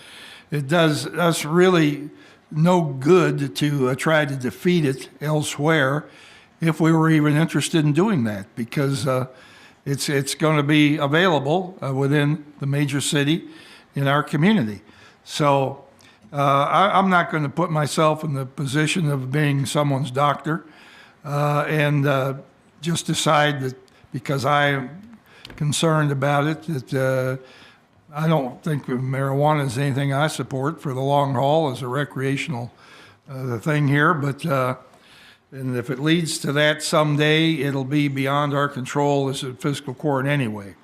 It does us really no good to try to defeat it elsewhere if we were even interested in doing that, because it's going to be available within the major city in our community. So I'm not going to put myself in the position of being someone's doctor and just decide that because I am concerned about it that I don't think marijuana is anything I support for the long haul as a recreational thing here. But and if it leads to that someday, it'll be beyond our control as a fiscal court anyway.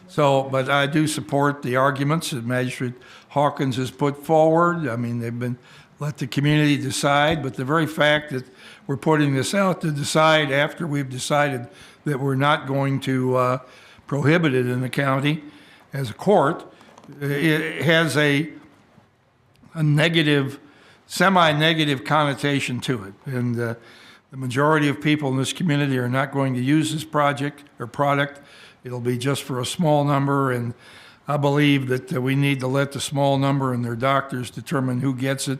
So, but I do support the arguments that Magistrate Hawkins has put forward. I mean, they've been let the community decide, but the very fact that we're putting this out to decide after we've decided that we're not going to prohibit it in the county as a court, it has a negative, semi-negative connotation to it. And the majority of people in this community are not going to use this project or product. It'll be just for a small number, and I believe that we need to let the small number and their doctors determine who gets it,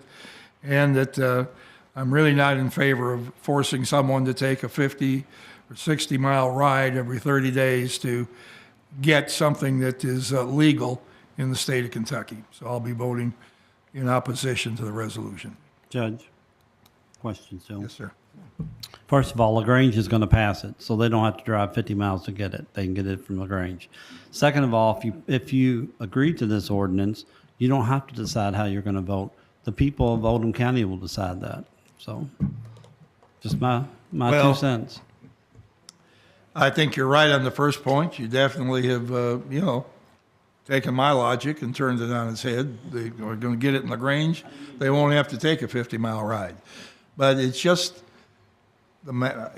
and that I'm really not in favor of forcing someone to take a 50 or 60-mile ride every 30 days to get something that is legal in the state of Kentucky. So I'll be voting in opposition to the resolution. Judge, question still. Yes, sir. First of all, LaGrange is going to pass it, so they don't have to drive 50 miles to get it. They can get it from LaGrange. Second of all, if you agree to this ordinance, you don't have to decide how you're going to vote. The people of Oldham County will decide that. So, just my 2 cents. I think you're right on the first point. You definitely have, taken my logic and turned it on its head. They are going to get it in LaGrange. They won't have to take a 50-mile ride. But it's just the matter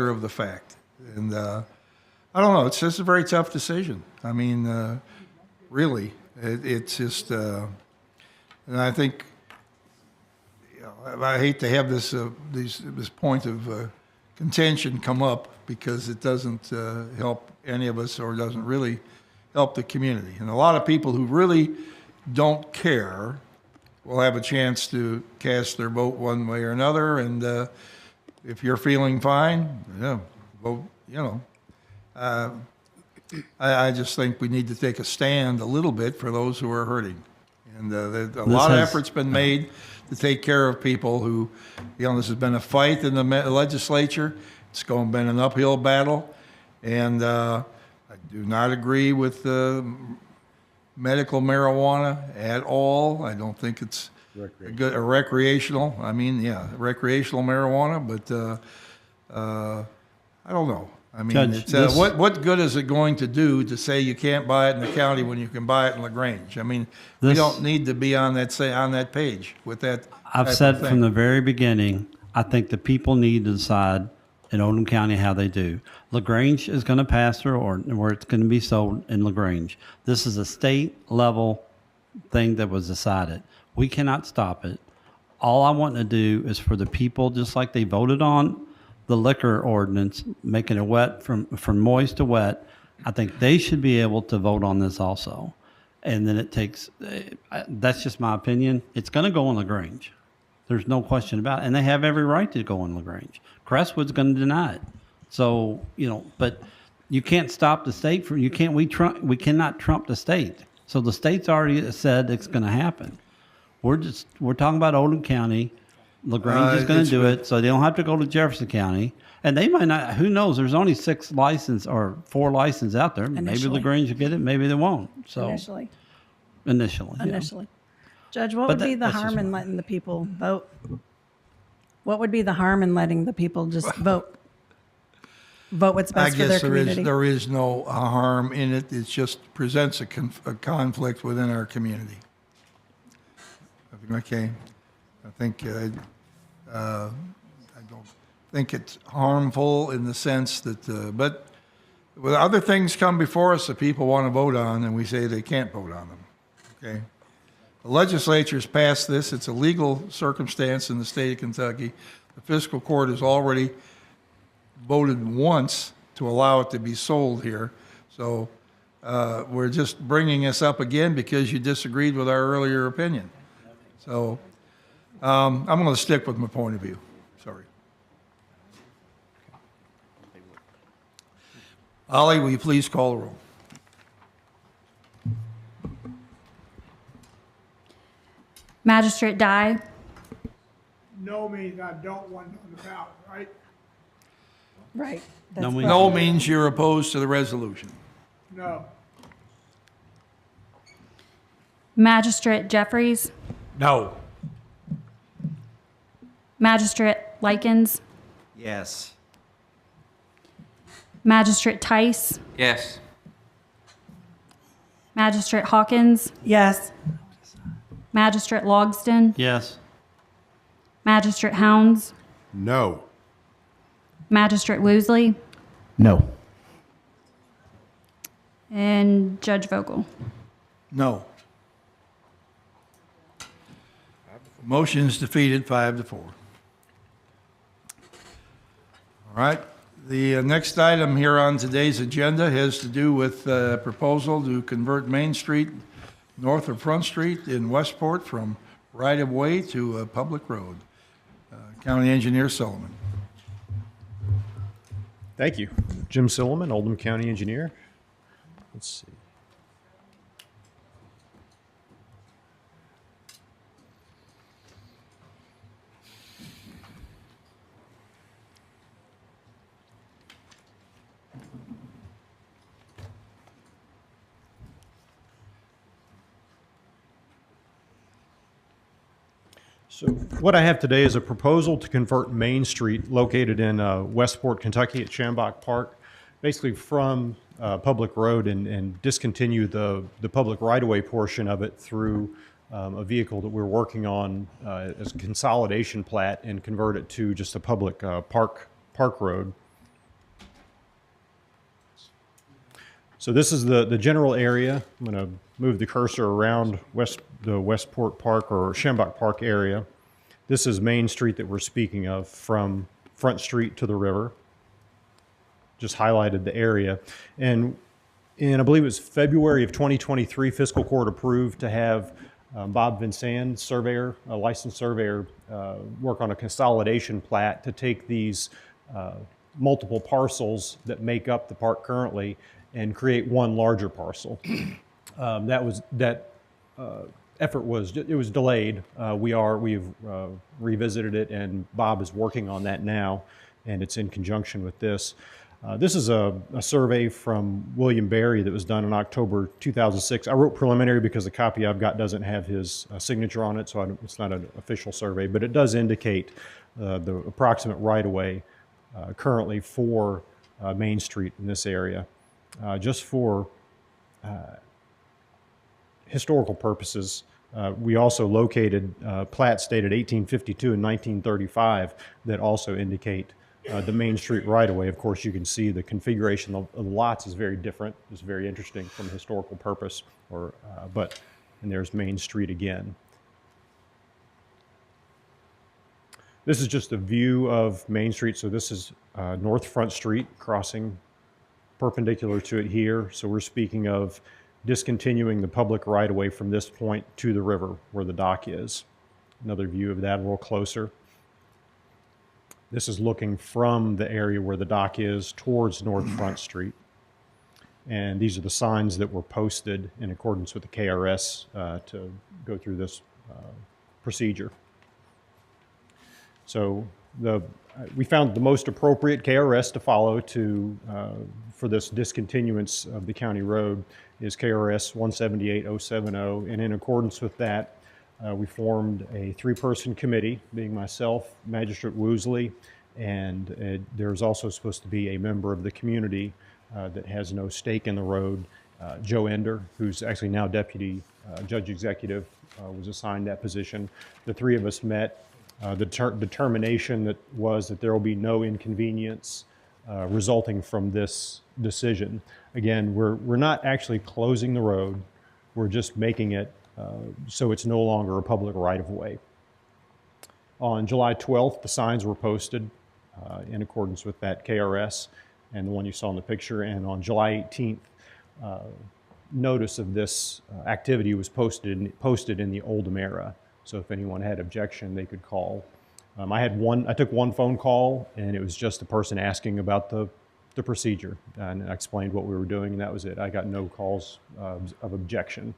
of the fact. And I don't know. It's just a very tough decision. I mean, really, it's just. And I think I hate to have this point of contention come up because it doesn't help any of us or doesn't really help the community. And a lot of people who really don't care will have a chance to cast their vote one way or another. And if you're feeling fine, vote, I just think we need to take a stand a little bit for those who are hurting. And a lot of effort's been made to take care of people who, this has been a fight in the legislature. It's been an uphill battle. And I do not agree with medical marijuana at all. I don't think it's recreational. Recreational marijuana, but I don't know. I mean, Judge, what good is it going to do to say you can't buy it in the county when you can buy it in LaGrange? I mean, we don't need to be on that page with that. I've said from the very beginning, I think the people need to decide in Oldham County how they do. LaGrange is going to pass their ordinance where it's going to be sold in LaGrange. This is a state level thing that was decided. We cannot stop it. All I want to do is for the people, just like they voted on the liquor ordinance, making it wet from moist to wet, I think they should be able to vote on this also. And then it takes, that's just my opinion. It's going to go in LaGrange. There's no question about it. And they have every right to go in LaGrange. Crestwood's going to deny it. So, but you can't stop the state from, we cannot trump the state. So the state's already said it's going to happen. We're talking about Oldham County. LaGrange is going to do it, so they don't have to go to Jefferson County. And they might not, who knows? There's only 4 licenses out there. Maybe LaGrange will get it, maybe they won't. So Initially. Yeah. Judge, what would be the harm in letting the people vote? What would be the harm in letting the people just vote? Vote what's best for their community? There is no harm in it. It just presents a conflict within our community. Okay. I think I don't think it's harmful in the sense that, but when other things come before us that people want to vote on, and we say they can't vote on them. Okay, the legislature's passed this. It's a legal circumstance in the state of Kentucky. The fiscal court has already voted once to allow it to be sold here. So we're just bringing this up again because you disagreed with our earlier opinion. So. I'm going to stick with my point of view. Sorry. Ollie, will you please call the roll? Magistrate Dye. No means I don't want it on the ballot, right? Right. No means you're opposed to the resolution. No. Magistrate Jeffries. No. Magistrate Likens. Yes. Magistrate Tice. Yes. Magistrate Hawkins. Yes. Magistrate Logston. Yes. Magistrate Hounds. No. Magistrate Woosley. No. And Judge Vogel. No. Motion is defeated 5-4. All right. The next item here on today's agenda has to do with a proposal to convert Main Street north of Front Street in Westport from right-of-way to a public road. County Engineer Sullivan. Thank you. Jim Silliman, Oldham County Engineer. Let's see. So what I have today is a proposal to convert Main Street located in Westport, Kentucky at Shambach Park basically from public road and discontinue the public right-of-way portion of it through a vehicle that we're working on as a consolidation plat and convert it to just a public park road. So this is the general area. I'm going to move the cursor around the Westport Park or Schambach Park area. This is Main Street that we're speaking of from Front Street to the river. Just highlighted the area. And in, I believe it was February of 2023, Fiscal Court approved to have Bob Vincent, surveyor, a licensed surveyor, work on a consolidation plat to take these multiple parcels that make up the park currently and create one larger parcel. That effort was delayed. We've revisited it, and Bob is working on that now, and it's in conjunction with this. This is a survey from William Berry that was done in October 2006. I wrote preliminary because the copy I've got doesn't have his signature on it, so it's not an official survey, but it does indicate the approximate right-of-way currently for Main Street in this area. Just for historical purposes, we also located plats dated 1852 and 1935 that also indicate the Main Street right-of-way. Of course, you can see the configuration of the lots is very different. It's very interesting from a historical purpose. And there's Main Street again. This is just a view of Main Street. So this is North Front Street crossing perpendicular to it here. So we're speaking of discontinuing the public right-of-way from this point to the river where the dock is. Another view of that a little closer. This is looking from the area where the dock is towards North Front Street. And these are the signs that were posted in accordance with the KRS to go through this procedure. So we found the most appropriate KRS to follow for this discontinuance of the county road is KRS 178070, and in accordance with that, we formed a 3-person committee, being myself, Magistrate Woosley, and there's also supposed to be a member of the community that has no stake in the road, Joe Ender, who's actually now Deputy Judge Executive, was assigned that position. The three of us met. The determination that there will be no inconvenience resulting from this decision. Again, we're not actually closing the road. We're just making it so it's no longer a public right-of-way. On July 12th, the signs were posted in accordance with that KRS and the one you saw in the picture. And on July 18th, notice of this activity was posted in the Oldham era. So if anyone had objection, they could call. I took one phone call, and it was just a person asking about the procedure, and I explained what we were doing, and that was it. I got no calls of objection.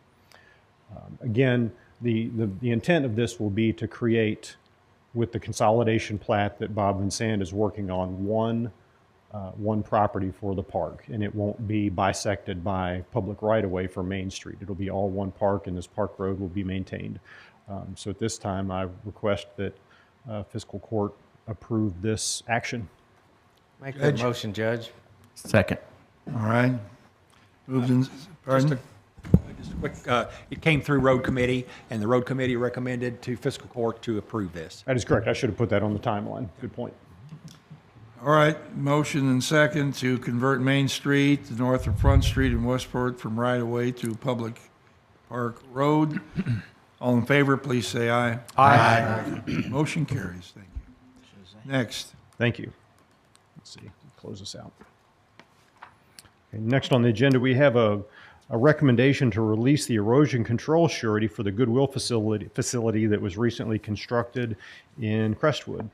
Again, the intent of this will be to create, with the consolidation plat that Bob Vincent is working on, one property for the park, and it won't be bisected by public right-of-way for Main Street. It'll be all one park, and this park road will be maintained. So at this time, I request that Fiscal Court approve this action. Make that motion, Judge. Second. All right. Moved in, pardon? Just a quick, it came through Road Committee, and the Road Committee recommended to Fiscal Court to approve this. That is correct. I should have put that on the timeline. Good point. All right, motion and second to convert Main Street, the North of Front Street in Westport from right-of-way to public park road. All in favor, please say aye. Aye. Motion carries. Thank you. Next. Thank you. Let's see, close this out. Okay, next on the agenda, we have a recommendation to release the erosion control surety for the Goodwill facility that was recently constructed in Crestwood.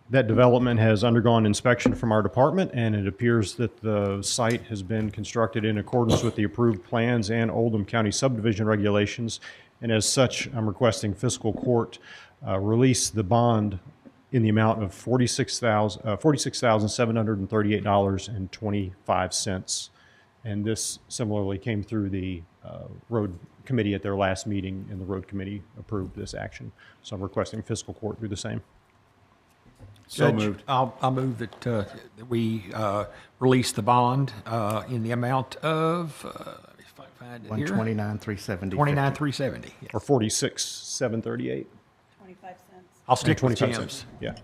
That development has undergone inspection from our department, and it appears that the site has been constructed in accordance with the approved plans and Oldham County subdivision regulations. And as such, I'm requesting Fiscal Court release the bond in the amount of $46,738.25. And this similarly came through the Road Committee at their last meeting, and the Road Committee approved this action. So I'm requesting Fiscal Court do the same. So Judge? moved. I'll move that we release the bond in the amount of, if I find it here. 129,370. 29,370. Yes. Or 46,738. 25 cents. I'll stick with 25 Jim's. cents. Yeah.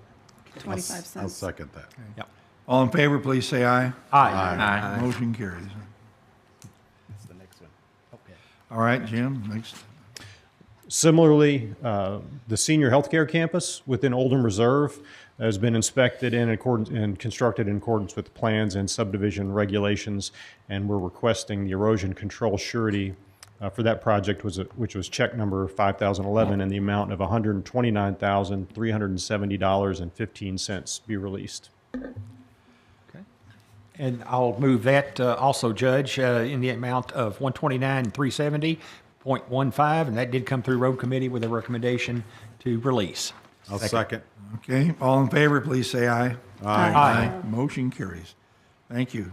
25 I'll cents. second that. Yep. All in favor, please say aye. Aye. Motion carries. That's the next one. Okay. All right, Jim, next. Similarly, the senior healthcare campus within Oldham Reserve has been inspected in accordance and constructed in accordance with plans and subdivision regulations, and we're requesting the erosion control surety for that project, which was check number 5011, in the amount of $129,370.15 be released. And I'll move that also, Judge, in the amount of 129,370.15, and that did come through Road Committee with a recommendation to release. I'll second. Okay, all in favor, please say aye. Aye. Motion carries. Thank you.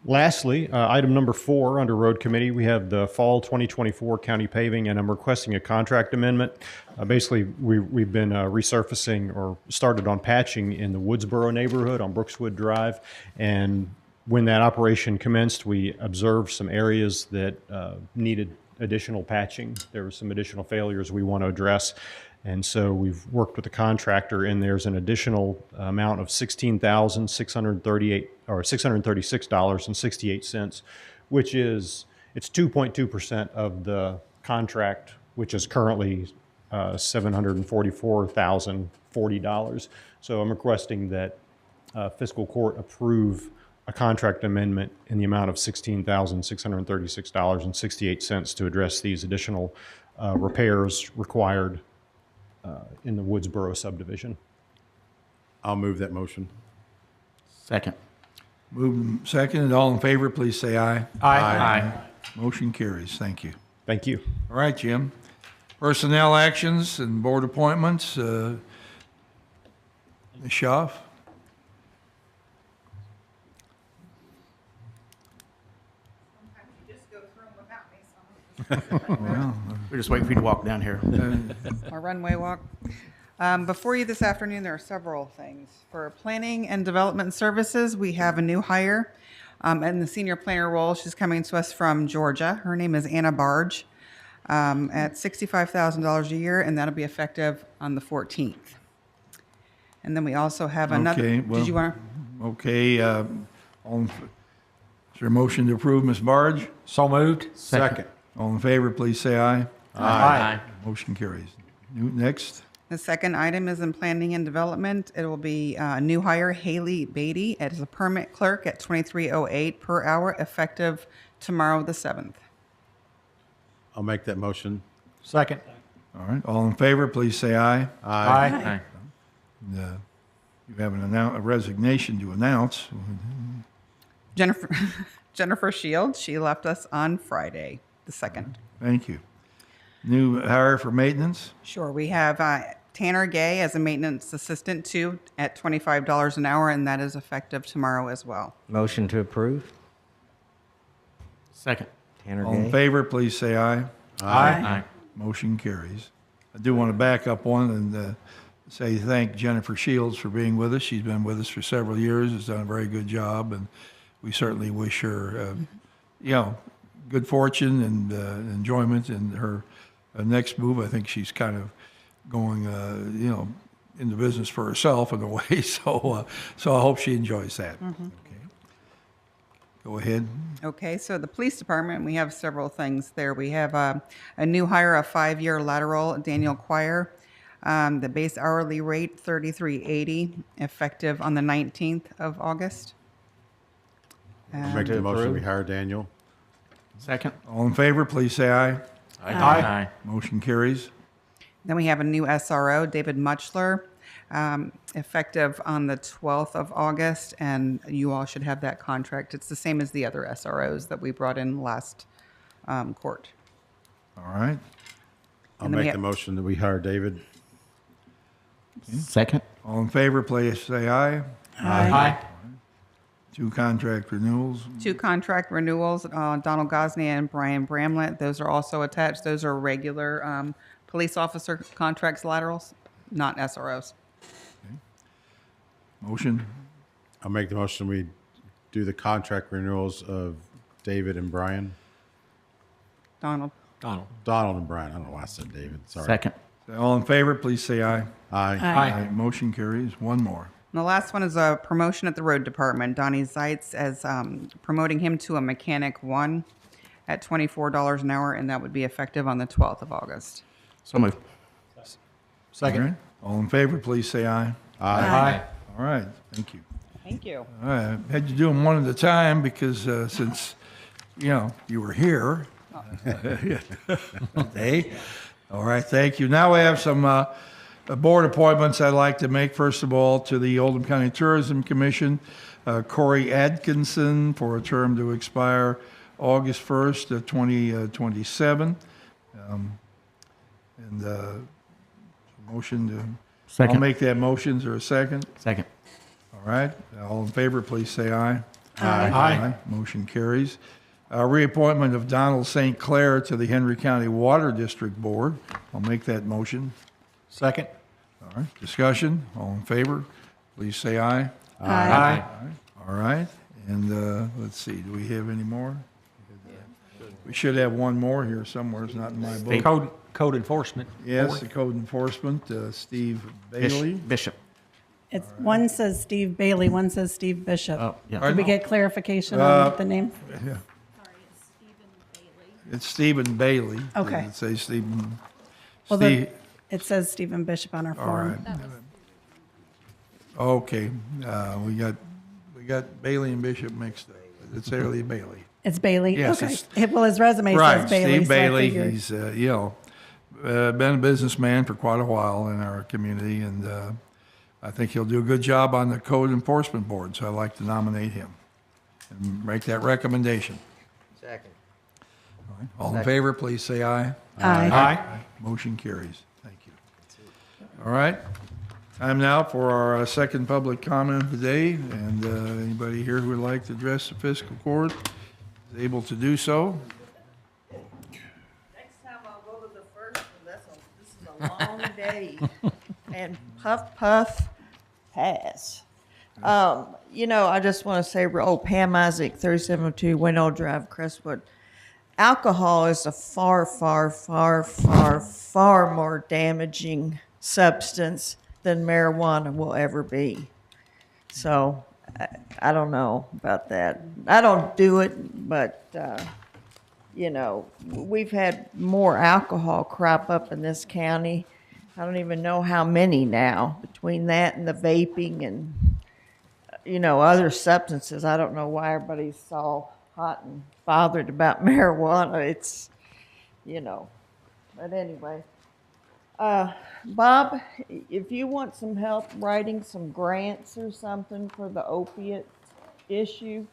Lastly, item number 4 under Road Committee, we have the fall 2024 county paving, and I'm requesting a contract amendment. Basically, we've been resurfacing or started on patching in the Woodsboro neighborhood on Brookswood Drive, and when that operation commenced, we observed some areas that needed additional patching. There were some additional failures we want to address. And so we've worked with the contractor, and there's an additional amount of $636.68, which is, it's 2.2% of the contract, which is currently $744,040. So I'm requesting that fiscal court approve a contract amendment in the amount of $16,636.68 to address these additional repairs required in the Woodsboro subdivision. I'll move that motion. Second. Moved and seconded. All in favor, please say aye. Aye. Motion carries. Thank you. Thank you. All right, Jim. Personnel actions and board appointments. Ms. Schaaf? Well, We're just waiting for you to walk down here. Our runway walk. Before you this afternoon, there are several things. For planning and development services, we have a new hire in the senior planner role. She's coming to us from Georgia. Her name is Anna Barge at $65,000 a year, and that'll be effective on the 14th. And then we also have another. Okay, well, did you want to? Okay. Is there a motion to approve, Ms. Barge? So moved. Second. All in favor, please say aye. Aye. Motion carries. Next. The second item is in planning and development. It will be new hire Haley Beatty as a permit clerk at $23.08 per hour, effective tomorrow, the 7th. I'll make that motion. Second. All right. All in favor, please say aye. Aye. And, you have a resignation to announce. Jennifer Shields, she left us on Friday, the 2nd. Thank you. New hire for maintenance. Sure. We have Tanner Gay as a maintenance assistant too at $25 an hour, and that is effective tomorrow as well. Motion to approve. Second. Tanner All in Gay. favor, please say aye. Aye. Motion carries. I do want to back up one and say thank Jennifer Shields for being with us. She's been with us for several years, has done a very good job, and we certainly wish her, good fortune and enjoyment in her next move. I think she's kind of going, into business for herself in a way, so I hope she enjoys that. Mm-hmm. Okay. Go ahead. Okay, so the police department, we have several things there. We have a new hire, a 5-year lateral, Daniel Quire. The base hourly rate, $33.80, effective on the 19th of August. I'll make the motion. We hire Daniel. Second. All in favor, please say aye. Aye. Motion carries. Then we have a new SRO, David Muchler, effective on the 12th of August, and you all should have that contract. It's the same as the other SROs that we brought in last court. All right. I'll make the motion that we hire David. Second. All in favor, please say aye. Aye. 2 contract renewals. 2 contract renewals, Donald Gosney and Brian Bramlett. Those are also attached. Those are regular police officer contracts laterals, not SROs. Okay. Motion? I'll make the motion. We do the contract renewals of David and Brian. Donald. Donald and Brian. I don't know why I said David. Sorry. Second. All in favor, please say aye. Aye. Aye. Motion carries. One more. And the last one is a promotion at the road department. Donnie Zeitz as promoting him to a mechanic 1 at $24 an hour, and that would be effective on the 12th of August. So moved. Second. All right. All in favor, please say aye. Aye. All right. Thank you. Thank you. All right. I had you do them one at a time because since, you were here. Hey. All right. Thank you. Now we have some board appointments I'd like to make. First of all, to the Oldham County Tourism Commission, Corey Atkinson for a term to expire August 1st of 2027. Motion to... Second. I'll make that motion. Is there a second? Second. All right. All in favor, please say aye. Aye. Motion carries. Reappointment of Donald St. Clair to the Henry County Water District Board. I'll make that motion. Second. All right. Discussion. All in favor, please say aye. Aye. All right. And let's see. Do we have any more? We should have one more here somewhere. It's not in my book. Code enforcement. Yes, board. the code enforcement. Steve Bailey. Bishop. It's one says Steve Bailey, one says Steve Bishop. Oh, yeah. Did we get clarification on the name? Yeah. It's Stephen Bailey. Okay. It says Stephen. Well, Steve. it says Stephen Bishop on our All form. right. Okay. We got Bailey and Bishop mixed up. It's Bailey Bailey. It's Bailey? Yes, Okay. Well, his resume Right, says Bailey. Steve so I Bailey. figured. He's been a businessman for quite a while in our community, and I think he'll do a good job on the code enforcement board. So I'd like to nominate him and make that recommendation. Second. All in favor, please say aye. Aye. Motion carries. Thank you. All right. Time now for our second public comment of the day, and anybody here who would like to address the fiscal court is able to do so. Next time I'll go to the first one. This is a long day. And puff, puff, pass. I just want to say, Pam Isaac, 3702 Winnow Drive, Crestwood. Alcohol is a far, far, far, far, far more damaging substance than marijuana will ever be. So I don't know about that. I don't do it, but, we've had more alcohol crop up in this county. I don't even know how many now, between that and the vaping and, other substances. I don't know why everybody's so hot and bothered about marijuana. It's, but anyway. Bob, if you want some help writing some grants or something for the opiate issue,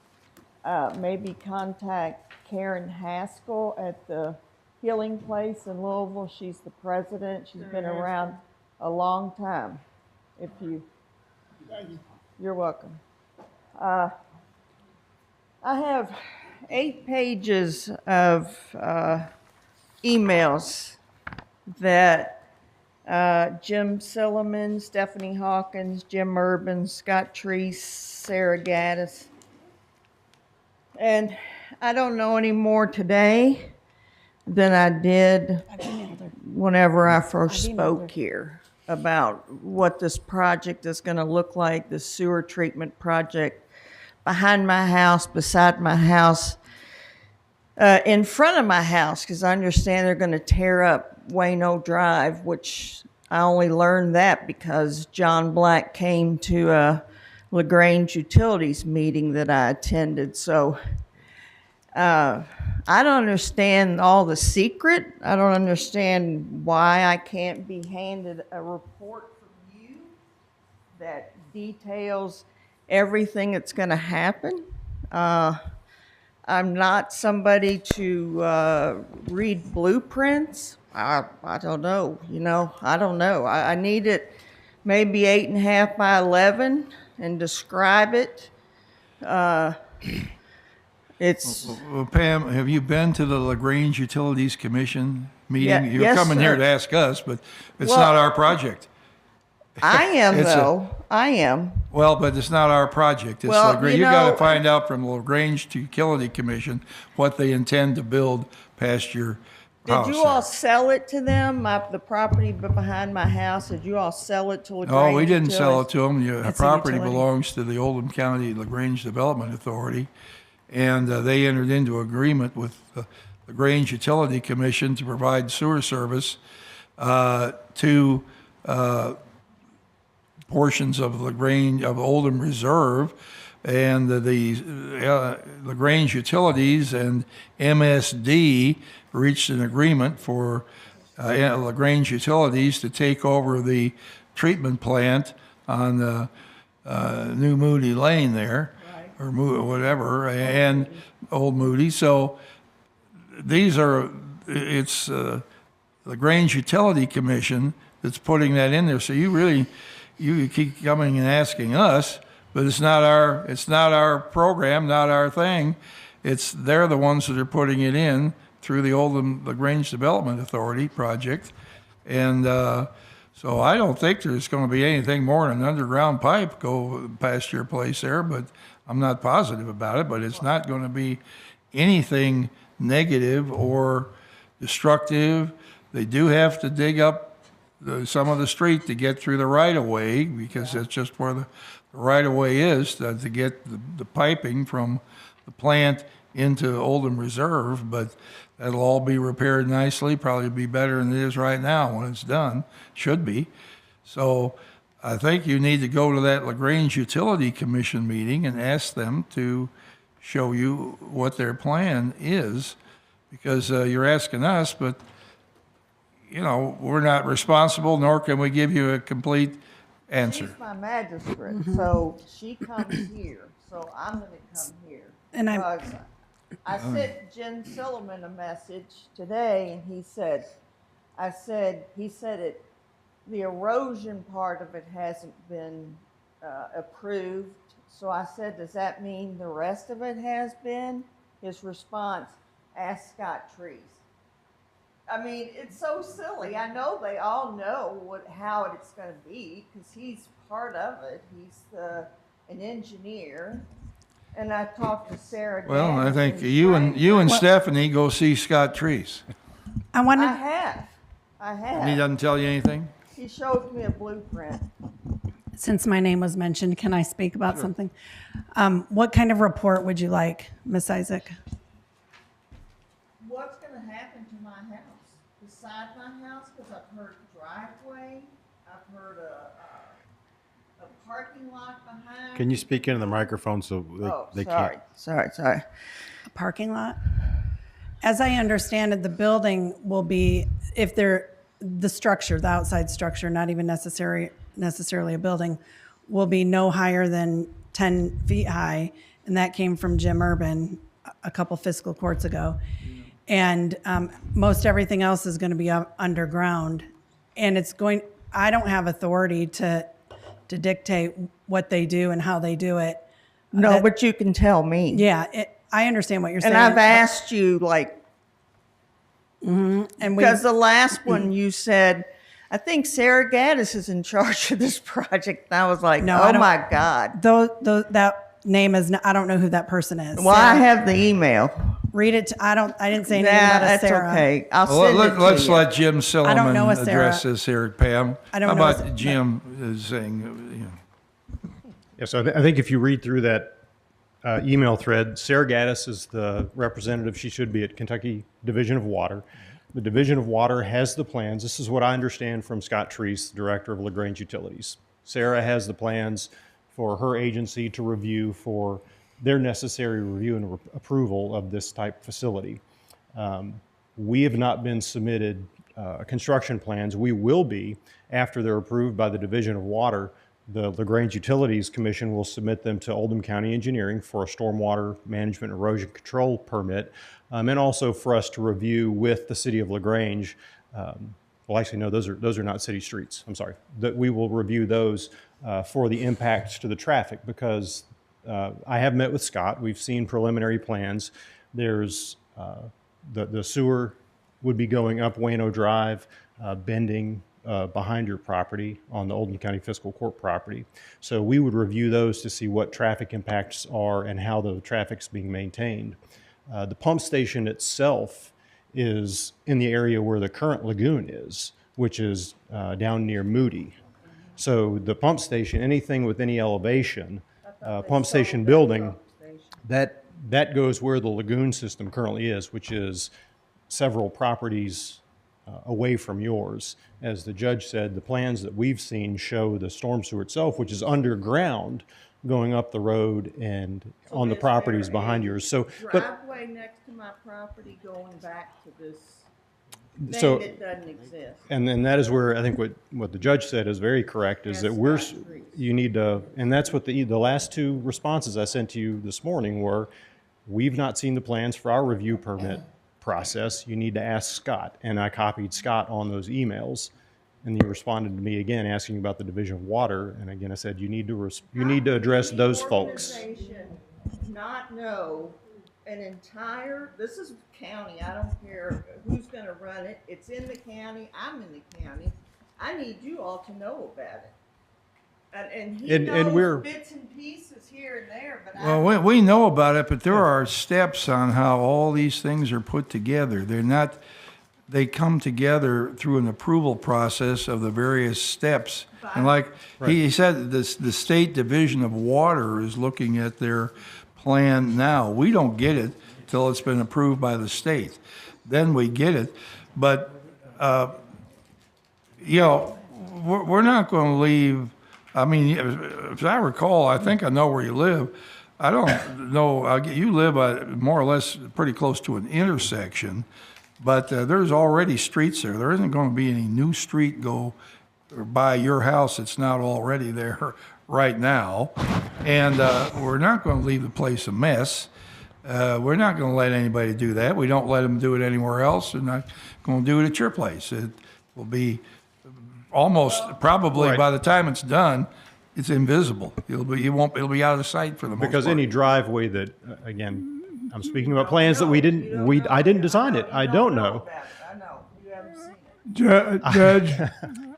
maybe contact Karen Haskell at the Healing Place in Louisville. She's the president. She's been around a long time. You're welcome. I have 8 pages of emails that Jim Silliman, Stephanie Hawkins, Jim Urban, Scott Treese, Sarah Gaddis. And I don't know any more today than I did whenever I first spoke here about what this project is going to look like, the sewer treatment project behind my house, beside my house, in front of my house, because I understand they're going to tear up Wayno Drive, which I only learned that because John Black came to a LaGrange Utilities meeting that I attended. So I don't understand all the secret. I don't understand why I can't be handed a report from you that details everything that's going to happen. I'm not somebody to read blueprints. I don't know, I don't know. I need it maybe 8.5 by 11 and describe it. It's. Well, Pam, have you been to the LaGrange Utilities Commission meeting? Yeah, You're yes, coming here sir. to ask us, but it's Well, not our project. I am, It's a- though. I am. Well, but it's not our project. It's Well, LaGrange. you You got know- to find out from LaGrange Utility Commission what they intend to build past your house. Did you all sell it to them? The property behind my house, did you all sell it to LaGrange? No, we didn't sell it Utilities? to them. The It's a property utility. belongs to the Oldham County LaGrange Development Authority. And they entered into agreement with the LaGrange Utility Commission to provide sewer service to portions of LaGrange, of Oldham Reserve, and the LaGrange Utilities and MSD reached an agreement for LaGrange Utilities to take over the treatment plant on New Moody Lane there, or whatever, and Old Moody. So it's LaGrange Utility Commission that's putting that in there. So you keep coming and asking us, but it's not our program, not our thing. They're the ones that are putting it in through the Oldham LaGrange Development Authority project. And so I don't think there's going to be anything more than an underground pipe go past your place there, but I'm not positive about it. But it's not going to be anything negative or destructive. They do have to dig up some of the street to get through the right-of-way, because that's just where the right-of-way is, to get the piping from the plant into Oldham Reserve. But that'll all be repaired nicely, probably be better than it is right now when it's done, should be. So I think you need to go to that LaGrange Utility Commission meeting and ask them to show you what their plan is, because you're asking us, but we're not responsible, nor can we give you a complete answer. She's my magistrate, so she comes here, so I'm gonna come here. And Because I sent Jen Silliman a message today, and he said the erosion part of it hasn't been approved. So I said, does that mean the rest of it has been? His response, ask Scott Trees. I mean, it's so silly. I know they all know how it's going to be, because he's part of it. He's an engineer. And I talked to Sarah. Well, I Gaddis, think and you and Frank. Stephanie go see Scott Trees. I wanted. I have. And he doesn't tell you anything? He showed me a blueprint. Since my name was mentioned, can I speak about something? What kind of report would you like, Miss Isaac? What's going to happen to my house? Beside my house, because I've heard driveway, I've heard a parking lot behind. Can you speak into the microphone so they can't? Sorry. A parking lot? As I understand it, the building will be, the structure, the outside structure, not even necessarily a building, will be no higher than 10 feet high. And that came from Jim Urban a couple fiscal courts ago. And most everything else is going to be underground. And I don't have authority to dictate what they do and how they do it. No, but you can tell me. Yeah, I understand what you're saying. And I've asked you, and because the last one you said, I think Sarah Gaddis is in charge of this project. And I was like, No, oh my God. that name is, I don't know who that person is. Well, I have the email. Read it. I didn't say anything about a that's Sarah. okay. I'll send it to Let's you. let Jim I don't know Silliman a Sarah. address this here, Pam. I don't How know a about Jim saying, Yes, I think if you read through that email thread, Sarah Gaddis is the representative. She should be at Kentucky Division of Water. The Division of Water has the plans. This is what I understand from Scott Treese, the director of LaGrange Utilities. Sarah has the plans for her agency to review for their necessary review and approval of this type facility. We have not been submitted construction plans. We will be after they're approved by the Division of Water. The LaGrange Utilities Commission will submit them to Oldham County Engineering for a stormwater management erosion control permit, and also for us to review with the city of LaGrange. Well, actually, no, those are not city streets. I'm sorry. That we will review those for the impacts to the traffic, because I have met with Scott. We've seen preliminary plans. There's the sewer would be going up Wayno Drive, bending behind your property on the Oldham County Fiscal Court property. So we would review those to see what traffic impacts are and how the traffic's being maintained. The pump station itself is in the area where the current lagoon is, which is down near Moody. So the pump station, anything with any elevation, pump station building, that goes where the lagoon system currently is, which is several properties away from yours. As the judge said, the plans that we've seen show the storm sewer itself, which is underground, going up the road and on the properties behind yours. So, Driveway next to my property going back to this So- thing that doesn't exist. and then that is where I think what the judge said is very correct, is that you need to, and that's what the last two responses I sent to you this morning were, we've not seen the plans for our review permit process. You need to ask Scott. And I copied Scott on those emails. And he responded to me again, asking about the Division of Water. And again, I said, you need to address those folks. Organization not know an entire, this is county, I don't care who's gonna run it, it's in the county, I'm in the county, I need you all to know about it. And he knows bits and pieces here and there, but Well, we know about it, but there are steps on how all these things are put together. They come together through an approval process of the various steps. And like he said, the State Division of Water is looking at their plan now. We don't get it till it's been approved by the state. Then we get it. But, we're not going to leave. I mean, as I recall, I think I know where you live. I don't know. You live more or less pretty close to an intersection, but there's already streets there. There isn't going to be any new street go by your house that's not already there right now. And we're not going to leave the place a mess. We're not going to let anybody do that. We don't let them do it anywhere else. They're not going to do it at your place. It will be probably by the time it's done, it's invisible. It'll be out of sight for the most part. Because any driveway that, again, I'm speaking about plans that I didn't design it. I don't know. I know, you haven't seen it. Judge,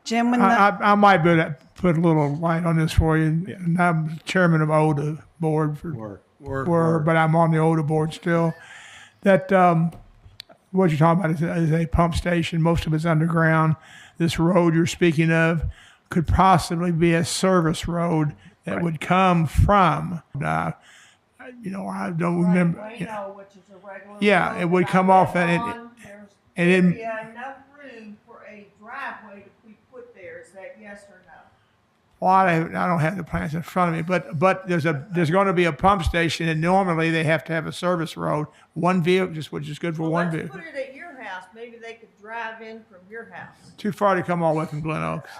Jim, I might be able to put a little light on this for you. And I'm chairman of ODA board but I'm on the ODA board still. That what you're talking about is a pump station. Most of it's underground. This road you're speaking of could possibly be a service road that would come from, I don't remember. Waino, which is a regular Yeah, road it would that come I off live and on. it There's enough room for a driveway to be put there. Is that yes or no? Well, I don't have the plans in front of me, but there's going to be a pump station, and normally they have to have a service road, one vehicle, which is good for one Let's vehicle. put it at your house. Maybe they could drive in from your house. Too far to come all the way from Glen Oaks.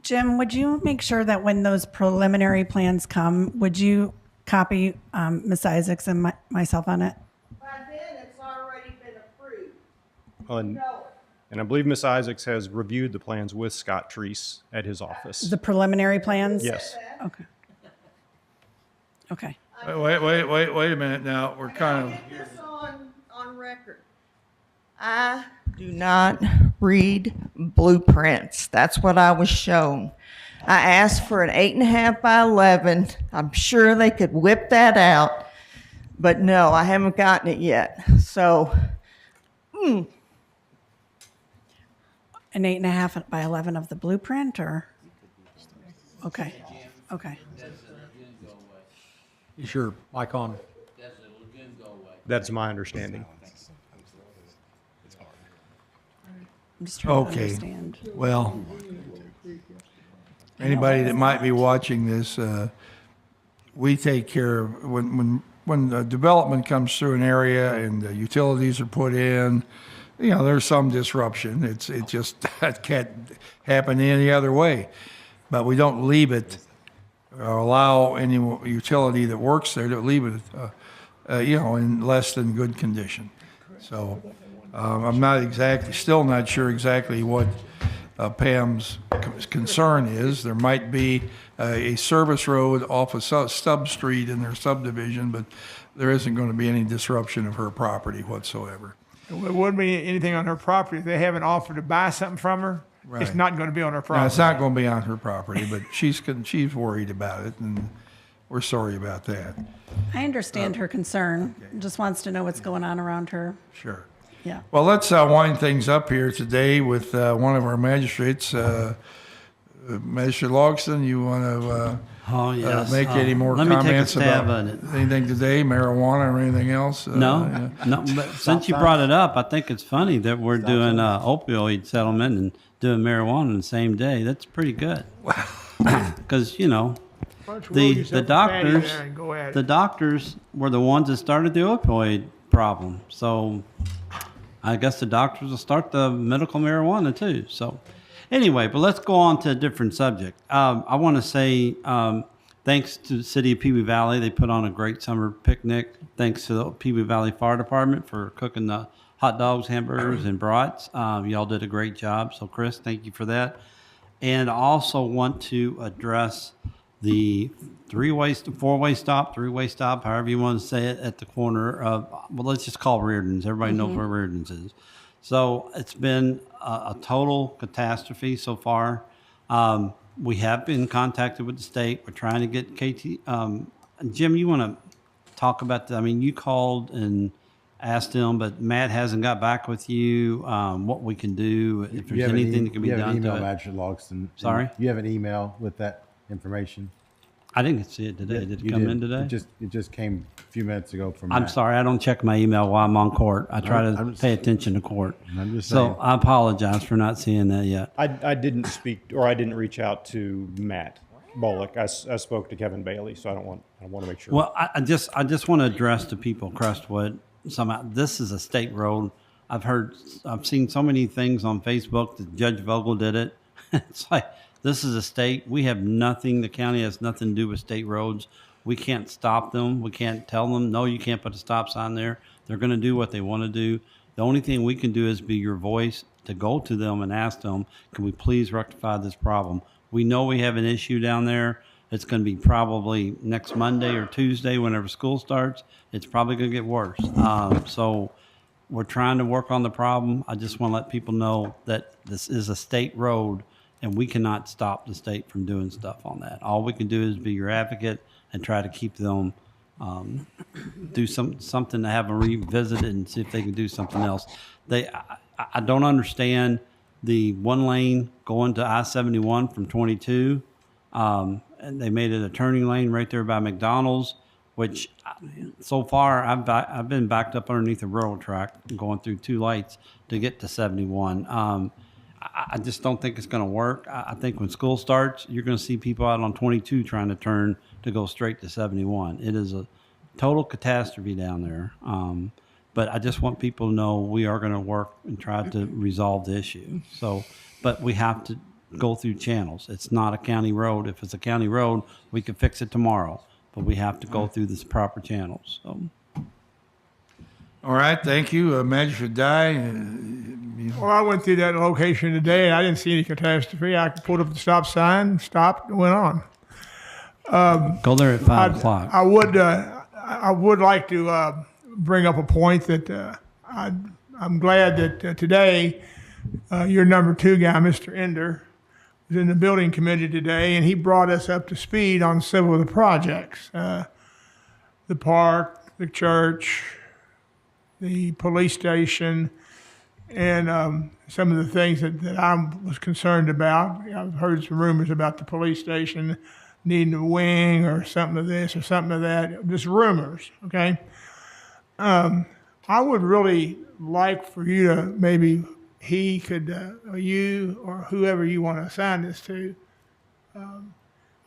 Jim, would you make sure that when those preliminary plans come, would you copy Ms. Isaacs and myself on it? By then, it's already been approved. And I believe Ms. Isaacs has reviewed the plans with Scott Treese at his office. The preliminary plans? Yes. Okay. Okay. Wait a minute now. We're kind of. Get this on record. I do not read blueprints. That's what I was shown. I asked for an 8.5 by 11. I'm sure they could whip that out, but no, I haven't gotten it yet. So, An 8.5 by 11 of the blueprint, or? Okay. Okay. Is your mic on? That's my understanding. I'm just trying to Okay. understand. Well, anybody that might be watching this, we take care of when the development comes through an area and the utilities are put in. There's some disruption. It just that can't happen any other way. But we don't leave it or allow any utility that works there to leave it, in less than good condition. So I'm still not sure exactly what Pam's concern is. There might be a service road off a stub street in their subdivision, but there isn't going to be any disruption of her property whatsoever. It wouldn't be anything on her property. If they haven't offered to buy something from her, it's Right. not going to be on her property. No, it's not going to be on her property, but she's worried about it, and we're sorry about that. I understand her concern. Just wants to know what's going on around her. Sure. Yeah. Well, let's wind things up here today with one of our magistrates. Magistrate Logston, you want to Oh, yes. make any more Let me take a comments stab about at it. anything today, marijuana or anything else? No, no. But since you brought it up, I think it's funny that we're doing opioid settlement and doing marijuana in the same day. That's pretty good. Because Why don't you roll yourself a fatty there and go at it? the doctors were the ones that started the opioid problem. So I guess the doctors will start the medical marijuana too. So anyway, but let's go on to a different subject. I want to say thanks to the city of Pee Wee Valley. They put on a great summer picnic. Thanks to the Pee Wee Valley Fire Department for cooking the hot dogs, hamburgers, and brats. Y'all did a great job. So Chris, thank you for that. And I also want to address the four-way stop, however you want to say it, at the corner of, well, let's just call Reardon's. Everybody knows where Reardon's is. So it's been a total catastrophe so far. We have been contacted with the state. We're trying to get KT. Jim, you want to talk about that? I mean, you called and asked them, but Matt hasn't got back with you. What we can do, if there's anything that can be you have done an email, to it. Magistrate Logston. Sorry? You have an email with that information? I didn't see it today. Did it You come in today? It just came a few minutes ago from I'm Matt. sorry, I don't check my email while I'm on court. I try to pay attention to court. I'm just So saying. I apologize for not seeing that yet. I didn't speak, or I didn't reach out to Matt Bullock. I spoke to Kevin Bailey, so I want to make sure. Well, I just want to address to people, Crestwood, somehow this is a state road. I've seen so many things on Facebook that Judge Vogel did it. It's like, this is a state. We have nothing. The county has nothing to do with state roads. We can't stop them. We can't tell them, no, you can't put a stop sign there. They're going to do what they want to do. The only thing we can do is be your voice to go to them and ask them, can we please rectify this problem? We know we have an issue down there. It's going to be probably next Monday or Tuesday whenever school starts. It's probably going to get worse. So we're trying to work on the problem. I just want to let people know that this is a state road and we cannot stop the state from doing stuff on that. All we can do is be your advocate and try to keep them, do something to have them revisit it and see if they can do something else. I don't understand the one lane going to I-71 from 22. And they made it a turning lane right there by McDonald's, which so far I've been backed up underneath a railroad track going through two lights to get to 71. I just don't think it's going to work. I think when school starts, you're going to see people out on 22 trying to turn to go straight to 71. It is a total catastrophe down there. But I just want people to know we are going to work and try to resolve the issue. So, but we have to go through channels. It's not a county road. If it's a county road, we can fix it tomorrow. But we have to go through this proper channels. So. All right, thank you, Magistrate Dye. Well, I went through that location today, and I didn't see any catastrophe. I pulled up the stop sign, stopped, and went on. Go there at 5 o'clock. I would like to bring up a point that I'm glad that today your number 2 guy, Mr. Ender, was in the building committee today, and he brought us up to speed on several of the projects. The park, the church, the police station, and some of the things that I was concerned about. I've heard some rumors about the police station needing a wing or something of this or something of that, just rumors, okay? I would really like for you to maybe, he could, or you, or whoever you want to assign this to,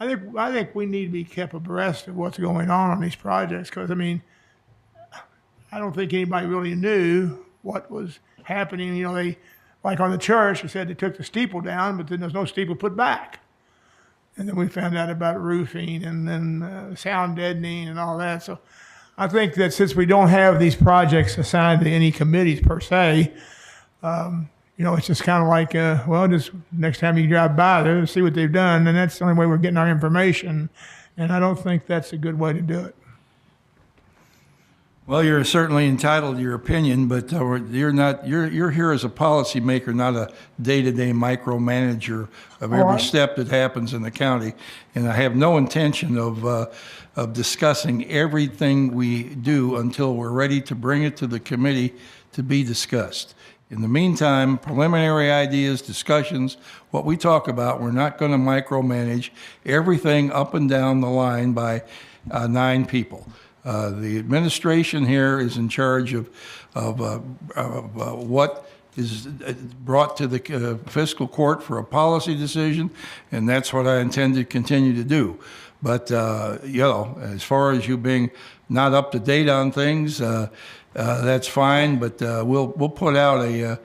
I think we need to be kept abreast of what's going on these projects, because, I mean, I don't think anybody really knew what was happening. You know, they, like on the church, they said they took the steeple down, but then there's no steeple put back. And then we found out about roofing and then sound deadening and all that. So I think that since we don't have these projects assigned to any committees per se, you know, it's just kind of like, well, just next time you drive by there, see what they've done. And that's the only way we're getting our information. And I don't think that's a good way to do it. Well, you're certainly entitled to your opinion, but you're not. You're here as a policymaker, not a day-to-day micromanager of every step that happens in the county. And I have no intention of discussing everything we do until we're ready to bring it to the committee to be discussed. In the meantime, preliminary ideas, discussions, what we talk about, we're not going to micromanage everything up and down the line by 9 people. The administration here is in charge of what is brought to the fiscal court for a policy decision, and that's what I intend to continue to do. But, as far as you being not up to date on things, that's fine, but we'll put out a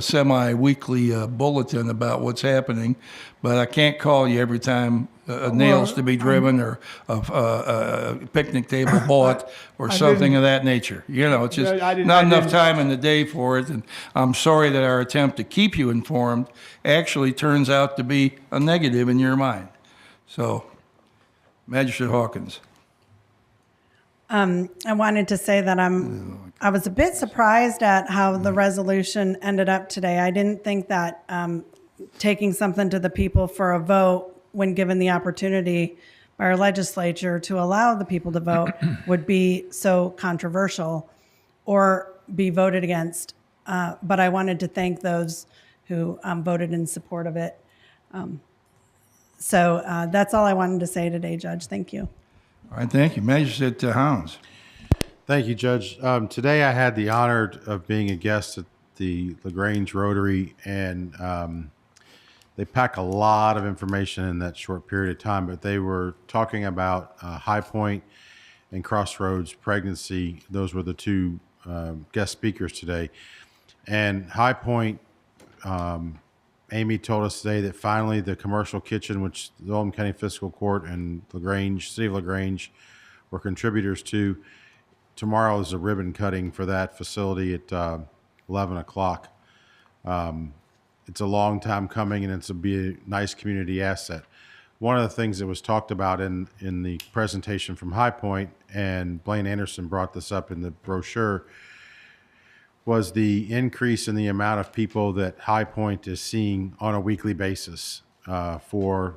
semi-weekly bulletin about what's happening, but I can't call you every time nails to be driven or a picnic table bought or something of that nature. It's just not enough time in the day for it, and I'm sorry that our attempt to keep you informed actually turns out to be a negative in your mind. So, Magistrate Hawkins. I wanted to say that I was a bit surprised at how the resolution ended up today. I didn't think that taking something to the people for a vote when given the opportunity by our legislature to allow the people to vote would be so controversial or be voted against. But I wanted to thank those who voted in support of it. So that's all I wanted to say today, Judge. Thank you. All right, thank you. Magistrate Hounds. Thank you, Judge. Today I had the honor of being a guest at the LaGrange Rotary, and they pack a lot of information in that short period of time, but they were talking about High Point and Crossroads pregnancy. Those were the 2 guest speakers today. And High Point, Amy told us today that finally the commercial kitchen, which the Oldham County Fiscal Court and LaGrange, City of LaGrange, were contributors to. Tomorrow is a ribbon cutting for that facility at 11 o'clock. It's a long time coming, and it's be a nice community asset. One of the things that was talked about in the presentation from High Point, and Blaine Anderson brought this up in the brochure, was the increase in the amount of people that High Point is seeing on a weekly basis for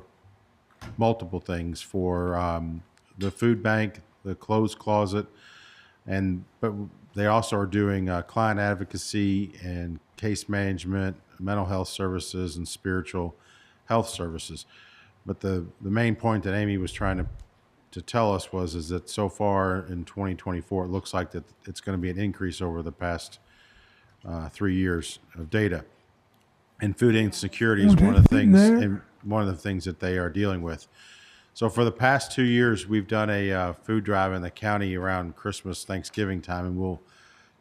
multiple things, for the food bank, the clothes closet, but they also are doing client advocacy and case management, mental health services, and spiritual health services. But the main point that Amy was trying to tell us is that so far in 2024, it looks like that it's going to be an increase over the past 3 years of data. And food insecurity is one of the things that they are dealing with. So for the past 2 years, we've done a food drive in the county around Christmas, Thanksgiving time, and we'll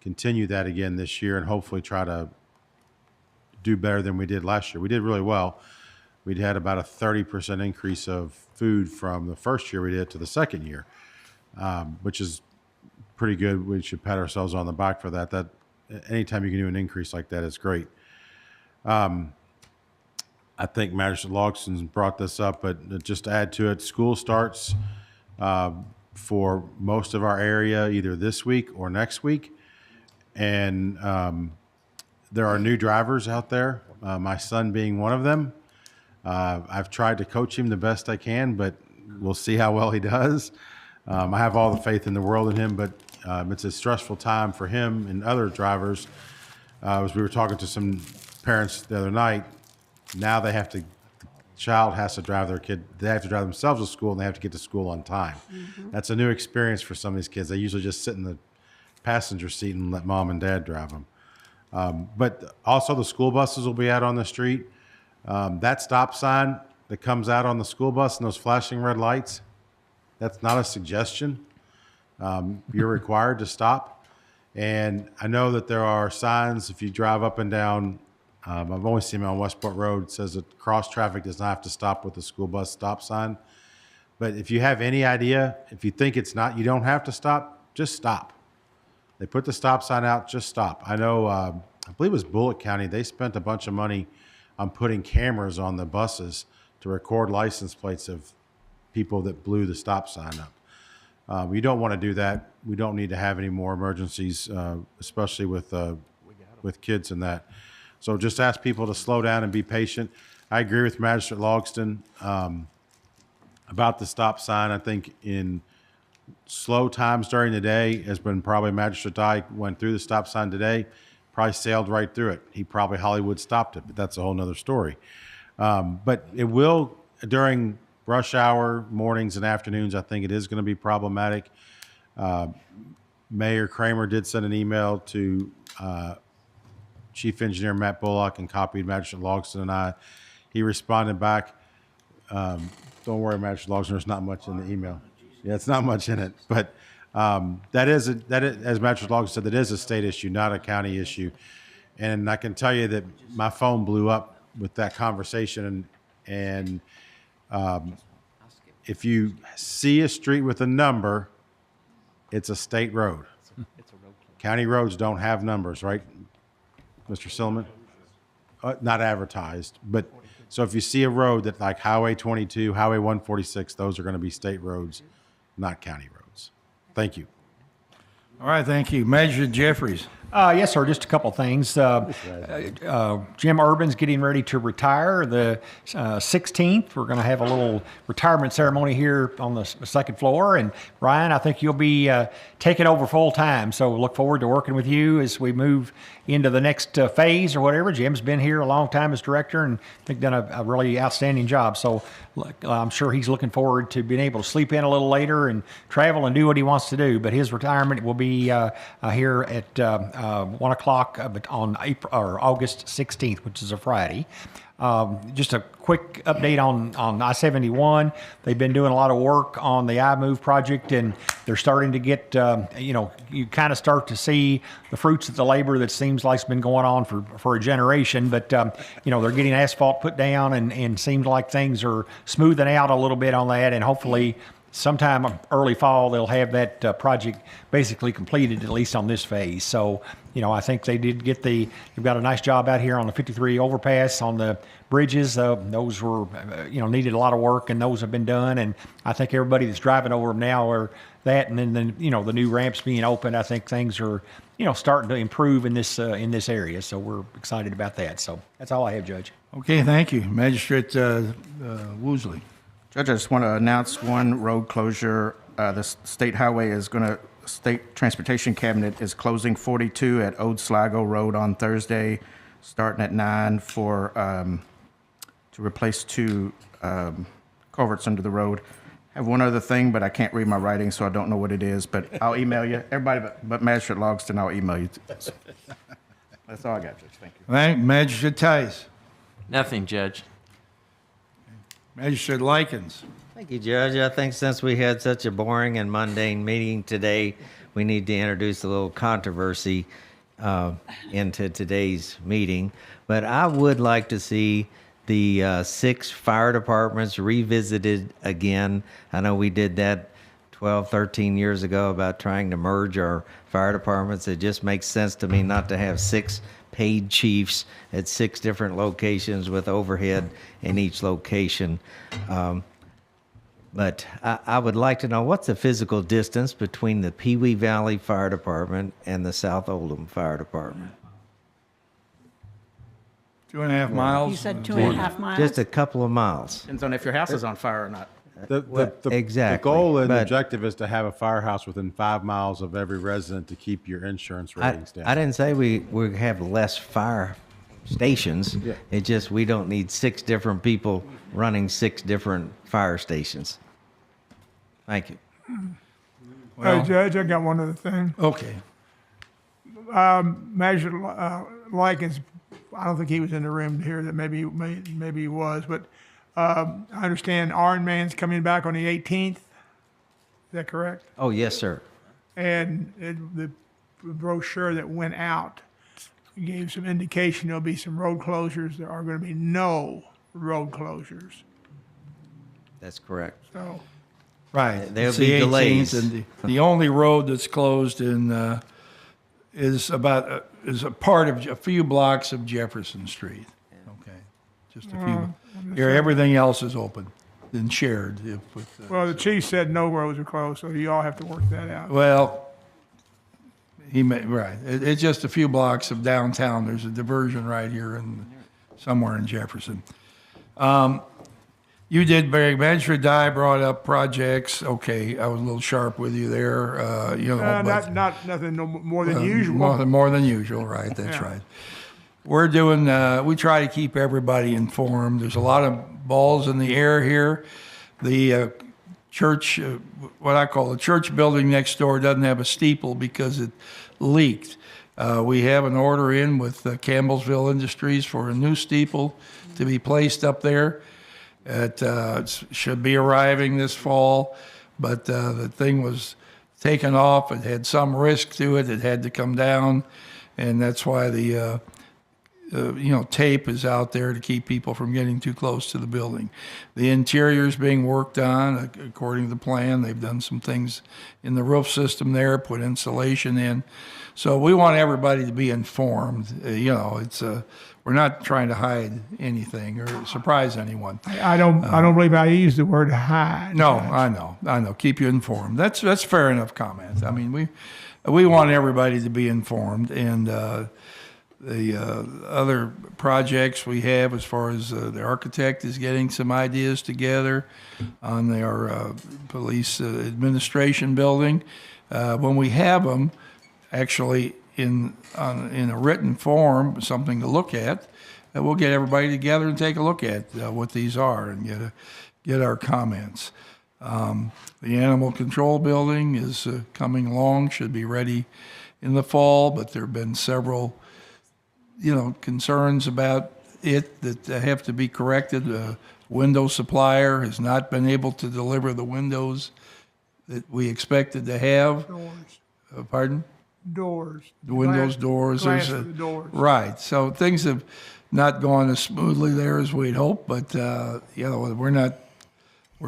continue that again this year and hopefully try to do better than we did last year. We did really well. We'd had about a 30% increase of food from the first year we did to the second year, which is pretty good. We should pat ourselves on the back for that. That anytime you can do an increase like that is great. I think Magistrate Logston brought this up, but just to add to it, school starts for most of our area either this week or next week. And there are new drivers out there, my son being one of them. I've tried to coach him the best I can, but we'll see how well he does. I have all the faith in the world in him, but it's a stressful time for him and other drivers. As we were talking to some parents the other night, now the child has to drive their kid. They have to drive themselves to school, and they have to get to school on time. Mm-hmm. That's a new experience for some of these kids. They usually just sit in the passenger seat and let mom and dad drive them. But also the school buses will be out on the street. That stop sign that comes out on the school bus and those flashing red lights, that's not a suggestion. You're required to stop. And I know that there are signs if you drive up and down. I've only seen them on Westport Road. It says that cross traffic does not have to stop with the school bus stop sign. But if you have any idea, if you think it's not, you don't have to stop, just stop. They put the stop sign out, just stop. I know, I believe it was Bullitt County. They spent a bunch of money on putting cameras on the buses to record license plates of people that blew the stop sign up. We don't want to do that. We don't need to have any more emergencies, especially with kids and that. So just ask people to slow down and be patient. I agree with Magistrate Logston about the stop sign. I think in slow times during the day has been probably Magistrate Dye went through the stop sign today, probably sailed right through it. He probably Hollywood stopped it, but that's a whole nother story. But it will, during rush hour, mornings and afternoons, I think it is going to be problematic. Mayor Kramer did send an email to Chief Engineer Matt Bullock and copied Magistrate Logston and I. He responded back, don't worry, Magistrate Logston, there's not much in the email. Yeah, it's not much in it, but that is, as Magistrate Logston said, that is a state issue, not a county issue. And I can tell you that my phone blew up with that conversation. And if you see a street with a number, it's a state road. County roads don't have numbers, right, Mr. Silliman? Not advertised, but so if you see a road that like Highway 22, Highway 146, those are going to be state roads, not county roads. Thank you. All right, thank you. Magistrate Jeffries. Yes, sir. Just a couple things. Jim Urban's getting ready to retire the 16th. We're going to have a little retirement ceremony here on the second floor. And Ryan, I think you'll be taking over full time. So look forward to working with you as we move into the next phase or whatever. Jim's been here a long time as director and I think done a really outstanding job. So I'm sure he's looking forward to being able to sleep in a little later and travel and do what he wants to do. But his retirement will be here at 1 o'clock on August 16th, which is a Friday. Just a quick update on I-71. They've been doing a lot of work on the I-Move project, and they're starting to get, you kind of start to see the fruits of the labor that seems like it's been going on for a generation. But, they're getting asphalt put down and seems like things are smoothing out a little bit on that, and hopefully sometime early fall, they'll have that project basically completed, at least on this phase. So, I think they did get they've got a nice job out here on the 53 overpass, on the bridges. Those were, needed a lot of work, and those have been done. And I think everybody that's driving over them now are that. And then, the new ramps being open, I think things are, starting to improve in this area. So we're excited about that. So that's all I have, Judge. Okay, thank you. Magistrate Woosley. Judge, I just want to announce one road closure. The state highway is going to, State Transportation Cabinet is closing 42 at Old Sligo Road on Thursday, starting at 9 for, to replace 2 culverts under the road. I have one other thing, but I can't read my writing, so I don't know what it is, but I'll email you. Everybody but Magistrate Logston, I'll email you. That's all I got, Judge. Thank you. All right, Magistrate Tice. Nothing, Judge. Magistrate Likens. Thank you, Judge. I think since we had such a boring and mundane meeting today, we need to introduce a little controversy into today's meeting. But I would like to see the 6 fire departments revisited again. I know we did that 12, 13 years ago about trying to merge our fire departments. It just makes sense to me not to have 6 paid chiefs at 6 different locations with overhead in each location. But I would like to know, what's the physical distance between the Pee Wee Valley Fire Department and the South Oldham Fire Department? 2.5 miles. You said 2.5 miles? Just a couple of miles. Depends on if your house is on fire or not. Exactly. The goal and the But objective is to have a firehouse within 5 miles of every resident to keep your insurance ratings down. I didn't say we have less fire stations. Yeah. It just, we don't need 6 different people running 6 different fire stations. Thank you. Well- Judge, I got one other thing. Okay. Magistrate Likens, I don't think he was in the room here. That maybe he was, but I understand Iron Man's coming back on the 18th. Is that correct? Oh, yes, sir. And the brochure that went out gave some indication there'll be some road closures. There are going to be no road closures. That's correct. So, Right. There'll It's be the 18th, delays. And the only road that's closed is a part of a few blocks of Jefferson Street. Okay. Just a few. Here, everything else is open. than shared. Well, the chief said no roads are closed, so you all have to work that out. Well, right. It's just a few blocks of downtown. There's a diversion right here somewhere in Jefferson. You did, Barry. Magistrate Dye brought up projects. Okay, I was a little sharp with you there. But Not nothing more than usual. More than usual, right? That's Yeah. right. We're doing. We try to keep everybody informed. There's a lot of balls in the air here. The church, what I call the church building next door, doesn't have a steeple because it leaked. We have an order in with Campbellsville Industries for a new steeple to be placed up there. It should be arriving this fall, but the thing was taken off. It had some risk to it. It had to come down, and that's why the tape is out there to keep people from getting too close to the building. The interior is being worked on according to the plan. They've done some things in the roof system there, put insulation in. So we want everybody to be informed. We're not trying to hide anything or surprise anyone. I don't believe I used the word hide. No, I know. Keep you informed. That's fair enough comment. I mean, we want everybody to be informed, and the other projects we have, as far as the architect is getting some ideas together on our police administration building. When we have them, actually in a written form, something to look at, we'll get everybody together and take a look at what these are and get our comments. The animal control building is coming along, should be ready in the fall, but there have been several concerns about it that have to be corrected. The window supplier has not been able to deliver the windows that we expected to have. Doors. Pardon? Doors. The windows, doors. Glass for the doors. Right. So things have not gone as smoothly there as we'd hoped, but we're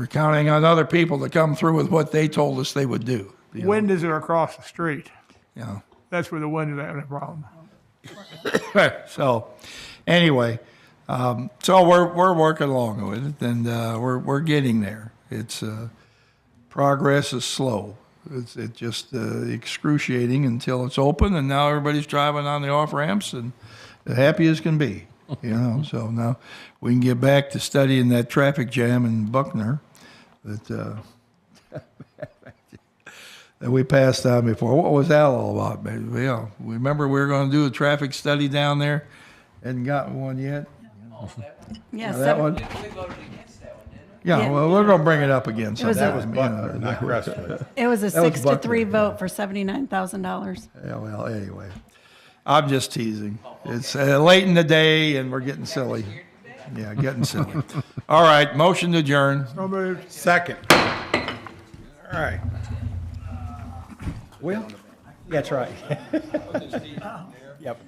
counting on other people to come through with what they told us they would do. Windows are across the street. Yeah. That's where the windows are having a problem. So, anyway, so we're working along with it, and we're getting there. It's progress is slow. It's just excruciating until it's open, and now everybody's driving on the off ramps and happy as can be. So now we can get back to studying that traffic jam in Buckner that we passed on before. What was that all about, baby? Yeah, remember we were going to do a traffic study down there. Hadn't gotten one yet. Yes, that one. Yeah, well, we're going to bring it up again. That was Buckner, not Crestwood. It was a That was 6-3 vote for $79,000. Yeah, well, anyway, I'm just teasing. It's late in the day, and we're getting silly. Yeah, getting silly. All right, motion to adjourn. So moved. Second. All right. Well, that's right. Yep.